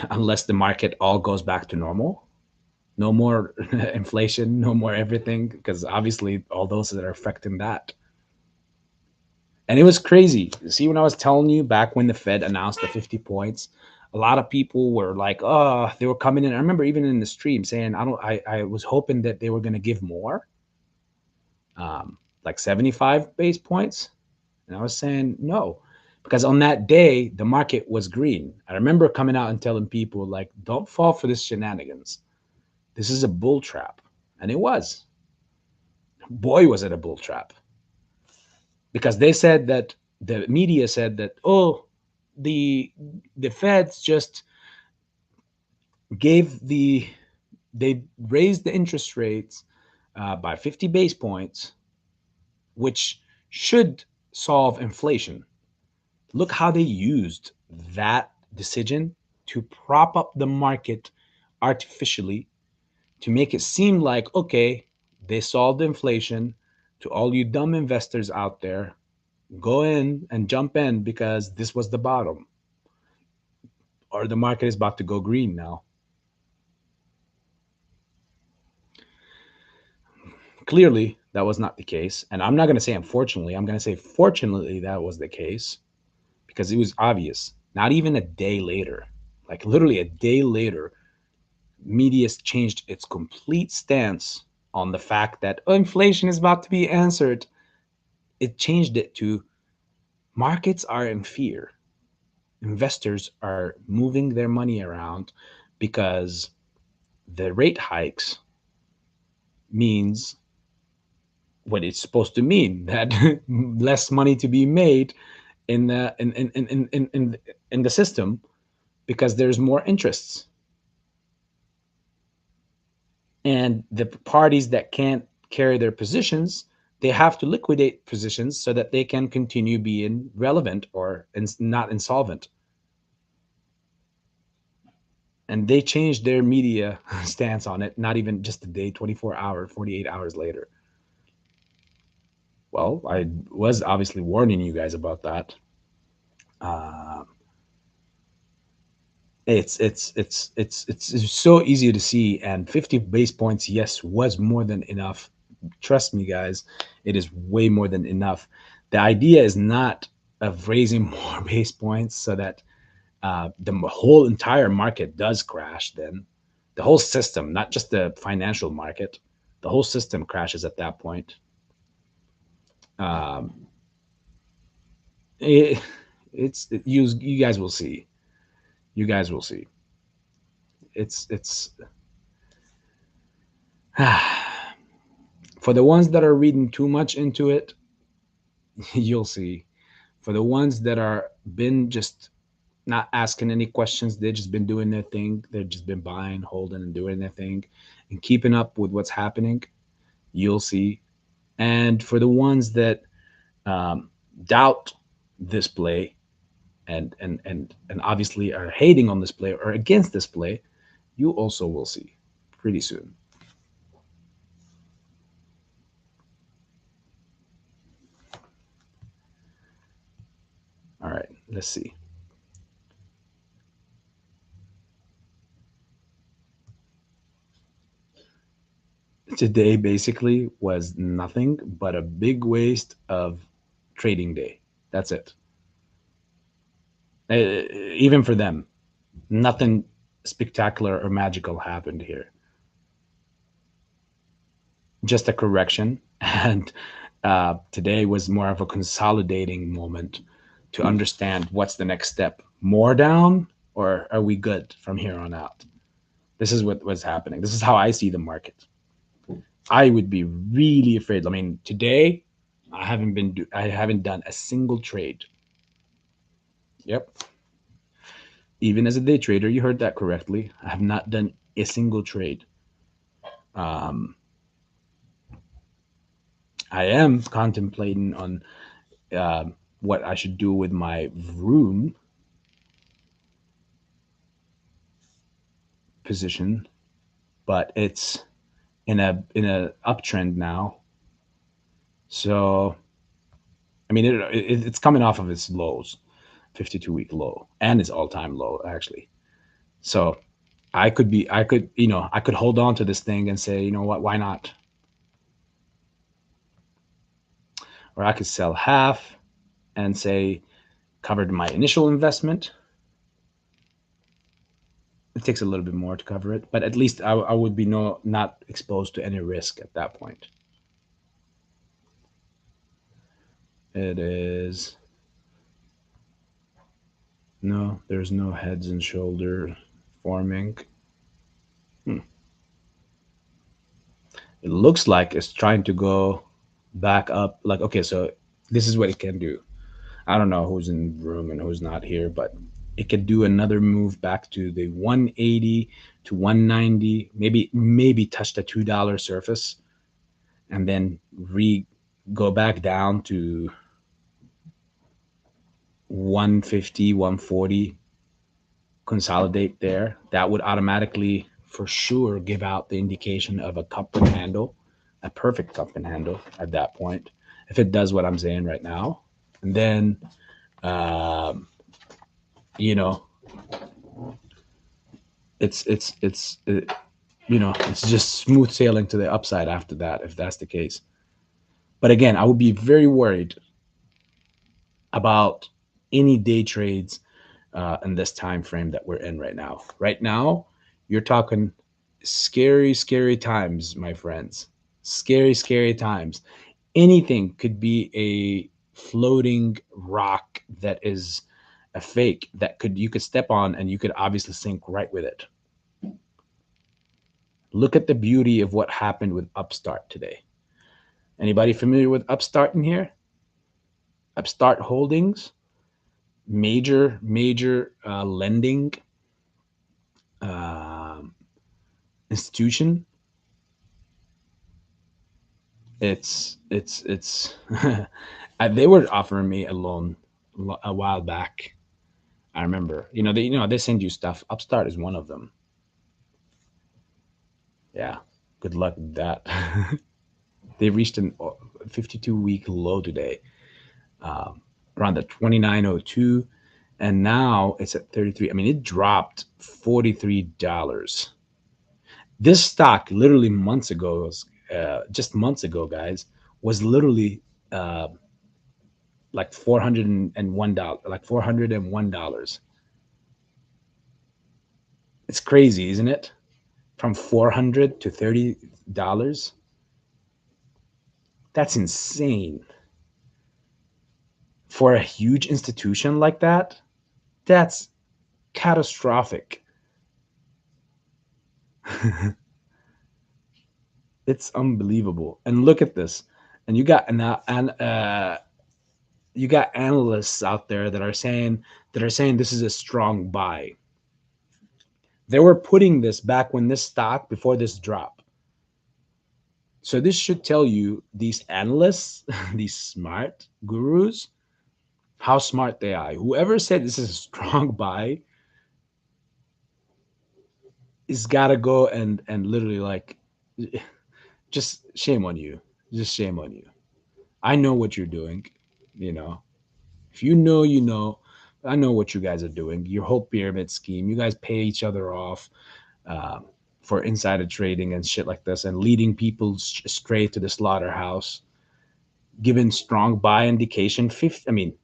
unless the market all goes back to normal, no more inflation, no more everything, because obviously all those that are affecting that. And it was crazy. See, when I was telling you back when the Fed announced the 50 points, a lot of people were like, oh, they were coming in. I remember even in the stream saying, I was hoping that they were going to give more, like 75 base points. And I was saying no, because on that day, the market was green. I remember coming out and telling people, like, don't fall for this shenanigans. This is a bull trap. And it was. Boy, was it a bull trap. Because they said that the media said that, oh, the the Feds just gave they raised the interest rates by 50 base points, which should solve inflation. Look how they used that decision to prop up the market artificially to make it seem like, okay, they solved inflation. To all you dumb investors out there, go in and jump in because this was the bottom, or the market is about to go green now. Clearly, that was not the case. And I'm not going to say unfortunately, I'm going to say fortunately that was the case, because it was obvious. Not even a day later, like literally a day later, media changed its complete stance on the fact that, oh, inflation is about to be answered. It changed it to markets are in fear. Investors are moving their money around because the rate hikes means what it's supposed to mean, that less money to be made in the in the system because there's more interests, and the parties that can't carry their positions, they have to liquidate positions so that they can continue being relevant or not insolvent. and they changed their media stance on it, not even just a day, 24 hours, 48 hours later. Well, I was obviously warning you guys about that. Uh, it's so easy to see, and 50 base points, yes, was more than enough. Trust me, guys, it is way more than enough. The idea is not of raising more base points so that the whole entire market does crash. Then the whole system, not just the financial market, the whole system crashes at that point. Um, it, you guys will see. You guys will see. It's for the ones that are reading too much into it, you'll see. For the ones that are been just not asking any questions, they've just been doing their thing. They've just been buying, holding, and doing their thing, and keeping up with what's happening. You'll see. And for the ones that doubt this play and obviously are hating on this play or against this play, you also will see pretty soon. All right, let's see. Today basically was nothing but a big waste of trading day. That's it. Even for them, nothing spectacular or magical happened here. Just a correction. And today was more of a consolidating moment to understand what's the next step. More down, or are we good from here on out? This is what was happening. This is how I see the market. I would be really afraid. I mean, today I haven't done a single trade. Yep. Even as a day trader, you heard that correctly. I have not done a single trade. Um, I am contemplating on uh, what I should do with my room position, but it's in a uptrend now. So I mean, it's coming off of its lows, 52-week low, and its all-time low actually. So I could hold on to this thing and say, you know what, why not? Or I could sell half and say covered my initial investment. It takes a little bit more to cover it, but at least I would be not exposed to any risk at that point. It is no, there's no heads and shoulder forming. Hmm. It looks like it's trying to go back up. Like, okay, so this is what it can do. I don't know who's in the room and who's not here, but it could do another move back to the 180 to 190, maybe touch the $2 surface, and then re go back down to 150, 140, consolidate there. That would automatically, for sure, give out the indication of a cup and handle, a perfect cup and handle at that point, if it does what I'm saying right now. And then, um, you know, it's it's just smooth sailing to the upside after that, if that's the case. But again, I would be very worried about any day trades in this time frame that we're in right now. Right now, you're talking scary, scary times, my friends. Scary, scary times. Anything could be a floating rock that is a fake that could you could step on and you could obviously sink right with it. Look at the beauty of what happened with Upstart today. Anybody familiar with Upstart in here? Upstart Holdings, major lending um, institution. It's they were offering me a loan a while back. I remember, they send you stuff. Upstart is one of them. Yeah. Good luck with that. They reached a 52-week low today, um, around the 2902, and now it's at 33. I mean, it dropped $43. This stock literally months ago was, just months ago, guys, was literally uh, like $401, like $401. It's crazy, isn't it? From 400 to $30. That's insane for a huge institution like that. That's catastrophic. It's unbelievable. And look at this. And you got analysts out there that are saying this is a strong buy. They were putting this back when this stock before this drop. So this should tell you these analysts, these smart gurus, how smart they are. Whoever said this is a strong buy is gotta go and literally like just shame on you. Just shame on you. I know what you're doing, you know. If you know, you know. I know what you guys are doing. Your whole pyramid scheme. You guys pay each other off um, for insider trading and shit like this, and leading people straight to the slaughterhouse. Given strong buy indication, 15%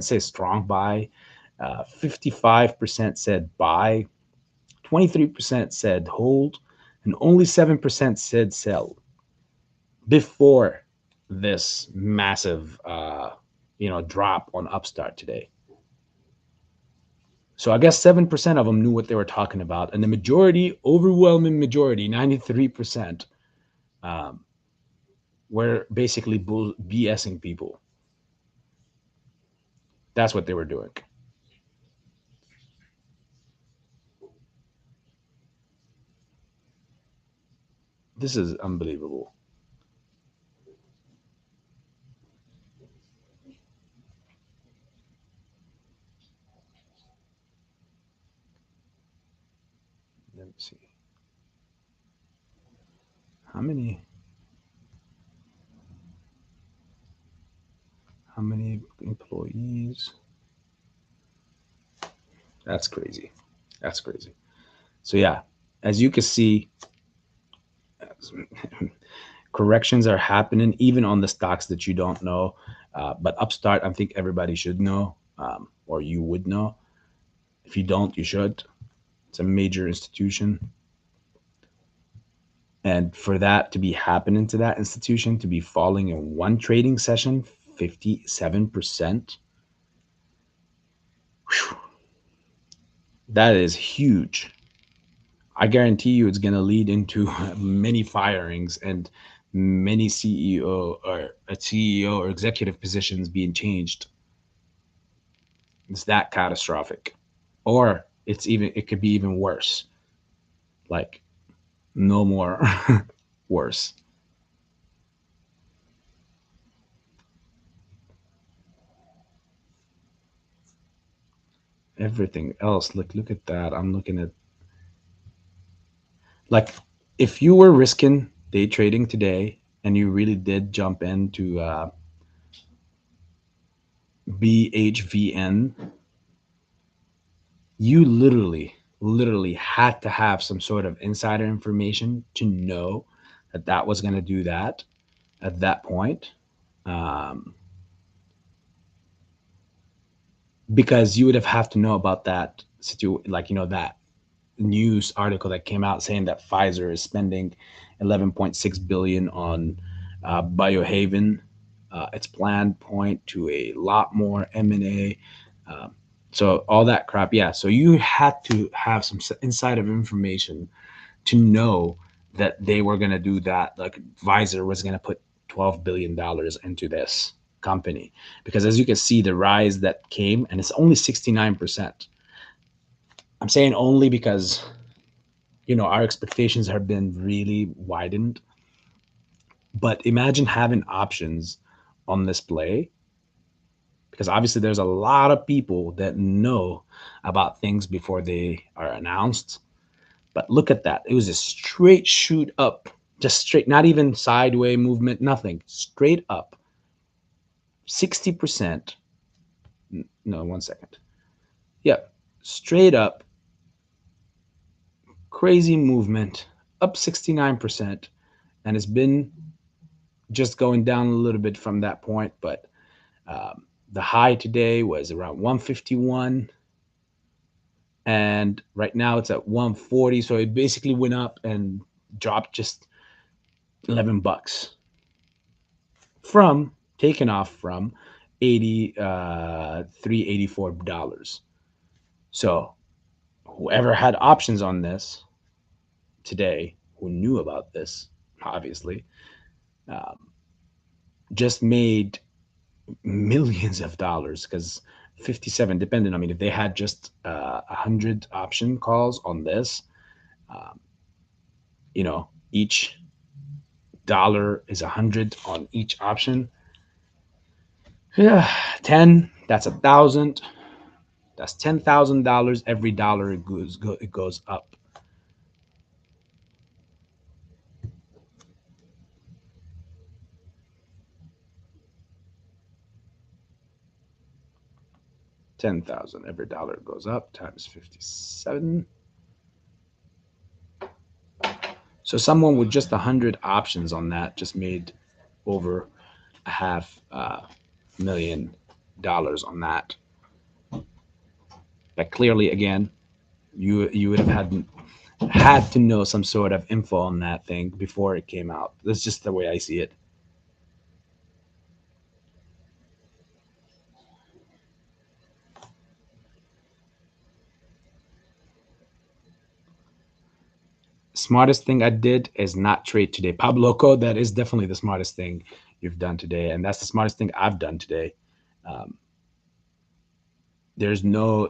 says strong buy, 55% said buy, 23% said hold, and only 7% said sell before this massive drop on Upstart today. So I guess 7% of them knew what they were talking about, and the majority, overwhelming majority, 93%, um, were basically BSing people. That's what they were doing. This is unbelievable. Let me see how many employees. That's crazy. That's crazy. So yeah, as you can see, corrections are happening even on the stocks that you don't know. But Upstart, I think everybody should know, or you would know. If you don't, you should. It's a major institution. And for that to be happening to that institution, to be falling in one trading session, 57%, whew, that is huge. I guarantee you it's going to lead into many firings and many CEO or executive positions being changed. It's that catastrophic. Or it could be even worse. Like no more worse. Everything else, look at that. I'm looking at, like, if you were risking day trading today and you really did jump into BHVN, you literally had to have some sort of insider information to know that that was going to do that at that point. Um, because you would have to know about that like that news article that came out saying that Pfizer is spending 11.6 billion on Biohaven. Its planned point to a lot more M&A. Um, so all that crap, yeah. So you had to have some insider information to know that they were going to do that. Like Pfizer was going to put $12 billion into this company, because as you can see, the rise that came, and it's only 69%. I'm saying only because our expectations have been really widened. But imagine having options on this play, because obviously there's a lot of people that know about things before they are announced. But look at that. It was a straight shoot up, just straight, not even sideways movement, nothing. Straight up. 60%. No, 1 second. Yep. Straight up. Crazy movement. Up 69%. And it's been just going down a little bit from that point. But the high today was around 151. And right now it's at 140. So it basically went up and dropped just $11 from taken off from 83 $84. So whoever had options on this today, who knew about this, obviously, um, just made millions of dollars because 57, depending. I mean, if they had just 100 option calls on this, um, each dollar is 100 on each option. Yeah, 10. That's 1,000. That's $10,000 every dollar it goes up. $10,000 every dollar it goes up times 57. So someone with just 100 options on that just made over a half $1 million on that. But clearly, again, you would have had to know some sort of info on that thing before it came out. That's just the way I see it. Smartest thing I did is not trade today. Pablo Code, that is definitely the smartest thing you've done today. And that's the smartest thing I've done today. Um, there was no,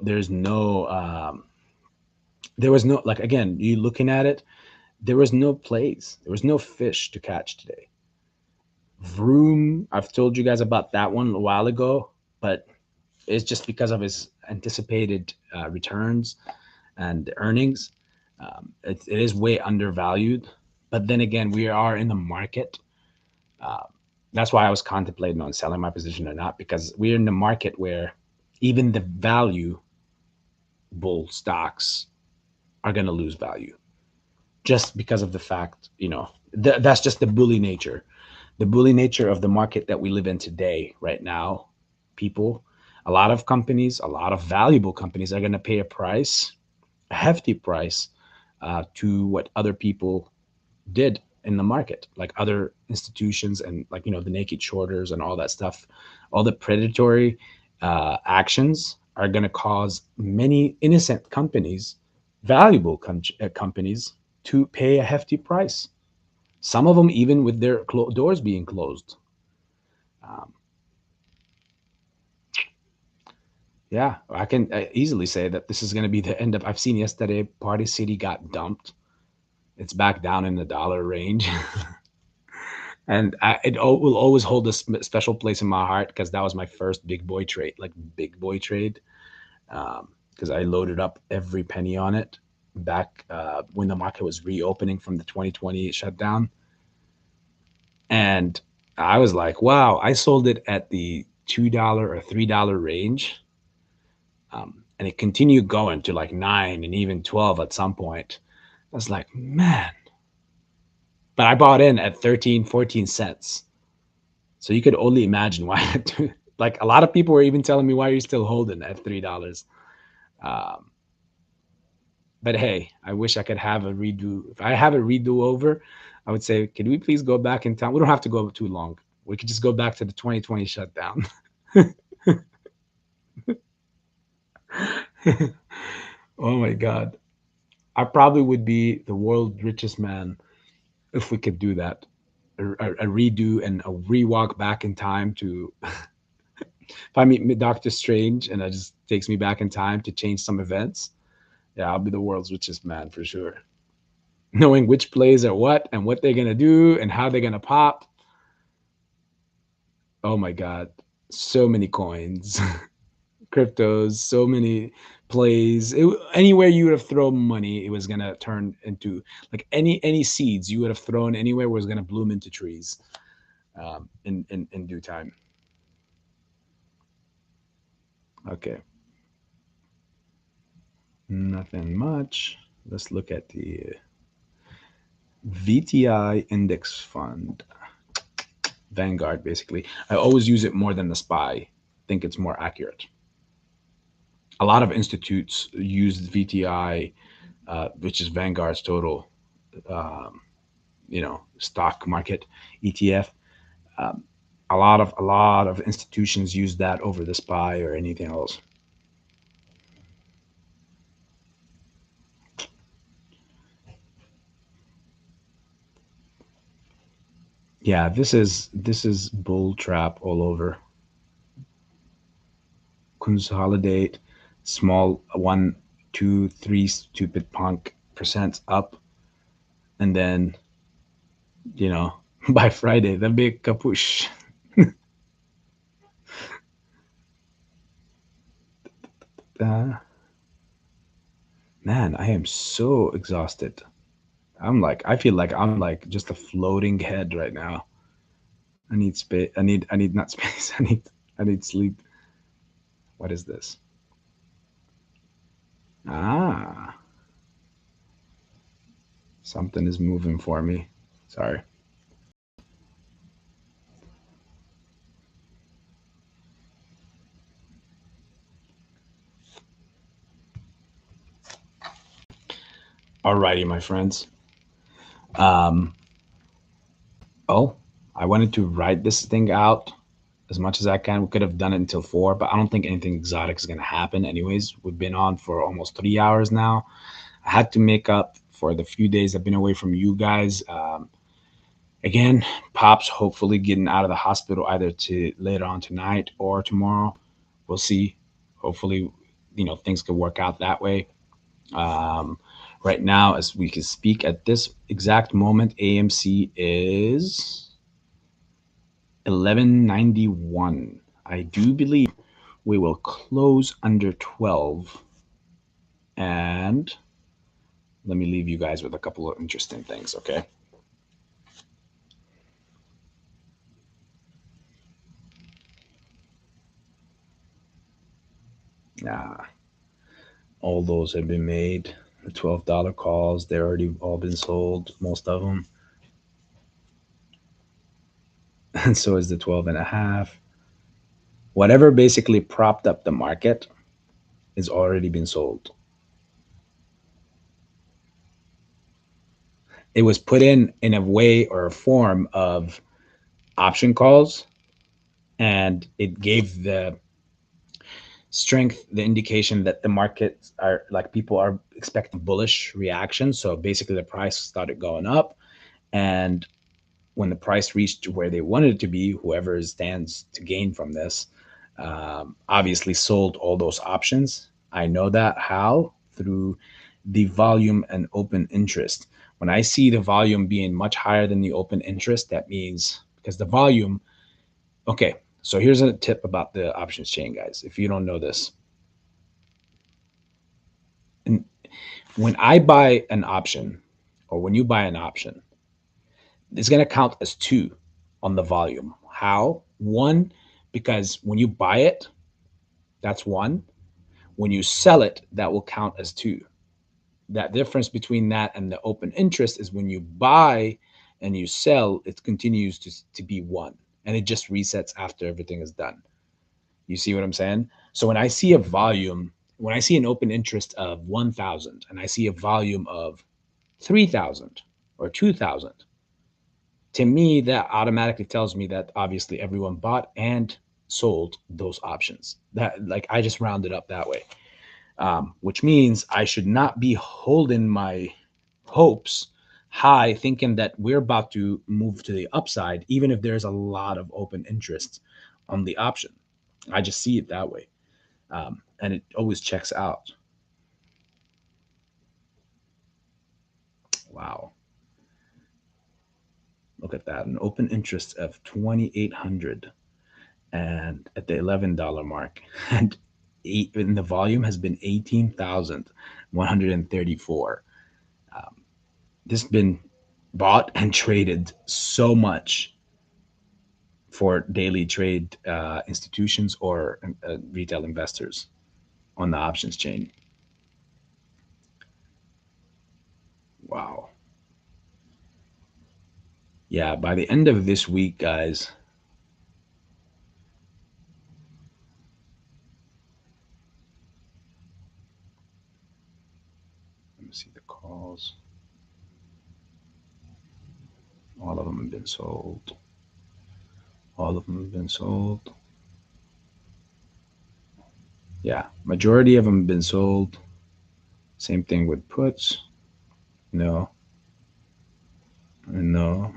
like, again, you looking at it, there was no plays. There was no fish to catch today. Vroom, I've told you guys about that one a while ago, but it's just because of his anticipated returns and earnings. It is way undervalued. But then again, we are in the market. Uh, that's why I was contemplating on selling my position or not, because we're in the market where even the value bull stocks are going to lose value just because of the fact, that's just the bully nature. The bully nature of the market that we live in today, right now, people, a lot of companies, a lot of valuable companies are going to pay a hefty price, to what other people did in the market, like other institutions and, like, the naked shorters and all that stuff. All the predatory actions are going to cause many innocent companies, valuable companies, to pay a hefty price. Some of them even with their doors being closed. Um, yeah, I can easily say that this is going to be the end of. I've seen yesterday, Party City got dumped. It's back down in the dollar range. And will always hold a special place in my heart because that was my first big boy trade, like big boy trade, because I loaded up every penny on it back when the market was reopening from the 2020 shutdown. And I was like, wow, I sold it at the $2 or $3 range. And it continued going to like 9 and even 12 at some point. I was like, man. But I bought in at 13, 14 cents. So you could only imagine why. Like, a lot of people were even telling me, why are you still holding at $3? Um, but hey, I wish I could have a redo. If I have a redo over, I would say, can we please go back in time? We don't have to go too long. We could just go back to the 2020 shutdown. Oh my God. I probably would be the world's richest man if we could do that. A redo and a rewalk back in time to, if I meet Doctor Strange and it just takes me back in time to change some events, yeah, I'll be the world's richest man for sure. Knowing which plays are what and what they're gonna do and how they're gonna pop. Oh my God. So many coins, cryptos, so many plays. Anywhere you would have thrown money, it was gonna turn into like any seeds you would have thrown anywhere was gonna bloom into trees in due time. Okay, nothing much. Let's look at the VTI index fund, Vanguard. Basically, I always use it more than the SPY. Think it's more accurate. A lot of institutes use VTI, which is Vanguard's total, um, stock market ETF. Um, a lot of institutions use that over the SPY or anything else. Yeah, this is bull trap all over. Consolidate, small one, two, three stupid punk percents up, and then you know by Friday the big kapush. Uh, Man, I am so exhausted. I feel like I'm like just a floating head right now. I need space. I need not space. I need sleep. What is this? Ah, something is moving for me. Sorry. Alrighty, my friends. Um, oh, I wanted to write this thing out as much as I can. We could have done it until 4, but I don't think anything exotic is going to happen. Anyways, we've been on for almost 3 hours now. I had to make up for the few days I've been away from you guys. Again, Pop's hopefully getting out of the hospital either to later on tonight or tomorrow. We'll see. Hopefully, things could work out that way. Um, right now, as we can speak at this exact moment, AMC is 1191. I do believe we will close under 12. And let me leave you guys with a couple of interesting things, okay? Yeah, all those have been made. The $12 calls, they're already all been sold, most of them. And so is the 12 and a half. Whatever basically propped up the market is already been sold. It was put in a way or a form of option calls, and it gave the strength the indication that the markets are like people are expecting bullish reaction. So basically the price started going up, and when the price reached where they wanted it to be, whoever stands to gain from this obviously sold all those options. I know that how through the volume and open interest. When I see the volume being much higher than the open interest, that means because the volume, okay, so here's a tip about the options chain, guys. If you don't know this, and when I buy an option or when you buy an option, it's going to count as two on the volume. How? One, because when you buy it, that's one. When you sell it, that will count as two. That difference between that and the open interest is when you buy and you sell, it continues to be one. And it just resets after everything is done. You see what I'm saying? So when I see a volume, when I see an open interest of 1,000 and I see a volume of 3,000 or 2,000, to me, that automatically tells me that obviously everyone bought and sold those options. That like I just rounded up that way, which means I should not be holding my hopes high, thinking that we're about to move to the upside, even if there's a lot of open interest on the option. I just see it that way, and it always checks out. Wow, look at that, an open interest of 2,800. and at the $11 mark, and the volume has been 18,134. Um, this has been bought and traded so much for daily trade institutions or retail investors on the options chain. Wow. Yeah, by the end of this week, guys, let me see the calls. All of them have been sold. All of them have been sold. Yeah, majority of them have been sold. Same thing with puts. No, no.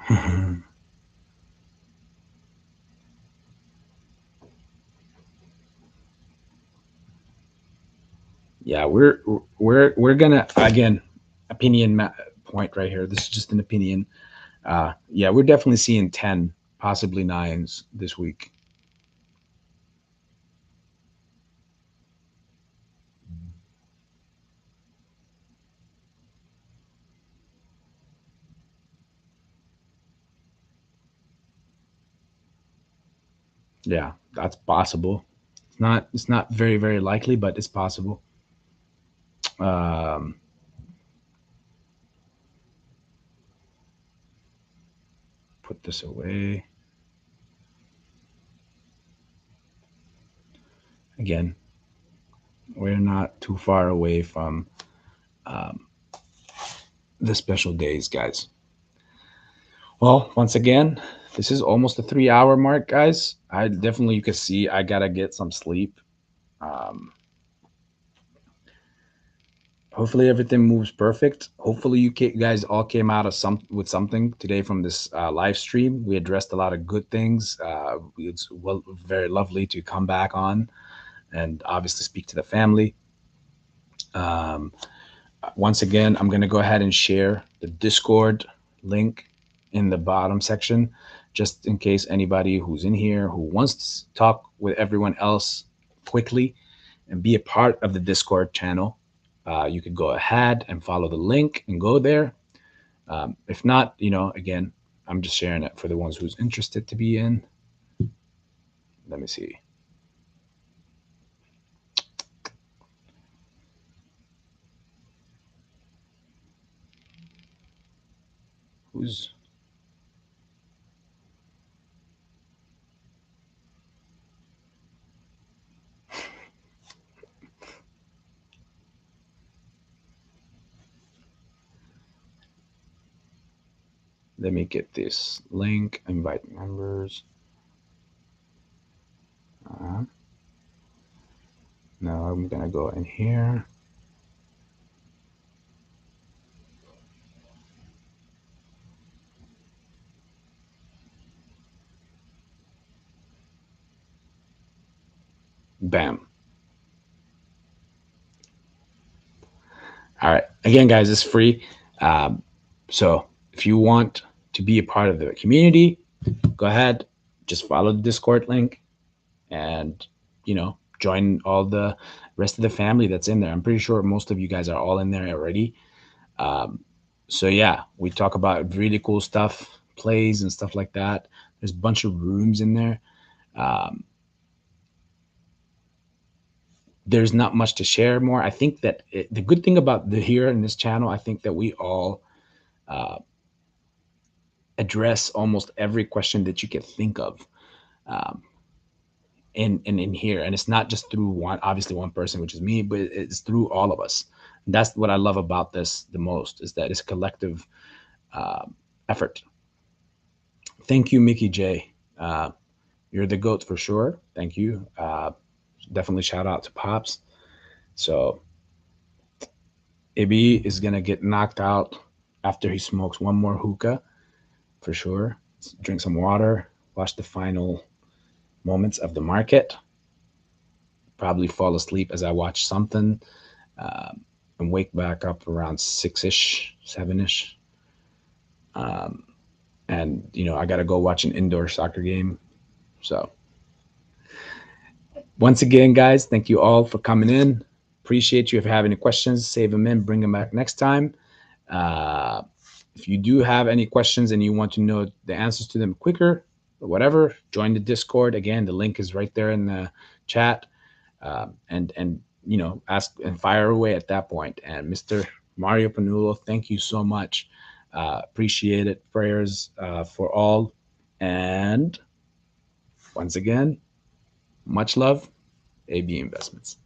Yeah, we're gonna again point right here. This is just an opinion. Yeah, we're definitely seeing 10, possibly nines this week. Yeah, that's possible. It's not very very likely, but it's possible. Um, put this away again. We're not too far away from um, the special days, guys. Well, once again, this is almost a 3 hour mark, guys. I definitely, you can see, I gotta get some sleep. Um, hopefully everything moves perfect. Hopefully guys all came out of some with something today from this live stream. We addressed a lot of good things. It's very lovely to come back on and obviously speak to the family. Um, Once again, I'm going to go ahead and share the Discord link in the bottom section, just in case anybody who's in here who wants to talk with everyone else quickly and be a part of the Discord channel. You could go ahead and follow the link and go there. If not, again, I'm just sharing it for the ones who's interested to be in. Let me see. Who's Let me get this link, invite members. Uh, now I'm going to go in here. Bam. All right. Again, guys, it's free. Um, so if you want to be a part of the community, go ahead, just follow the Discord link and, join all the rest of the family that's in there. I'm pretty sure most of you guys are all in there already. Um, so yeah, we talk about really cool stuff, plays and stuff like that. There's a bunch of rooms in there. Um, there's not much to share more. I think that the good thing about the here in this channel, I think that we all uh, address almost every question that you can think of um, in here, and it's not just through obviously one person, which is me, but it's through all of us. And that's what I love about this the most, is that it's a collective uh, effort. Thank you, Mickey J. Uh, you're the goat for sure. Thank you. Definitely shout out to Pops. So Ibi is gonna get knocked out after he smokes one more hookah for sure. Drink some water, watch the final moments of the market, probably fall asleep as I watch something, um, and wake back up around 6ish, 7ish. And I got to go watch an indoor soccer game. So Once again, guys, thank you all for coming in. Appreciate you. If you have any questions, save them in, bring them back next time. Uh, if you do have any questions and you want to know the answers to them quicker or whatever, join the Discord. Again, the link is right there in the chat. And you know, ask and fire away at that point. And Mr. Mario Panulo, thank you so much. Appreciate it. Prayers for all. And once again, much love, AB Investments.